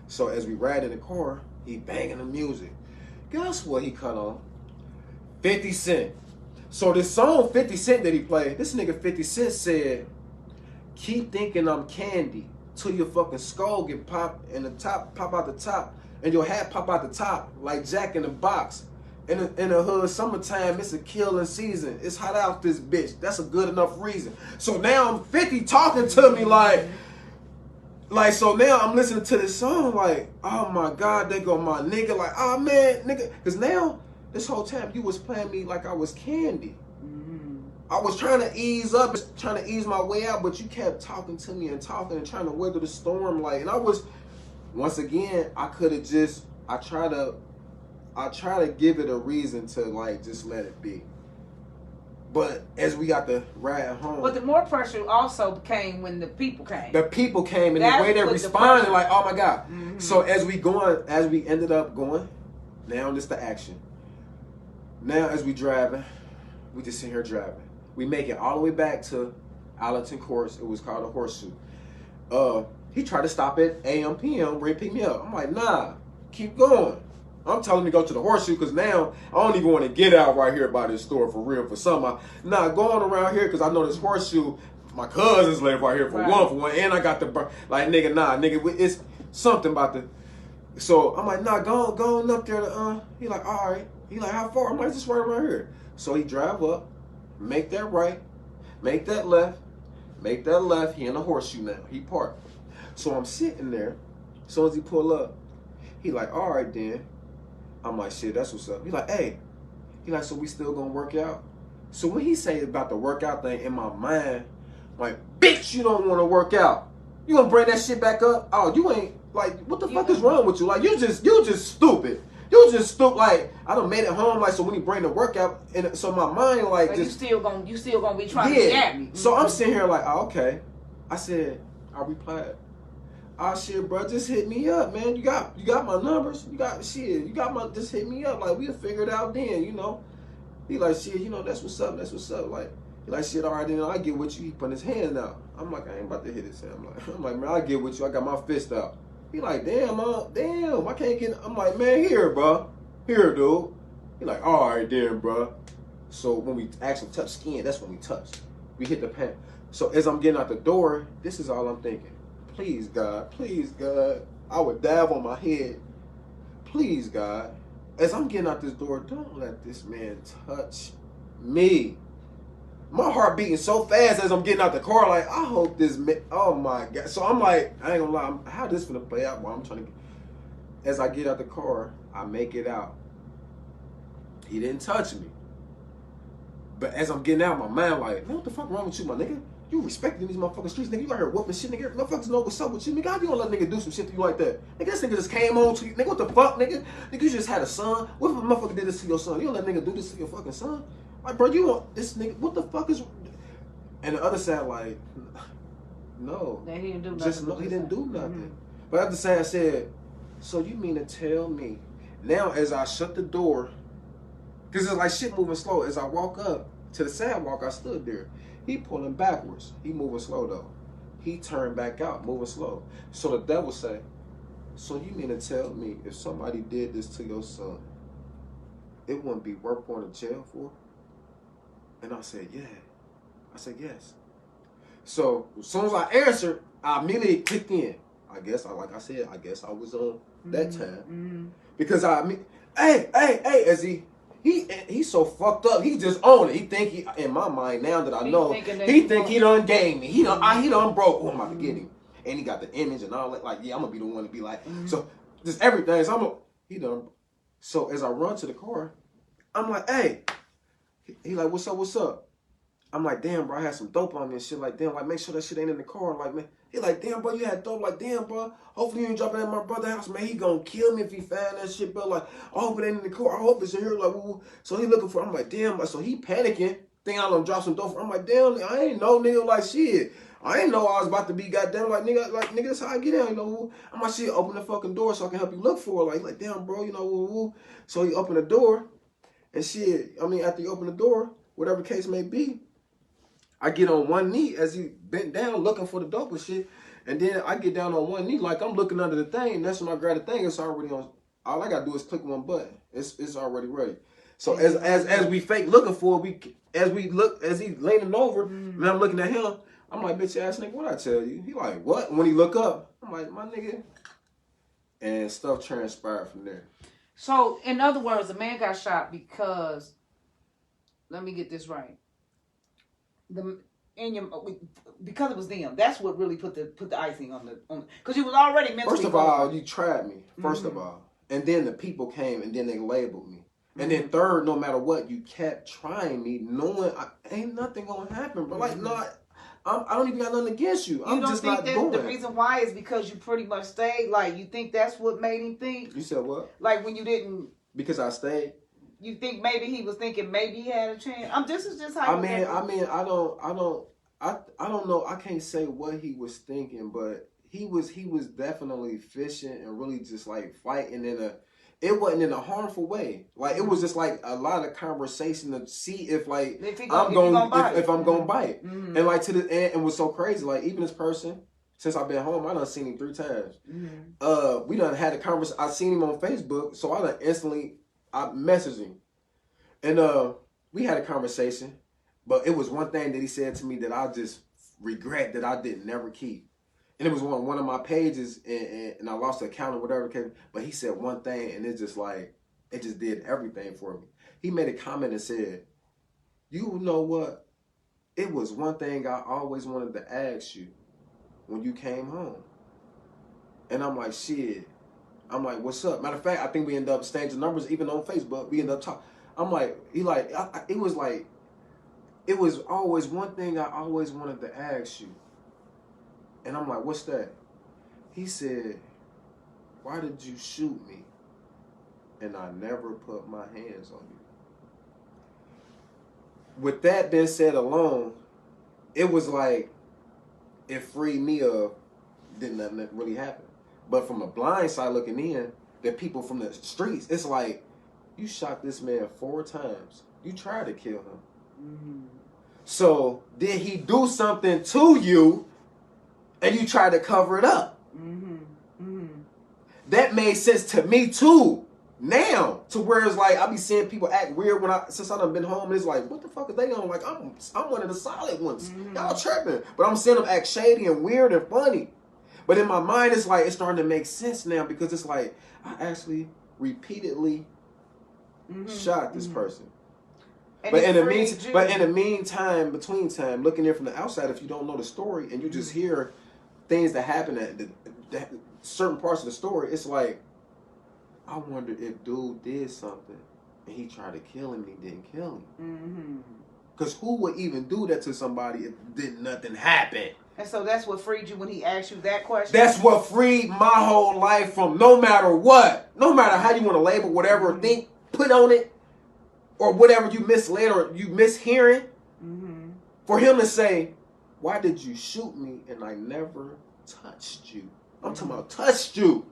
So as we ride in the car, he banging the music. Guess what he cut on? 50 Cent. So this song 50 Cent that he played, this nigga 50 Cent said, keep thinking I'm candy till your fucking skull get popped and the top pop out the top. And your hat pop out the top like Jack in the Box. In the hood, summertime, it's a killing season. It's hot out this bitch. That's a good enough reason. So now I'm 50 talking to me like so now I'm listening to this song like, oh my God, they go my nigga, like, oh man, nigga. Because now, this whole time, you was playing me like I was candy. Mm-hmm. I was trying to ease up, trying to ease my way out, but you kept talking to me and talking and trying to weather the storm, like, and I was... Once again, I could have just, I try to give it a reason to like just let it be. But as we got to ride home. But the more pressure also came when the people came. The people came and the way they responded, like, oh my God. Mm-hmm. So as we ended up going, now this the action. Now as we driving, we just sit here driving. We make it all the way back to Arlington Courts. It was called a Horseshoe. He tried to stop at AM, PM, where he picked me up. I'm like, nah, keep going. I'm telling him to go to the Horseshoe because now I don't even want to get out right here by this store for real for some. Nah, go on around here because I know this Horseshoe, my cousins live right here for Right. one, and I got the like nigga, nah, nigga, it's something about the. So I'm like, nah, go on up there. He like, all right. He like, how far? I'm like, just right around here. So he drive up, make that right, make that left, make that left. He in a horseshoe now. He parked. So I'm sitting there. As soon as he pull up, he like, all right then. I'm like, shit, that's what's up. He like, hey. He like, so we still gonna work out? So when he say about the workout thing in my mind, like, bitch, you don't want to work out. You gonna bring that shit back up? Oh, you ain't like, what the fuck is wrong with you? Like, you just stupid. You just stupid. Like, I done made it home. Like, so when he bring the workout, and so my mind like, but just you still gonna be trying to get at me. So I'm sitting here like, oh, okay. I said, I replied, oh shit, bro, just hit me up, man. You got my numbers. You got my, just hit me up. Like, we'll figure it out then, you know. He like, shit, you know, that's what's up. Like, he like, shit, all right, then I get with you. He put his hand out. I'm like, I ain't about to hit his hand. I'm like, man, I get with you. I got my fist out. He like, damn, I can't get. I'm like, man, here, bro, here, dude. He like, all right, then, bro. So when we actually touch skin, that's when we touch. We hit the pan. So as I'm getting out the door, this is all I'm thinking. Please, God, I would dab on my head. Please, God. As I'm getting out this door, don't let this man touch me. My heart beating so fast as I'm getting out the car, like, I hope this man, oh my God. So I'm like, I ain't gonna lie, how this gonna play out while I'm trying to get, as I get out the car, I make it out. He didn't touch me. But as I'm getting out, my mind like, man, what the fuck wrong with you, my nigga? You respecting these motherfucking streets, nigga. You out here whooping shit, nigga. Motherfuckers know what's up with you, nigga. How you gonna let nigga do some shit to you like that? Nigga, this nigga just came home to you. Nigga, what the fuck, nigga? Nigga, you just had a son. What if a motherfucker did this to your son? You don't let nigga do this to your fucking son? Like, bro, you want this nigga, what the fuck is... And the other side, like, no. That he didn't do nothing. Just no, he didn't do nothing. But at the side, I said, so you mean to tell me, now as I shut the door, because it's like shit moving slow, as I walk up to the sidewalk, I stood there. He pulling backwards. He moving slow though. He turned back out, moving slow. So the devil say, so you mean to tell me if somebody did this to your son, it wouldn't be worth going to jail for? And I said, yeah. I said, yes. So as soon as I answered, I immediately clicked in. I guess I was on that time. Because hey, as he's so fucked up. He just own it. He think he, in my mind now that I know, he think he done gained me. He done broke. Oh, I'm about to get him. And he got the image and all that. Like, yeah, I'm gonna be the one to be like, so just everything. So he done. So as I run to the car, I'm like, hey. He like, what's up? I'm like, damn, bro, I had some dope on me and shit. Like, damn, like, make sure that shit ain't in the car. Like, man, he like, damn, bro, you had dope. Like, damn, bro, hopefully you ain't dropping it at my brother's house, man. He gonna kill me if he find that shit, bro. Like, I hope it ain't in the car. I hope it's in here. Like, woo. So he looking for. I'm like, damn. So he panicking, thinking I done drop some dope. I'm like, damn, I ain't know, nigga. Like, shit, I ain't know I was about to be goddamn. Like, nigga, that's how I get out. You know, I'm like, shit, open the fucking door so I can help you look for it. Like, damn, bro, you know, woo. So he opened the door, and shit. I mean, after you open the door, whatever case may be. I get on one knee as he bent down looking for the dope and shit. And then I get down on one knee like I'm looking under the thing. And that's when I grab the thing. It's already on. All I got to do is click one button. It's already ready. So as we fake looking for it, as he leaning over, and I'm looking at him, I'm like, bitch ass nigga, what I tell you? He like, what? When he look up, I'm like, my nigga. And stuff transpired from there. So, in other words, the man got shot because, let me get this right. Because it was them. That's what really put the icing on the because you was already mentally. First of all, you tried me. First of all, and then the people came and then they labeled me. And then third, no matter what, you kept trying me, knowing ain't nothing gonna happen. But like, no, I don't even got nothing against you. I'm just not doing the reason why is because you pretty much stayed. Like, you think that's what made him think? You said what? Like when you didn't. Because I stayed. You think maybe he was thinking maybe he had a chance? This is just how. I don't know. I can't say what he was thinking, but he was definitely fishing and really just like fighting it wasn't in a harmful way. Like, it was just like a lot of conversation to see if like I'm gonna bite. And like to the end, and was so crazy. Like, even this person, since I've been home, I done seen him 3 times. We done had a conversation. I seen him on Facebook, so I done instantly. I messaged him, and we had a conversation, but it was one thing that he said to me that I just regret that I didn't never keep. And it was on one of my pages, and I lost the account or whatever. But he said one thing, and it just did everything for me. He made a comment and said, "You know what? It was one thing I always wanted to ask you when you came home." And I'm like, shit. I'm like, what's up? Matter of fact, I think we ended up exchanging numbers even on Facebook. We ended up talking. I'm like, it was always one thing I always wanted to ask you. And I'm like, what's that? He said, why did you shoot me? And I never put my hands on you. With that being said alone, it was like, it freed me of, didn't nothing really happen. But from a blind side looking in, the people from the streets, it's like, you shot this man 4 times. You tried to kill him. Mm-hmm. So did he do something to you and you tried to cover it up? Mm-hmm. Mm-hmm. That made sense to me too. Now, to where it's like, I be seeing people act weird since I done been home, and it's like, what the fuck is they on? Like, I'm one of the solid ones. Mm-hmm. Y'all tripping. But I'm seeing them act shady and weird and funny. But in my mind, it's like, it's starting to make sense now, because it's like, I actually repeatedly shot this person. And but in the meantime, between time, looking in from the outside, if you don't know the story and you just hear things that happen at certain parts of the story, it's like, I wonder if dude did something and he tried to kill him and he didn't kill him. Because who would even do that to somebody if nothing happen? And so that's what freed you when he asked you that question? That's what freed my whole life from no matter what. No matter how you want to label whatever, think, put on it, or whatever you misled or you mishearing. For him to say, why did you shoot me and I never touched you? I'm talking about touched you.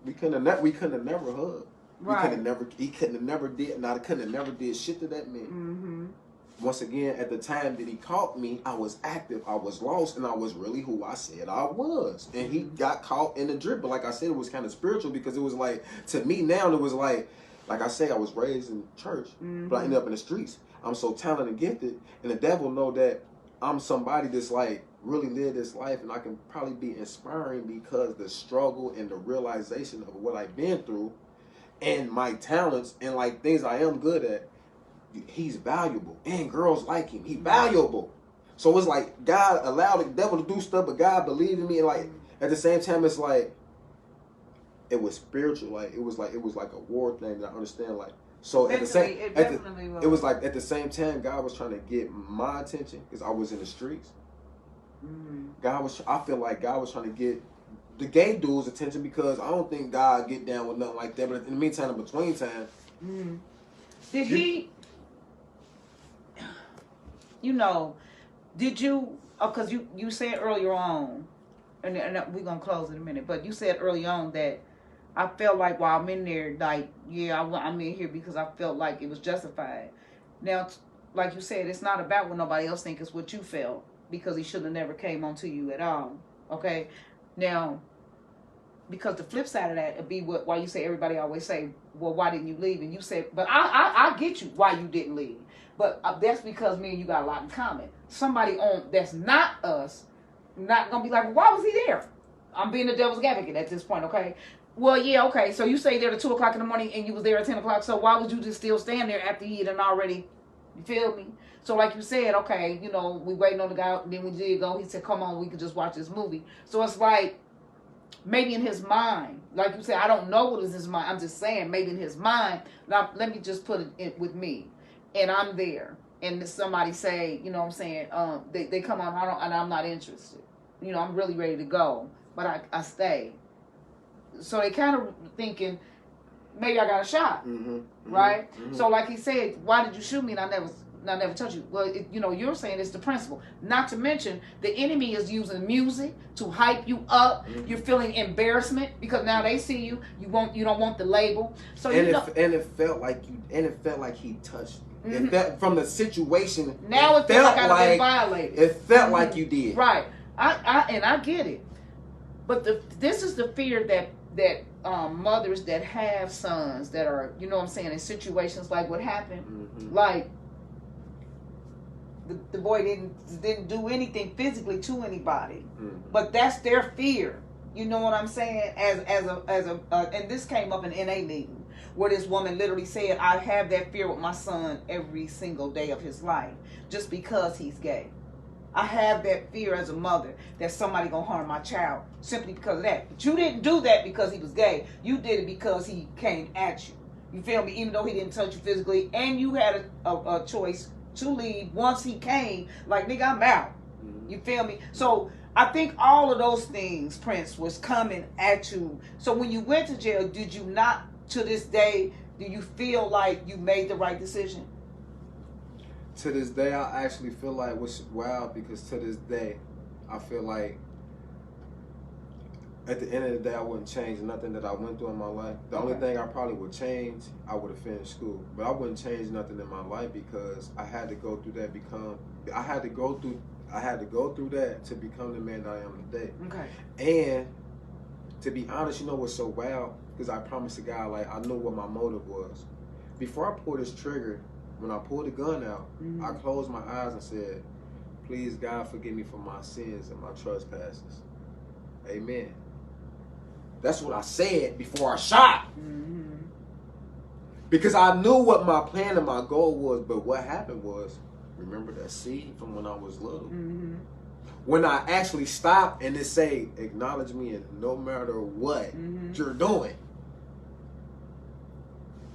We couldn't have never hugged. Right. He couldn't have never did shit to that man. Once again, at the time that he caught me, I was active, I was lost, and I was really who I said I was. And he got caught in the drip. But like I said, it was kind of spiritual, because it was like, to me now, it was like I say, I was raised in church, but I ended up in the streets. I'm so talented and gifted, and the devil know that I'm somebody that's like really live this life, and I can probably be inspiring because the struggle and the realization of what I've been through and my talents and like things I am good at. He's valuable, and girls like him. He's valuable. So it's like God allowed the devil to do stuff, but God believed in me. And like at the same time, it's like it was spiritual. Like it was like a war thing. That I understand. Like so at the same, it was like at the same time, God was trying to get my attention because I was in the streets. I feel like God was trying to get the gay dude's attention, because I don't think God get down with nothing like that. But in the meantime, in between time, did he? Did you? Because you said earlier on, and we're gonna close in a minute. But you said early on that I felt like while I'm in there, like I'm in here because I felt like it was justified. Now, like you said, it's not about what nobody else thinks; it's what you felt, because he should have never came onto you at all. Okay, now, because the flip side of that would be why you say everybody always say, well, why didn't you leave? And you said, but I get you why you didn't leave. But that's because me and you got a lot in common. Somebody that's not us, not going to be like, well, why was he there? I'm being the devil's advocate at this point, okay? Well, yeah, okay. So you say there at 2 o'clock in the morning and you was there at 10 o'clock. So why would you just still stand there after he had already, you feel me? So like you said, okay, we waiting on the guy. Then we did go. He said, come on, we could just watch this movie. So it's like, maybe in his mind, like you said, I don't know what is his mind. I'm just saying, maybe in his mind. Now, let me just put it with me. And I'm there, and somebody say, you know what I'm saying, they come on, and I'm not interested. I'm really ready to go, but I stay. So they kind of thinking, maybe I got a shot, right? So like he said, why did you shoot me and I never touched you? Well, you're saying it's the principle. Not to mention, the enemy is using music to hype you up. You're feeling embarrassment because now they see you. You don't want the label. So it felt like he touched me. It felt from the situation. Now it felt like I've been violated. It felt like you did. Right. I get it. But this is the fear that mothers that have sons that are, in situations like what happened, like the boy didn't do anything physically to anybody, Mm-hmm. but that's their fear. You know what I'm saying? And this came up in NA meeting where this woman literally said, "I have that fear with my son every single day of his life, just because he's gay. I have that fear as a mother that somebody gonna harm my child simply because of that. But you didn't do that because he was gay. You did it because he came at you. You feel me? Even though he didn't touch you physically, and you had a choice to leave once he came. Like, nigga, I'm out. You feel me? So I think all of those things, Prince, was coming at you. So when you went to jail, did you not, to this day, do you feel like you made the right decision? To this day, I actually feel like, what's wild, because to this day, I feel like at the end of the day, I wouldn't change nothing that I went through in my life. The only thing I probably would change, I would have finished school. But I wouldn't change nothing in my life because I had to go through that I had to go through that to become the man that I am today. Okay. And to be honest, you know what's so wild? Because I promised a guy, like, I knew what my motive was. Before I pulled this trigger, when I pulled the gun out, I closed my eyes and said, "Please, God, forgive me for my sins and my trespasses. Amen." That's what I said before I shot. Because I knew what my plan and my goal was, but what happened was, remember that seed from when I was little? When I actually stopped and it say, "Acknowledge me and no matter what you're doing,"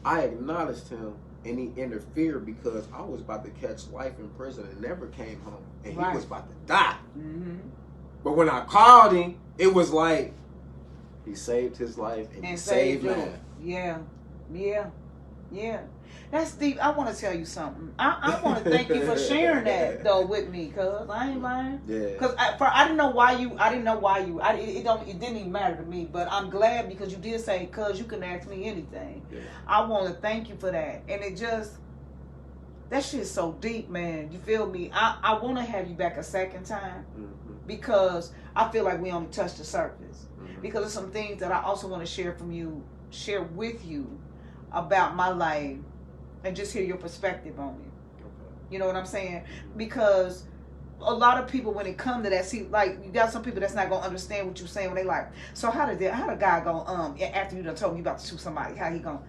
I acknowledged him. And he interfered because I was about to catch life in prison and never came home. And he was about to die. But when I called him, it was like he saved his life and he saved mine. Yeah. That's deep. I want to tell you something. I want to thank you for sharing that though with me, cuz I ain't lying. Yeah. Cuz I didn't know why you. It didn't even matter to me. But I'm glad because you did say, "Cuz you can ask me anything." Yeah. I want to thank you for that. And it just, that shit's so deep, man. You feel me? I want to have you back a second time because I feel like we only touched the surface. Because there's some things that I also want to share with you about my life. And just hear your perspective on it. You know what I'm saying? Because a lot of people, when it comes to that, see, like, you got some people that's not gonna understand what you're saying when they like, so how the guy gonna after you done told me about to shoot somebody, how he gonna?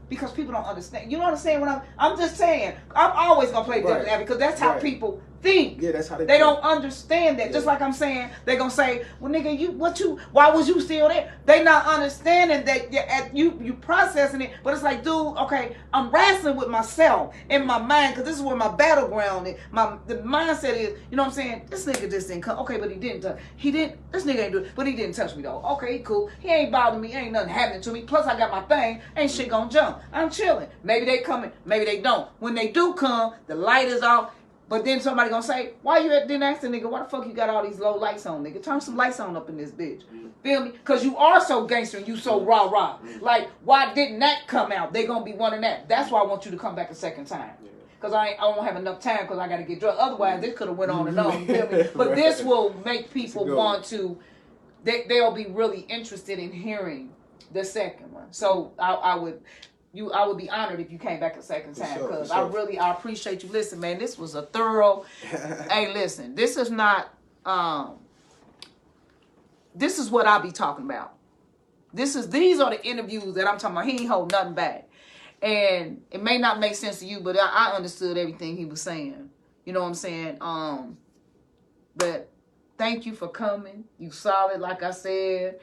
Because people don't understand. You know what I'm saying? I'm just saying, I'm always gonna play devil's advocate because that's how people think. Yeah, that's how they don't understand that. Just like I'm saying, they gonna say, "Well, nigga, why was you still there?" They not understanding that you processing it, but it's like, dude, okay, I'm wrestling with myself in my mind because this is where my battleground is. The mindset is, you know what I'm saying? This nigga just didn't come. Okay, but this nigga ain't do it, but he didn't touch me though. Okay, cool. He ain't bothering me. Ain't nothing happening to me. Plus, I got my thing. Ain't shit gonna jump. I'm chilling. Maybe they coming. Maybe they don't. When they do come, the light is off. But then somebody gonna say, "Why you didn't ask the nigga, why the fuck you got all these low lights on, nigga? Turn some lights on up in this bitch." Feel me? Because you are so gangster and you so rah-rah. Like, why didn't that come out? They gonna be wanting that. That's why I want you to come back a second time. Because I won't have enough time because I got to get drunk. Otherwise, this could have went on and on. You feel me? But this will make people want to, they'll be really interested in hearing the second one. So I would be honored if you came back a second time because I appreciate you. Listen, man, this was a thorough. Hey, listen, this is not. This is what I be talking about. These are the interviews that I'm talking about. He ain't hold nothing back, and it may not make sense to you, but I understood everything he was saying. You know what I'm saying? But thank you for coming. You solid, like I said.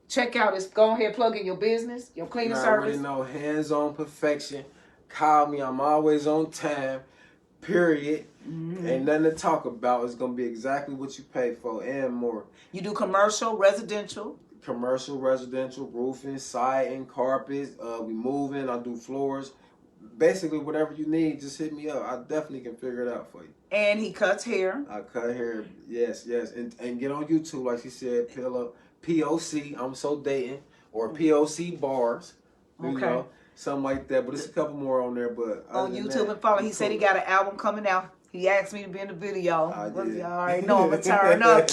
Check out this. Go ahead, plug in your business, your cleaning service. I already know, hands-on perfection. Call me. I'm always on time. Period. Ain't nothing to talk about. It's gonna be exactly what you pay for and more. You do commercial, residential. Commercial, residential, roofing, siding, carpets. We moving. I do floors. Basically, whatever you need, just hit me up. I definitely can figure it out for you. And he cuts hair. I cut hair. Yes. And get on YouTube, like she said. Pill up. POC, I'm so dating, or POC bars, you know, something like that. But there's a couple more on there. But on YouTube and follow. He said he got an album coming out. He asked me to be in the video. I did. You already know I'm going to turn up.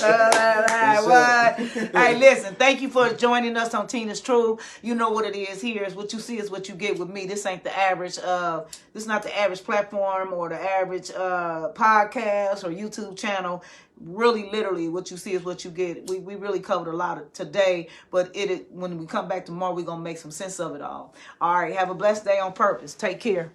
What? Hey, listen, thank you for joining us on Tina's Truth. You know what it is here. Is what you see is what you get with me. This ain't the average. This is not the average platform or the average podcast or YouTube channel. Really, literally, what you see is what you get. We really covered a lot of today, but when we come back tomorrow, we're going to make some sense of it all. All right, have a blessed day on purpose. Take care.